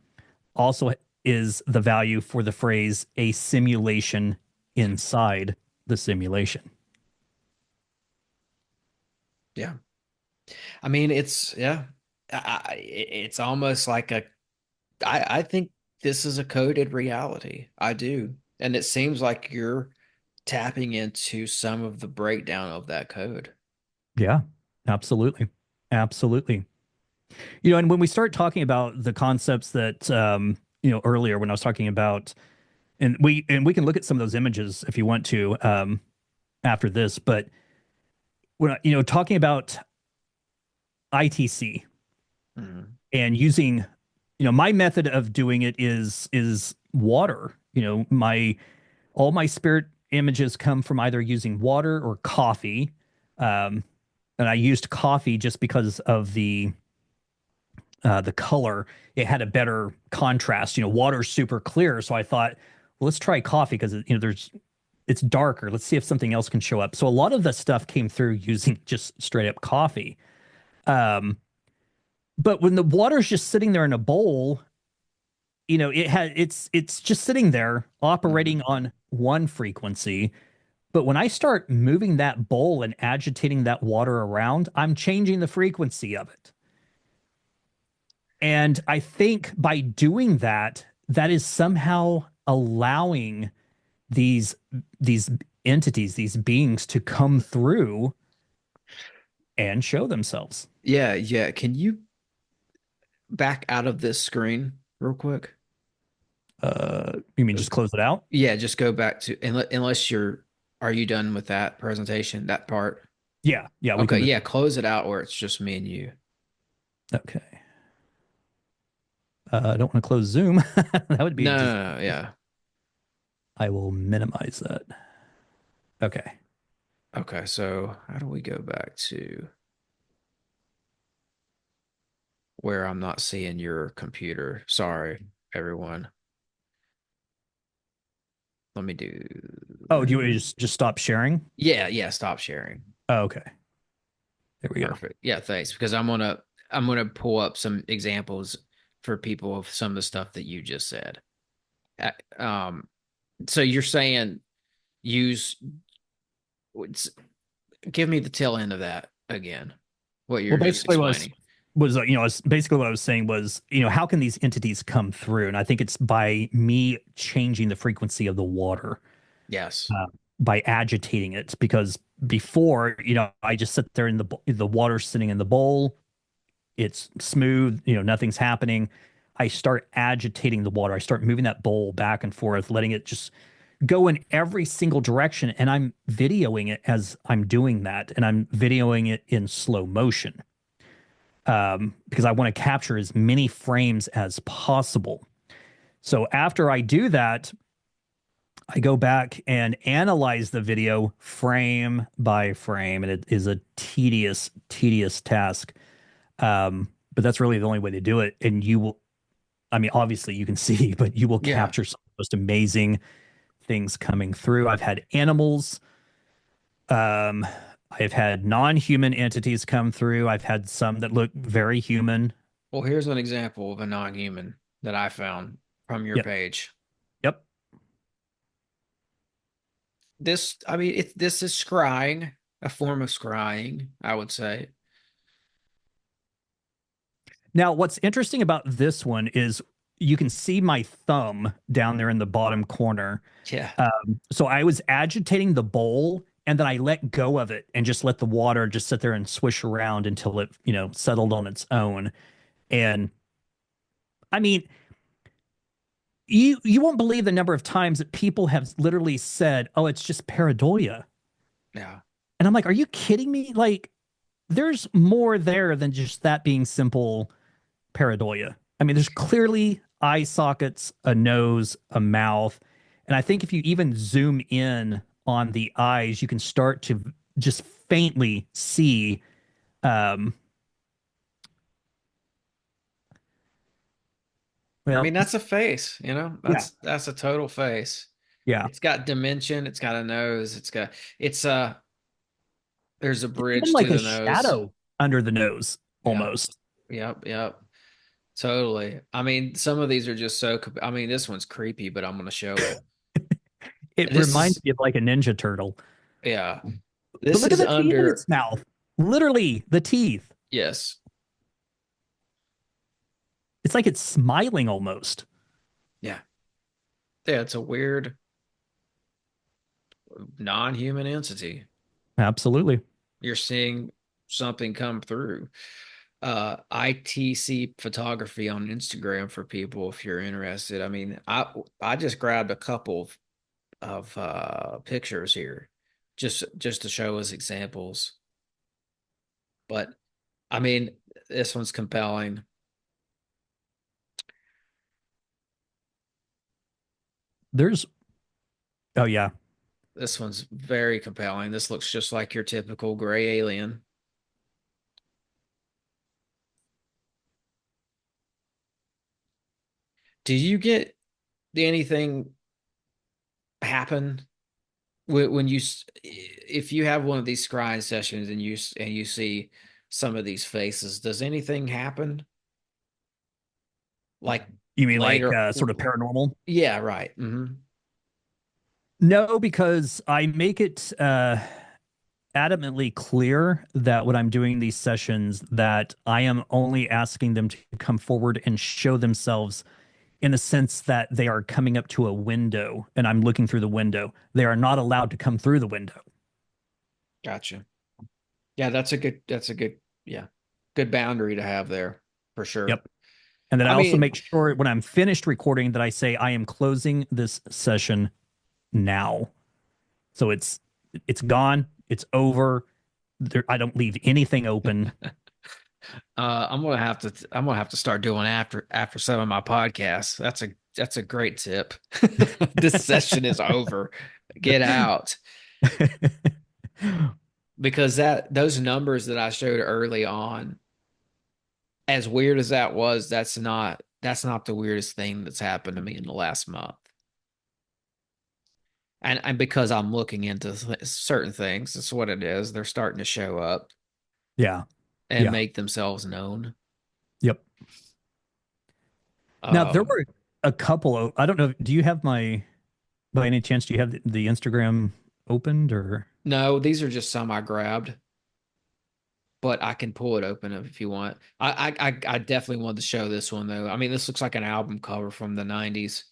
also is the value for the phrase a simulation inside the simulation. Yeah. I mean, it's yeah. It's almost like I think this is a coded reality. I do. And it seems like you're tapping into some of the breakdown of that code. Yeah, absolutely. Absolutely. And when we start talking about the concepts that, earlier when I was talking about, and we can look at some of those images if you want to, after this, but when, talking about I.T.C. Mhm. and using, my method of doing it is water. My all my spirit images come from either using water or coffee. Um, and I used coffee just because of the color. It had a better contrast. Water's super clear, so I thought, well, let's try coffee because it's darker. Let's see if something else can show up. So a lot of the stuff came through using just straight up coffee. Um, but when the water's just sitting there in a bowl, it's just sitting there operating Mhm. on one frequency. But when I start moving that bowl and agitating that water around, I'm changing the frequency of it. And I think by doing that, that is somehow allowing these these entities, these beings to come through and show themselves. Yeah, yeah. Can you back out of this screen real quick? You mean just close it out? Yeah, just go back to unless you're are you done with that presentation, that part? Yeah, yeah, we can Okay, move. yeah, close it out where it's just me and you. Okay. I don't want to close Zoom. That would be No, just. no, no, yeah. I will minimize that. Okay. Okay, so how do we go back to where I'm not seeing your computer? Sorry, everyone. Let me do. Oh, do you want to just stop sharing? Yeah, yeah, stop sharing. Oh, okay. There we go. Perfect. Yeah, thanks. Because I'm gonna pull up some examples for people of some of the stuff that you just said. Uh, Um, so you're saying use give me the tail end of that again. What Well, you're just basically, explaining. basically what I was saying was, how can these entities come through? And I think it's by me changing the frequency of the water, Yes. uh, by agitating it. Because before, I just sit there in the water sitting in the bowl. It's smooth, nothing's happening. I start agitating the water. I start moving that bowl back and forth, letting it just go in every single direction. And I'm videoing it as I'm doing that. And I'm videoing it in slow motion, because I want to capture as many frames as possible. So after I do that, I go back and analyze the video frame by frame. And it is a tedious, tedious task. But that's really the only way to do it. And you will, I mean, obviously you can see, but you will Yeah. capture some of the most amazing things coming through. I've had animals. Um, I've had non-human entities come through. I've had some that look very human. Well, here's an example of a non-human that I found from your Yep. page. Yep. I mean, this is scrying, a form of scrying, I would say. Now, what's interesting about this one is you can see my thumb down there in the bottom corner. Yeah. So I was agitating the bowl and then I let go of it and just let the water just sit there and swish around until it, settled on its own. And I mean, you won't believe the number of times that people have literally said, "Oh, it's just pareidoia." Yeah. And I'm like, "Are you kidding me? Like there's more there than just that being simple pareidoia." I mean, there's clearly eye sockets, a nose, a mouth. And I think if you even zoom in on the eyes, you can start to just faintly see. Um, I well, mean, that's a face, you know? yeah, That's a total face. yeah. It's got dimension, it's got a nose, it's there's a Even bridge to like a the nose. shadow under the nose. Yeah. almost. Yep. Yep. Totally. I mean, some of these are just so, I mean, this one's creepy, but I'm going to show it. It This reminds is, me of like a Ninja Turtle. yeah. But This look at is the teeth in under, its mouth. Literally, the teeth. yes. It's like it's smiling almost. Yeah. Yeah. It's a weird non-human entity. Absolutely. You're seeing something come through. I.T.C photography on Instagram for people if you're interested. I mean, I just grabbed a couple of pictures here just to show us examples. But I mean, this one's compelling. There's, oh yeah, This one's very compelling. This looks just like your typical gray alien. Do you get anything happen when if you have one of these scrying sessions and you see some of these faces, does anything happen like you mean like later? sort of paranormal? Yeah, right. No, because I make it adamantly clear that when I'm doing these sessions, that I am only asking them to come forward and show themselves in the sense that they are coming up to a window and I'm looking through the window. They are not allowed to come through the window. Gotcha. Yeah, that's a good yeah, good boundary to have there for sure. Yep. And then I I also mean, make sure when I'm finished recording that I say I am closing this session now. So it's gone. It's over. There, I don't leave anything open. I'm gonna have to start doing after some of my podcasts. That's a great tip. This session is over. Get out. Because that those numbers that I showed early on, as weird as that was, that's not the weirdest thing that's happened to me in the last month. And because I'm looking into certain things, that's what it is. They're starting to show up Yeah. and Yeah. make themselves known. Yep. Now there Um, were a couple of I don't know. Do you have my by any chance? Do you have the Instagram opened or? no, these are just some I grabbed, but I can pull it open if you want. I definitely wanted to show this one though. I mean, this looks like an album cover from the '90s,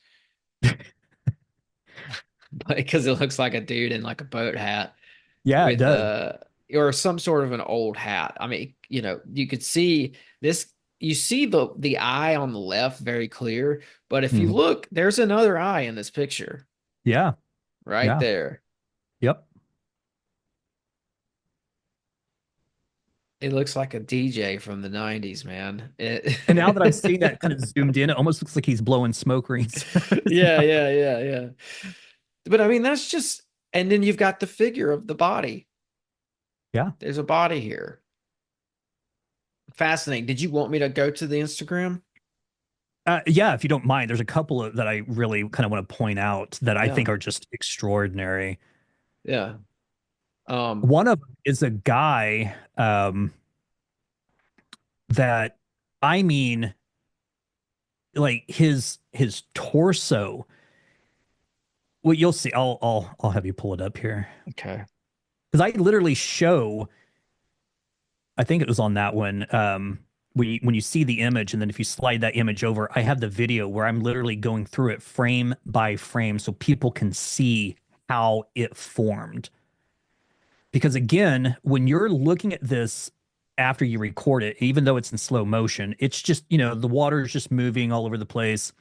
because it looks like a dude in like a boat hat Yeah, it with does. or some sort of an old hat. I mean, you could see this. You see the eye on the left very clear, but if you Mhm. look, there's another eye in this picture Yeah. right Yeah. there. Yep. It looks like a DJ from the '90s, man. And now that I'm seeing that kind of zoomed in, it almost looks like he's blowing smoke rings. Yeah, yeah, yeah, yeah. But I mean, that's just, and then you've got the figure of the body. Yeah. There's a body here. Fascinating. Did you want me to go to the Instagram? Yeah, if you don't mind, there's a couple of that I really kind of want to point out that I Yeah, think are just extraordinary. yeah. Um, One of them is a guy that I mean, like his torso. Well, you'll see. I'll have you pull it up here okay. because I literally show. I think it was on that one. When you see the image, and then if you slide that image over, I have the video where I'm literally going through it frame by frame so people can see how it formed. Because again, when you're looking at this after you record it, even though it's in slow motion, it's just, the water is just moving all over the place.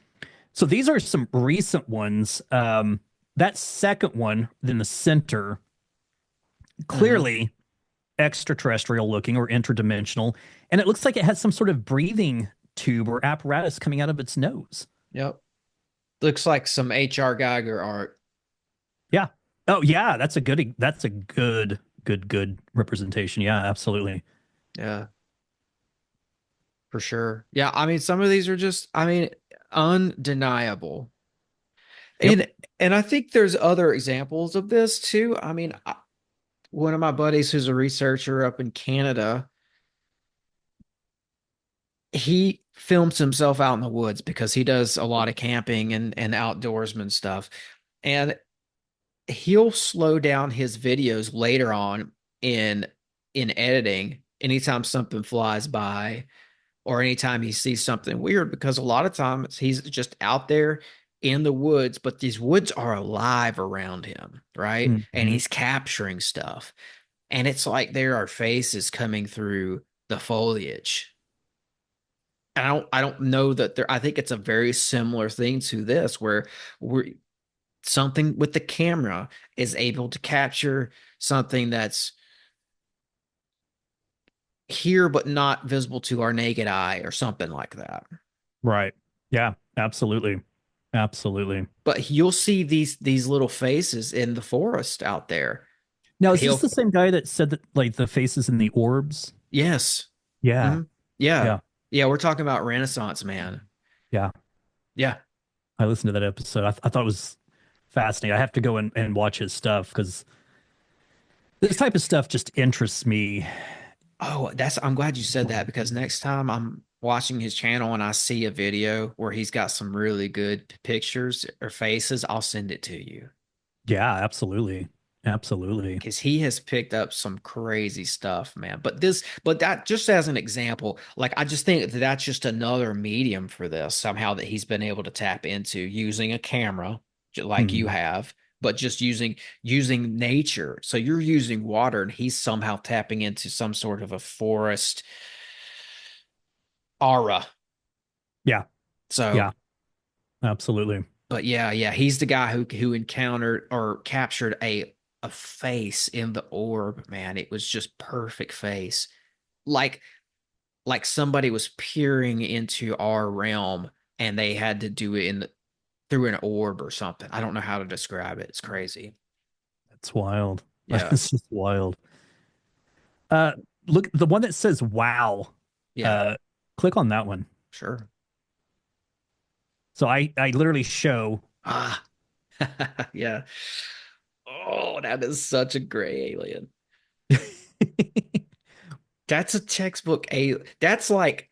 So these are some recent ones. That second one in the center, Hmm. clearly extraterrestrial looking or interdimensional. And it looks like it has some sort of breathing tube or apparatus coming out of its nose. Yep. Looks like some H.R. Geiger art. Yeah. Oh, yeah. That's a good representation. Yeah, absolutely. Yeah, for sure. Yeah, I mean, some of these are just, I mean, undeniable. Yep. And I think there's other examples of this too. I mean, one of my buddies who's a researcher up in Canada, he films himself out in the woods because he does a lot of camping and outdoorsman stuff. And he'll slow down his videos later on in in editing anytime something flies by or anytime he sees something weird, because a lot of times he's just out there in the woods, but these woods are alive around him, right? And Mhm. he's capturing stuff. And it's like there are faces coming through the foliage. And I don't know that there, I think it's a very similar thing to this where we're something with the camera is able to capture something that's here but not visible to our naked eye or something like that. Right. Yeah, absolutely. Absolutely. But you'll see these little faces in the forest out there. Now, is this He'll the same guy that said that like the faces in the orbs? yes. Yeah. Hmm. Yeah. Yeah. Yeah, we're talking about Renaissance man. Yeah. Yeah. I listened to that episode. I thought it was fascinating. I have to go and watch his stuff because this type of stuff just interests me. Oh, that's I'm glad you said that because next time I'm watching his channel and I see a video where he's got some really good pictures or faces, I'll send it to you. Yeah, absolutely. Absolutely. Because he has picked up some crazy stuff, man. But that just as an example, like I just think that that's just another medium for this somehow that he's been able to tap into using a camera, like you Hmm. have, but just using nature. So you're using water, and he's somehow tapping into some sort of a forest aura. Yeah. So, Yeah, absolutely. but yeah, yeah, he's the guy who encountered or captured a face in the orb, man. It was just perfect face. Like like somebody was peering into our realm and they had to do it in through an orb or something. I don't know how to describe it. It's crazy. It's wild. Yeah. It's just wild. Uh, look, the one that says wow, Yeah. uh, click on that one. Sure. So I literally show. Ah. Yeah. Oh, that is such a gray alien. That's a textbook alien. That's like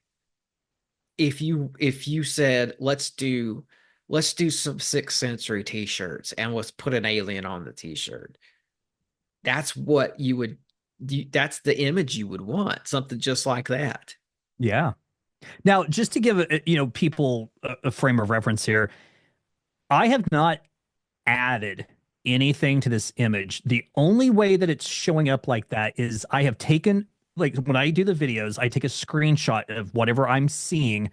if you said let's do some sixth century t-shirts and let's put an alien on the t-shirt. That's what you would that's the image you would want, something just like that. Yeah. Now, just to give people a frame of reference here, I have not added anything to this image. The only way that it's showing up like that is I have taken, like when I do the videos, I take a screenshot of whatever I'm seeing.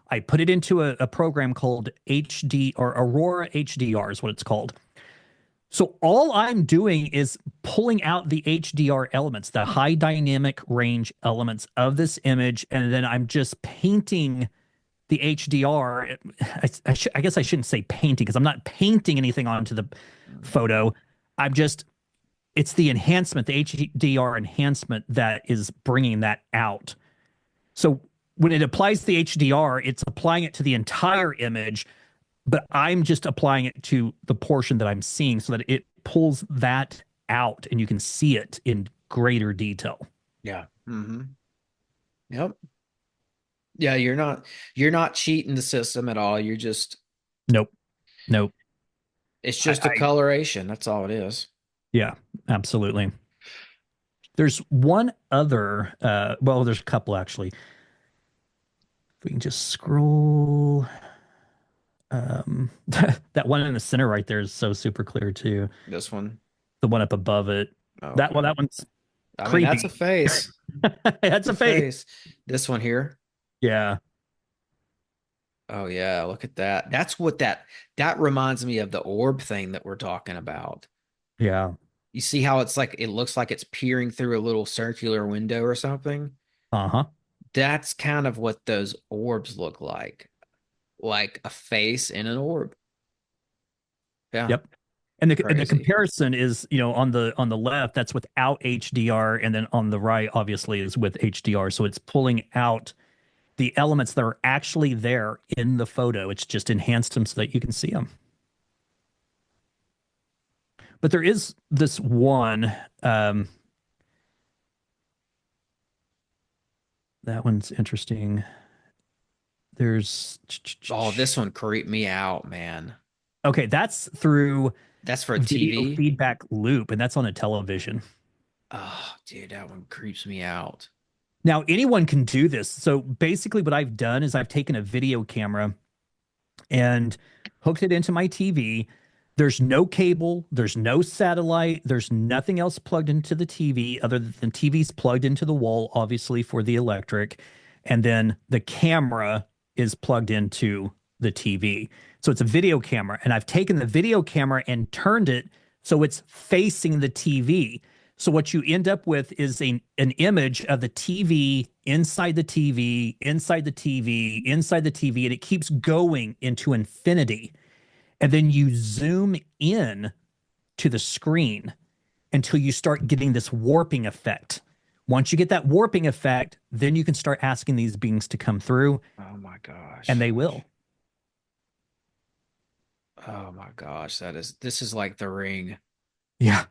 I put it into a program called HD or Aurora HDR is what it's called. So all I'm doing is pulling out the HDR elements, the high dynamic range elements of this image, and then I'm just painting the HDR. I guess I shouldn't say painting because I'm not painting anything onto the photo. I'm just, it's the enhancement, the HDR enhancement that is bringing that out. So when it applies the HDR, it's applying it to the entire image, but I'm just applying it to the portion that I'm seeing so that it pulls that out and you can see it in greater detail. Yeah. Mm-hmm. Yep. Yeah, you're not cheating the system at all. You're just Nope. Nope. it's I, just a I coloration. That's all it is. yeah, absolutely. There's one other, well, there's a couple actually. If we can just scroll, that one in the center right there is so super clear too. This one. The one up above it, that one, Okay. that one's I mean, that's a creepy. face. That's It's a a face. face. This one here. Yeah, Oh yeah, look at that. That's what that reminds me of the orb thing that we're talking about. yeah. You see how it's like it looks like it's peering through a little circular window or something? Uh-huh. That's kind of what those orbs look like a face in an orb. Yeah, Yep. And the crazy. comparison is, on the left, that's without HDR, and then on the right, obviously, is with HDR. So it's pulling out the elements that are actually there in the photo. It's just enhanced them so that you can see them. But there is this one. That one's interesting. There's Oh, this one creeped me out, man. okay, that's through That's for a video TV. feedback loop, and that's on a television. Oh, dude, that one creeps me out. Now, anyone can do this. So basically, what I've done is I've taken a video camera and hooked it into my TV. There's no cable, there's no satellite, there's nothing else plugged into the TV other than TV's plugged into the wall, obviously, for the electric. And then the camera is plugged into the TV. So it's a video camera. And I've taken the video camera and turned it so it's facing the TV. So what you end up with is an image of the TV inside the TV, inside the TV, inside the TV, and it keeps going into infinity. And then you zoom in to the screen until you start getting this warping effect. Once you get that warping effect, then you can start asking these beings to come through, Oh my gosh. and they will. Oh my gosh. This is like The Ring. Yeah,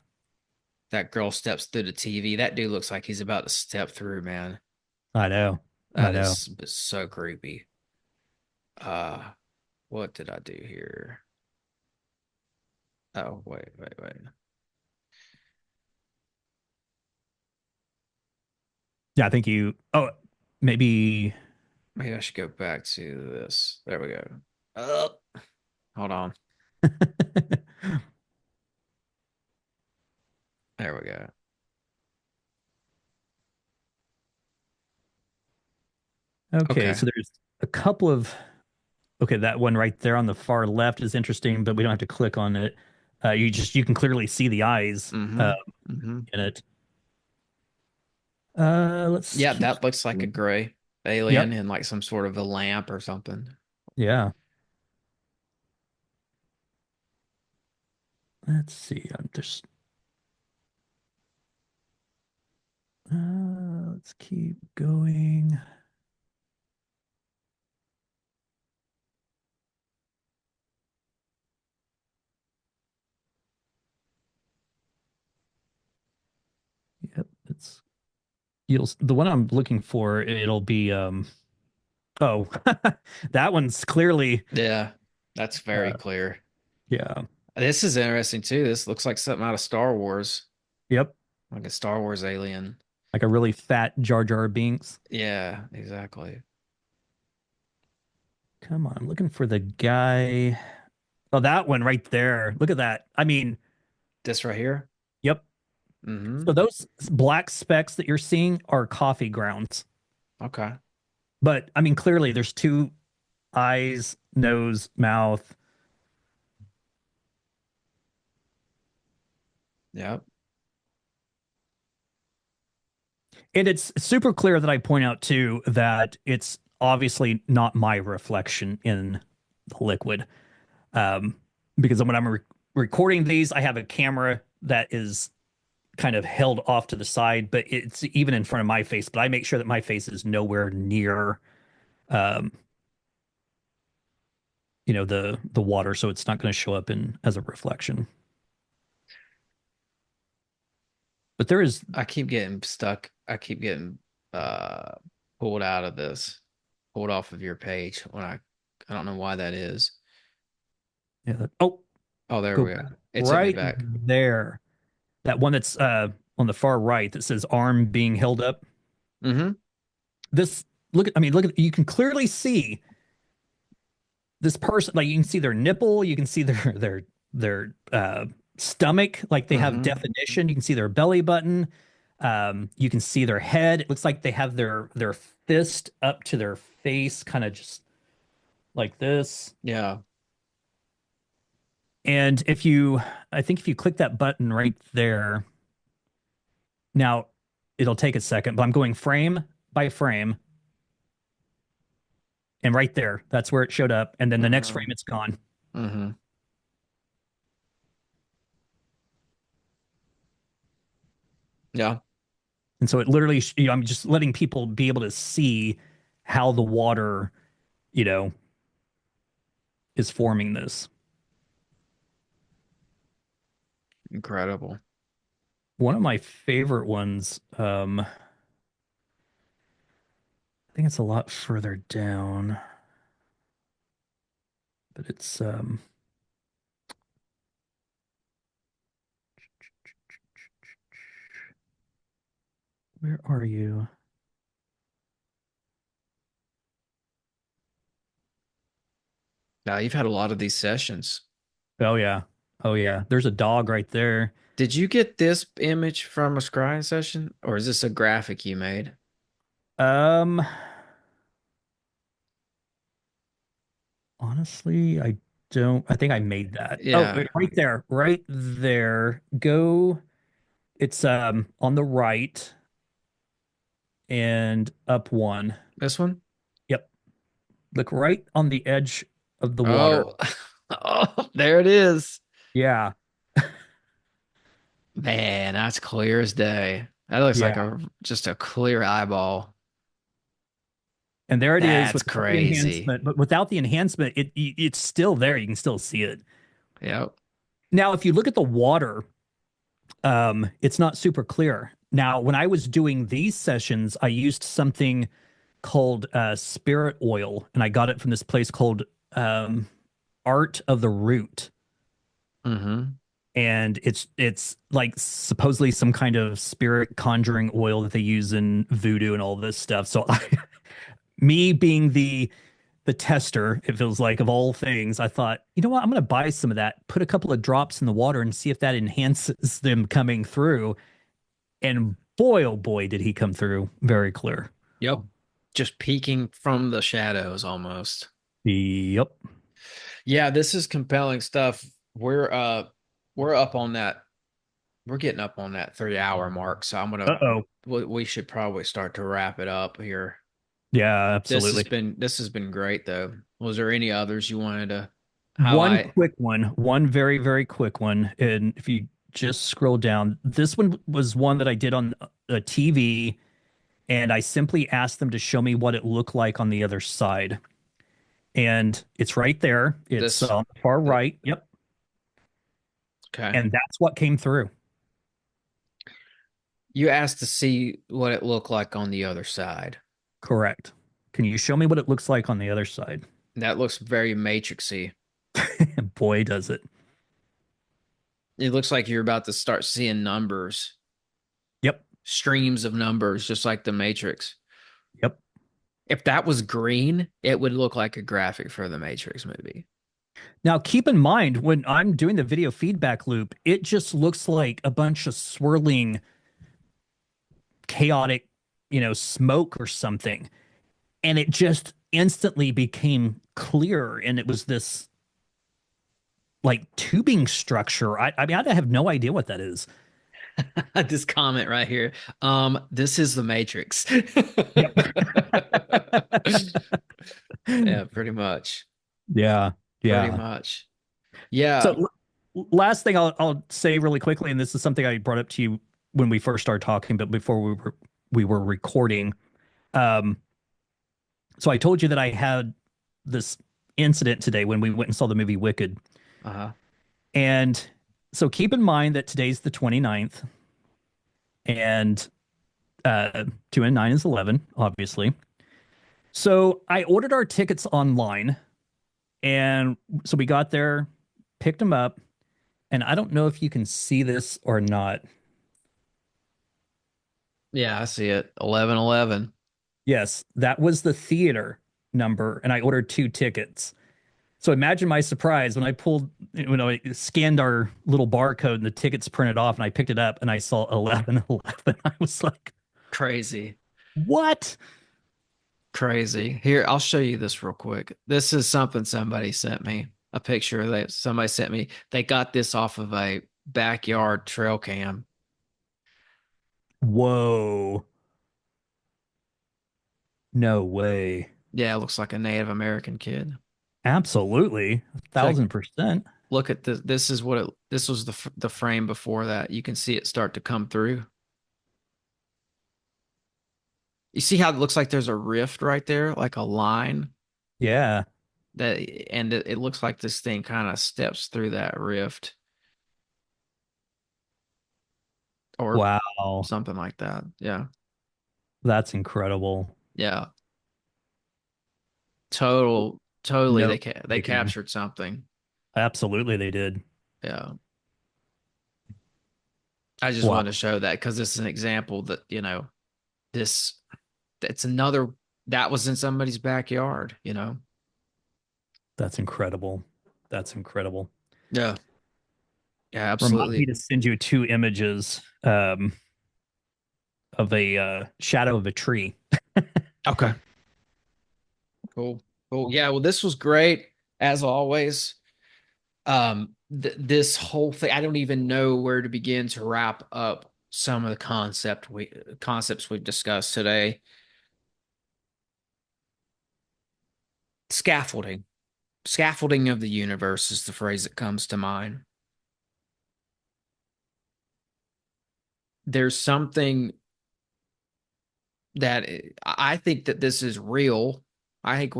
That girl steps through the TV. That dude looks like he's about to step through, man. I know. I That know. is so creepy. Uh, what did I do here? Oh, wait. Yeah, I think you. Oh, maybe. Maybe I should go back to this. There we go. Oh, hold on. There we go. Okay, Okay. so there's a couple of. Okay, that one right there on the far left is interesting, but we don't have to click on it. You can clearly see the eyes Mm-hmm. Mm-hmm. in it. Let's Yeah, keep. that looks like a gray alien Yep. in like some sort of a lamp or something. Yeah. Let's see. I'm just. Let's keep going. Yep. It's the one I'm looking for. It'll be oh, that one's clearly Yeah, that's very uh clear. yeah. This is interesting too. This looks like something out of Star Wars, Yep. like a Star Wars alien. Like a really fat Jar Jar Binks. Yeah, exactly. Come on, I'm looking for the guy. Oh, that one right there. Look at that. I mean, This right here. yep. Mm-hmm. So those black specks that you're seeing are coffee grounds. Okay. But I mean, clearly there's two eyes, nose, mouth. Yep. And it's super clear that I point out too that it's obviously not my reflection in the liquid. Um, because when I'm recording these, I have a camera that is kind of held off to the side, but it's even in front of my face. But I make sure that my face is nowhere near, um, the water, so it's not going to show up in as a reflection. But there is, I keep getting stuck. I keep getting uh pulled out of this, pulled off of your page when I don't know why that is. yeah, oh, Oh, there go we go. back It took me right back. there. That one that's on the far right that says arm being held up. Mm-hmm. This look at you can clearly see this person, like you can see their nipple, you can see their stomach, like they have Mm-hmm. definition. You can see their belly button. You can see their head. It looks like they have their fist up to their face, kind of just like this. Yeah. And I think if you click that button right there, now it'll take a second, but I'm going frame by frame. And right there, that's where it showed up. And then the next Mm-hmm. frame, it's gone. Mm-hmm. Yeah. And so it literally, I'm just letting people be able to see how the water, you know, is forming this. Incredible. One of my favorite ones, I think it's a lot further down. but it's where are you? Now you've had a lot of these sessions. Oh yeah. Oh yeah. There's a dog right there. Did you get this image from a scrying session, or is this a graphic you made? Um, honestly, I don't. I think I made that. Oh, Yeah, right there. Right there. Go. It's on the right and up one. this one. Yep. Look right on the edge of the water. Oh, oh, there it is. Yeah. Man, that's clear as day. That looks like Yeah. a just a clear eyeball. And there it is That's without the crazy. enhancement, but without the enhancement, it's still there. You can still see it. Yep. Now, if you look at the water, it's not super clear. Now, when I was doing these sessions, I used something called spirit oil, and I got it from this place called Art of the Root. Mm-hmm. And it's like supposedly some kind of spirit conjuring oil that they use in voodoo and all this stuff. So me being the tester, it feels like of all things, I thought, you know what, I'm going to buy some of that, put a couple of drops in the water, and see if that enhances them coming through. And boy, oh boy, did he come through very clear. Yep. Just peeking from the shadows almost. Yep. Yeah, this is compelling stuff. We're up on that. We're getting up on that 3 hour mark. So I'm gonna Uh-oh. we should probably start to wrap it up here. Yeah, absolutely. This has been great though. Was there any others you wanted to One highlight? quick one, one very, very quick one. And if you just scroll down, this one was one that I did on a TV, and I simply asked them to show me what it looked like on the other side. And it's right there. It's This on the far the, right. Yep. okay. And that's what came through. You asked to see what it looked like on the other side. Correct. Can you show me what it looks like on the other side? That looks very matrixy. Boy, does it. It looks like you're about to start seeing numbers, Yep. streams of numbers, just like the Matrix. Yep. If that was green, it would look like a graphic for the Matrix movie. Now, keep in mind when I'm doing the video feedback loop, it just looks like a bunch of swirling, chaotic, smoke or something. And it just instantly became clear. And it was this like tubing structure. I mean, I have no idea what that is. This comment right here. This is the Matrix. Yep. Yeah, pretty much. Yeah. Pretty Yeah. much. Yeah. So last thing I'll say really quickly, and this is something I brought up to you when we first started talking, but before we were recording. Um, so I told you that I had this incident today when we went and saw the movie Wicked. Uh-huh. And so keep in mind that today's the 29th, and 2 and 9 is 11, obviously. So I ordered our tickets online, and so we got there, picked them up, and I don't know if you can see this or not. Yeah, I see it. 1111. Yes, that was the theater number, and I ordered two tickets. So imagine my surprise when I scanned our little barcode and the tickets printed off, and I picked it up and I saw 1111. I was like, Crazy. what? Crazy. Here, I'll show you this real quick. This is something somebody sent me. A picture that somebody sent me. They got this off of a backyard trail cam. Whoa. No way. Yeah, it looks like a Native American kid. Absolutely. A Check. 1000%. Look at this. This is what it. This was the frame before that. You can see it start to come through. You see how it looks like there's a rift right there, like a line Yeah. that, and it looks like this thing kind of steps through that rift or Wow. something like that. Yeah, That's incredible. yeah. Total. Totally, No they taking. captured something. Absolutely, they did. Yeah. I just Wow, wanted to show that because this is an example that, this it's another that was in somebody's backyard, that's incredible. That's incredible. Yeah. Yeah, Remind me absolutely. to send you two images of a shadow of a tree. Okay. Cool. Cool. Yeah, well, this was great as always. This whole thing, I don't even know where to begin to wrap up some of the concepts we've discussed today. Scaffolding. Scaffolding of the universe is the phrase that comes to mind. There's something that I think that this is real. I think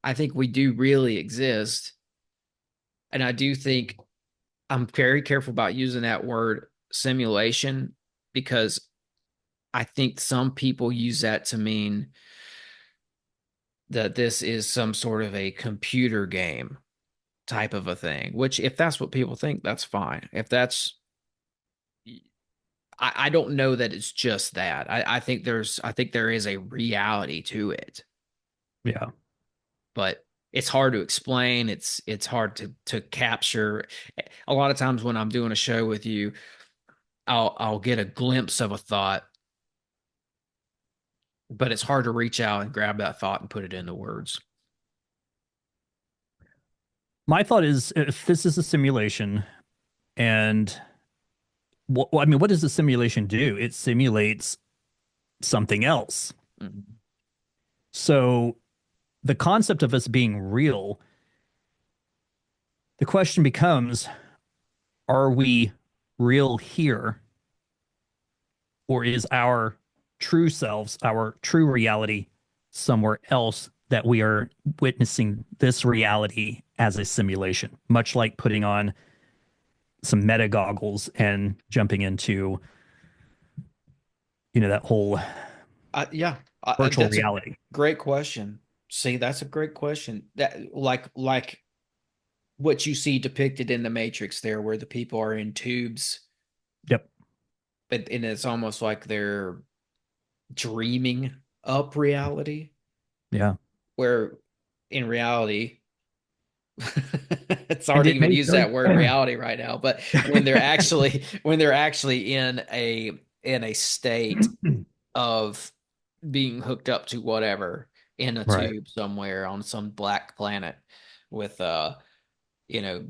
I think we do really exist. And I do think I'm very careful about using that word simulation because I think some people use that to mean that this is some sort of a computer game type of a thing, which if that's what people think, that's fine. If that's, I don't know that it's just that. I think there is a reality to it, Yeah. but it's hard to explain. It's hard to capture. A lot of times when I'm doing a show with you, I'll get a glimpse of a thought, but it's hard to reach out and grab that thought and put it into words. My thought is if this is a simulation and I mean, what does the simulation do? It simulates something else. Mhm. So the concept of us being real, the question becomes, are we real here? Or is our true selves, our true reality somewhere else that we are witnessing this reality as a simulation, much like putting on some meta goggles and jumping into, that whole Yeah, virtual that's a reality. great question. See, that's a great question. That like what you see depicted in the Matrix there, where the people are in tubes, Yep. but and it's almost like they're dreaming up reality, Yeah. where in reality, it's And hard to it even may use very that word reality right now. But when they're actually in a state of being hooked up to whatever in a right. tube somewhere on some black planet with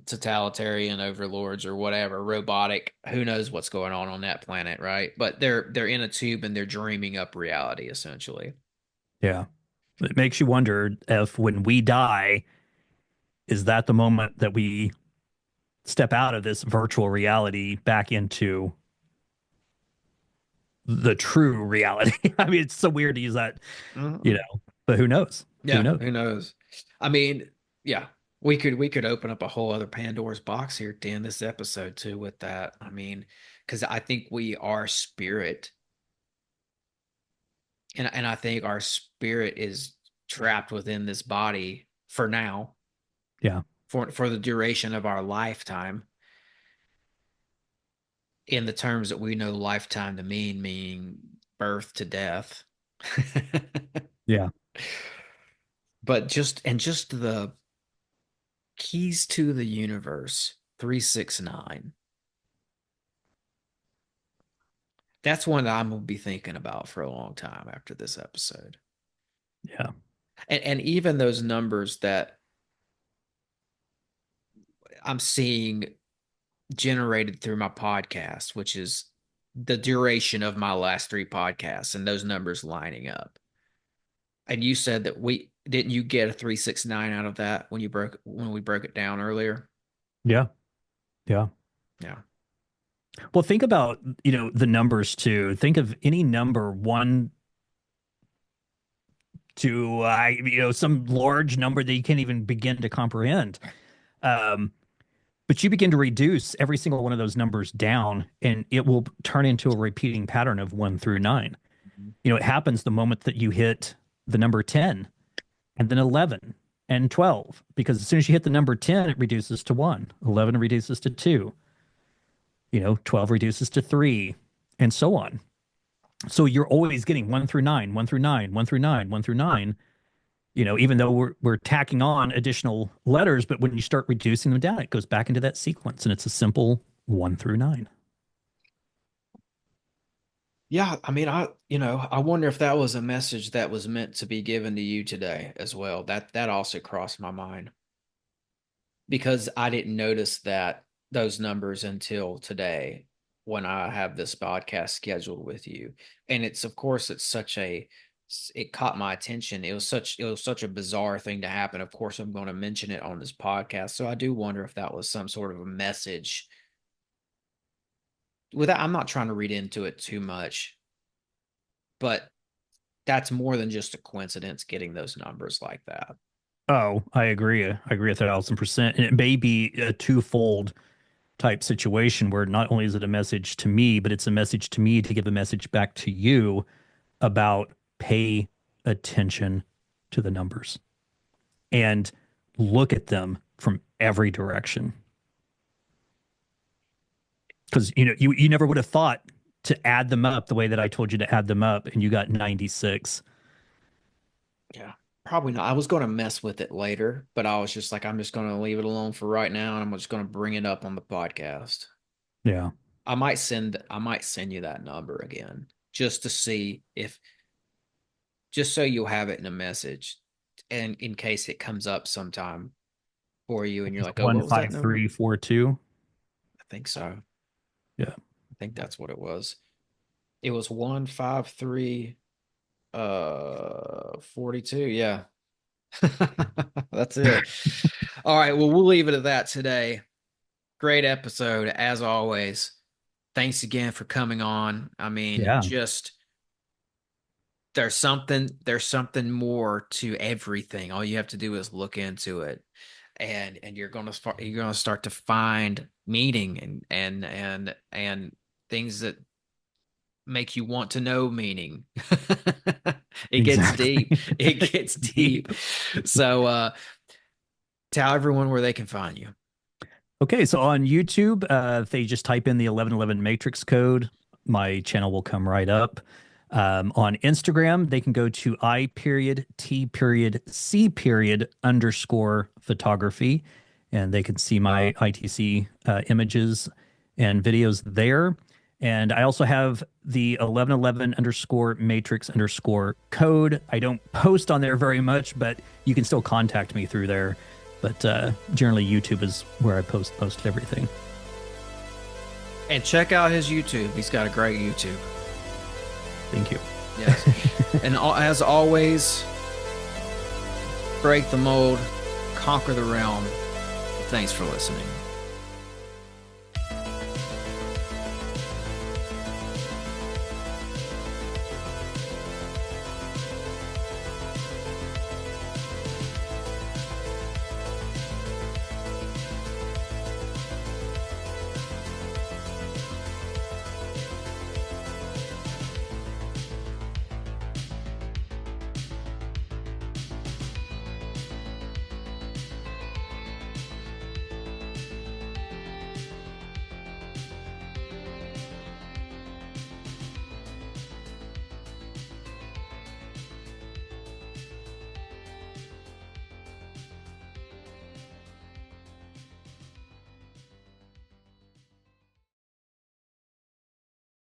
totalitarian overlords or whatever, robotic, who knows what's going on that planet, right? But they're in a tube and they're dreaming up reality essentially. Yeah. It makes you wonder if when we die, is that the moment that we step out of this virtual reality back into the true reality? I mean, it's so weird to use that, Mhm. but who knows? Who Yeah, knows? who knows? I mean, yeah, we could open up a whole other Pandora's box here to end this episode too with that. I mean, because I think we are spirit, and I think our spirit is trapped within this body for now, Yeah. for the duration of our lifetime, in the terms that we know lifetime to meaning birth to death. Yeah. But just the keys to the universe 369. That's one that I'm gonna be thinking about for a long time after this episode. Yeah. And even those numbers that I'm seeing generated through my podcast, which is the duration of my last three podcasts, and those numbers lining up. And you said that we didn't you get a 369 out of that when we broke it down earlier? Yeah. Yeah. Yeah. Well, think about, the numbers too. Think of any number one to, some large number that you can't even begin to comprehend. Um, but you begin to reduce every single one of those numbers down, and it will turn into a repeating pattern of 1 through 9. It happens the moment that you hit the number 10 and then 11. and 12, because as soon as you hit the number 10, it reduces to 1. 11 reduces to 2. 12 reduces to 3, and so on. So you're always getting 1 through 9, 1 through 9, 1 through 9, 1 through 9. Even though we're tacking on additional letters, but when you start reducing them down, it goes back into that sequence, and it's a simple 1 through 9. Yeah, I mean, I wonder if that was a message that was meant to be given to you today as well. That also crossed my mind, because I didn't notice those numbers until today when I have this podcast scheduled with you. And it's it caught my attention. It was such a bizarre thing to happen. Of course, I'm going to mention it on this podcast. So I do wonder if that was some sort of a message. I'm not trying to read into it too much, but that's more than just a coincidence getting those numbers like that. Oh, I agree. I agree 1,000%. And it may be a twofold type situation where not only is it a message to me, but it's a message to me to give a message back to you about pay attention to the numbers and look at them from every direction. Because you never would have thought to add them up the way that I told you to add them up, and you got 96. Yeah, probably not. I was going to mess with it later, but I was just like, I'm just going to leave it alone for right now, and I'm just going to bring it up on the podcast. Yeah. I might send you that number again just to see just so you'll have it in a message, and in case it comes up sometime for you and you're like, oh, what was that number? 15342. I think so. Yeah. I think that's what it was. It was 153 42. Yeah. That's it. All right. Well, we'll leave it at that today. Great episode as always. Thanks again for coming on. I mean, there's something more to everything. All you have to do is look into it, and you're gonna start to find meaning and things that make you want to know meaning. It gets deep. It gets deep. So tell everyone where they can find you. Okay, so on YouTube, if they just type in the 1111 matrix code, my channel will come right up. On Instagram, they can go to I.T.C_photography, and they can see my I.T.C images and videos there. And I also have the 1111_matrix_code. I don't post on there very much, but you can still contact me through there. But generally, YouTube is where I post everything. And check out his YouTube. He's got a great YouTube. Thank you. Yes. And as always, break the mold, conquer the realm. Thanks for listening.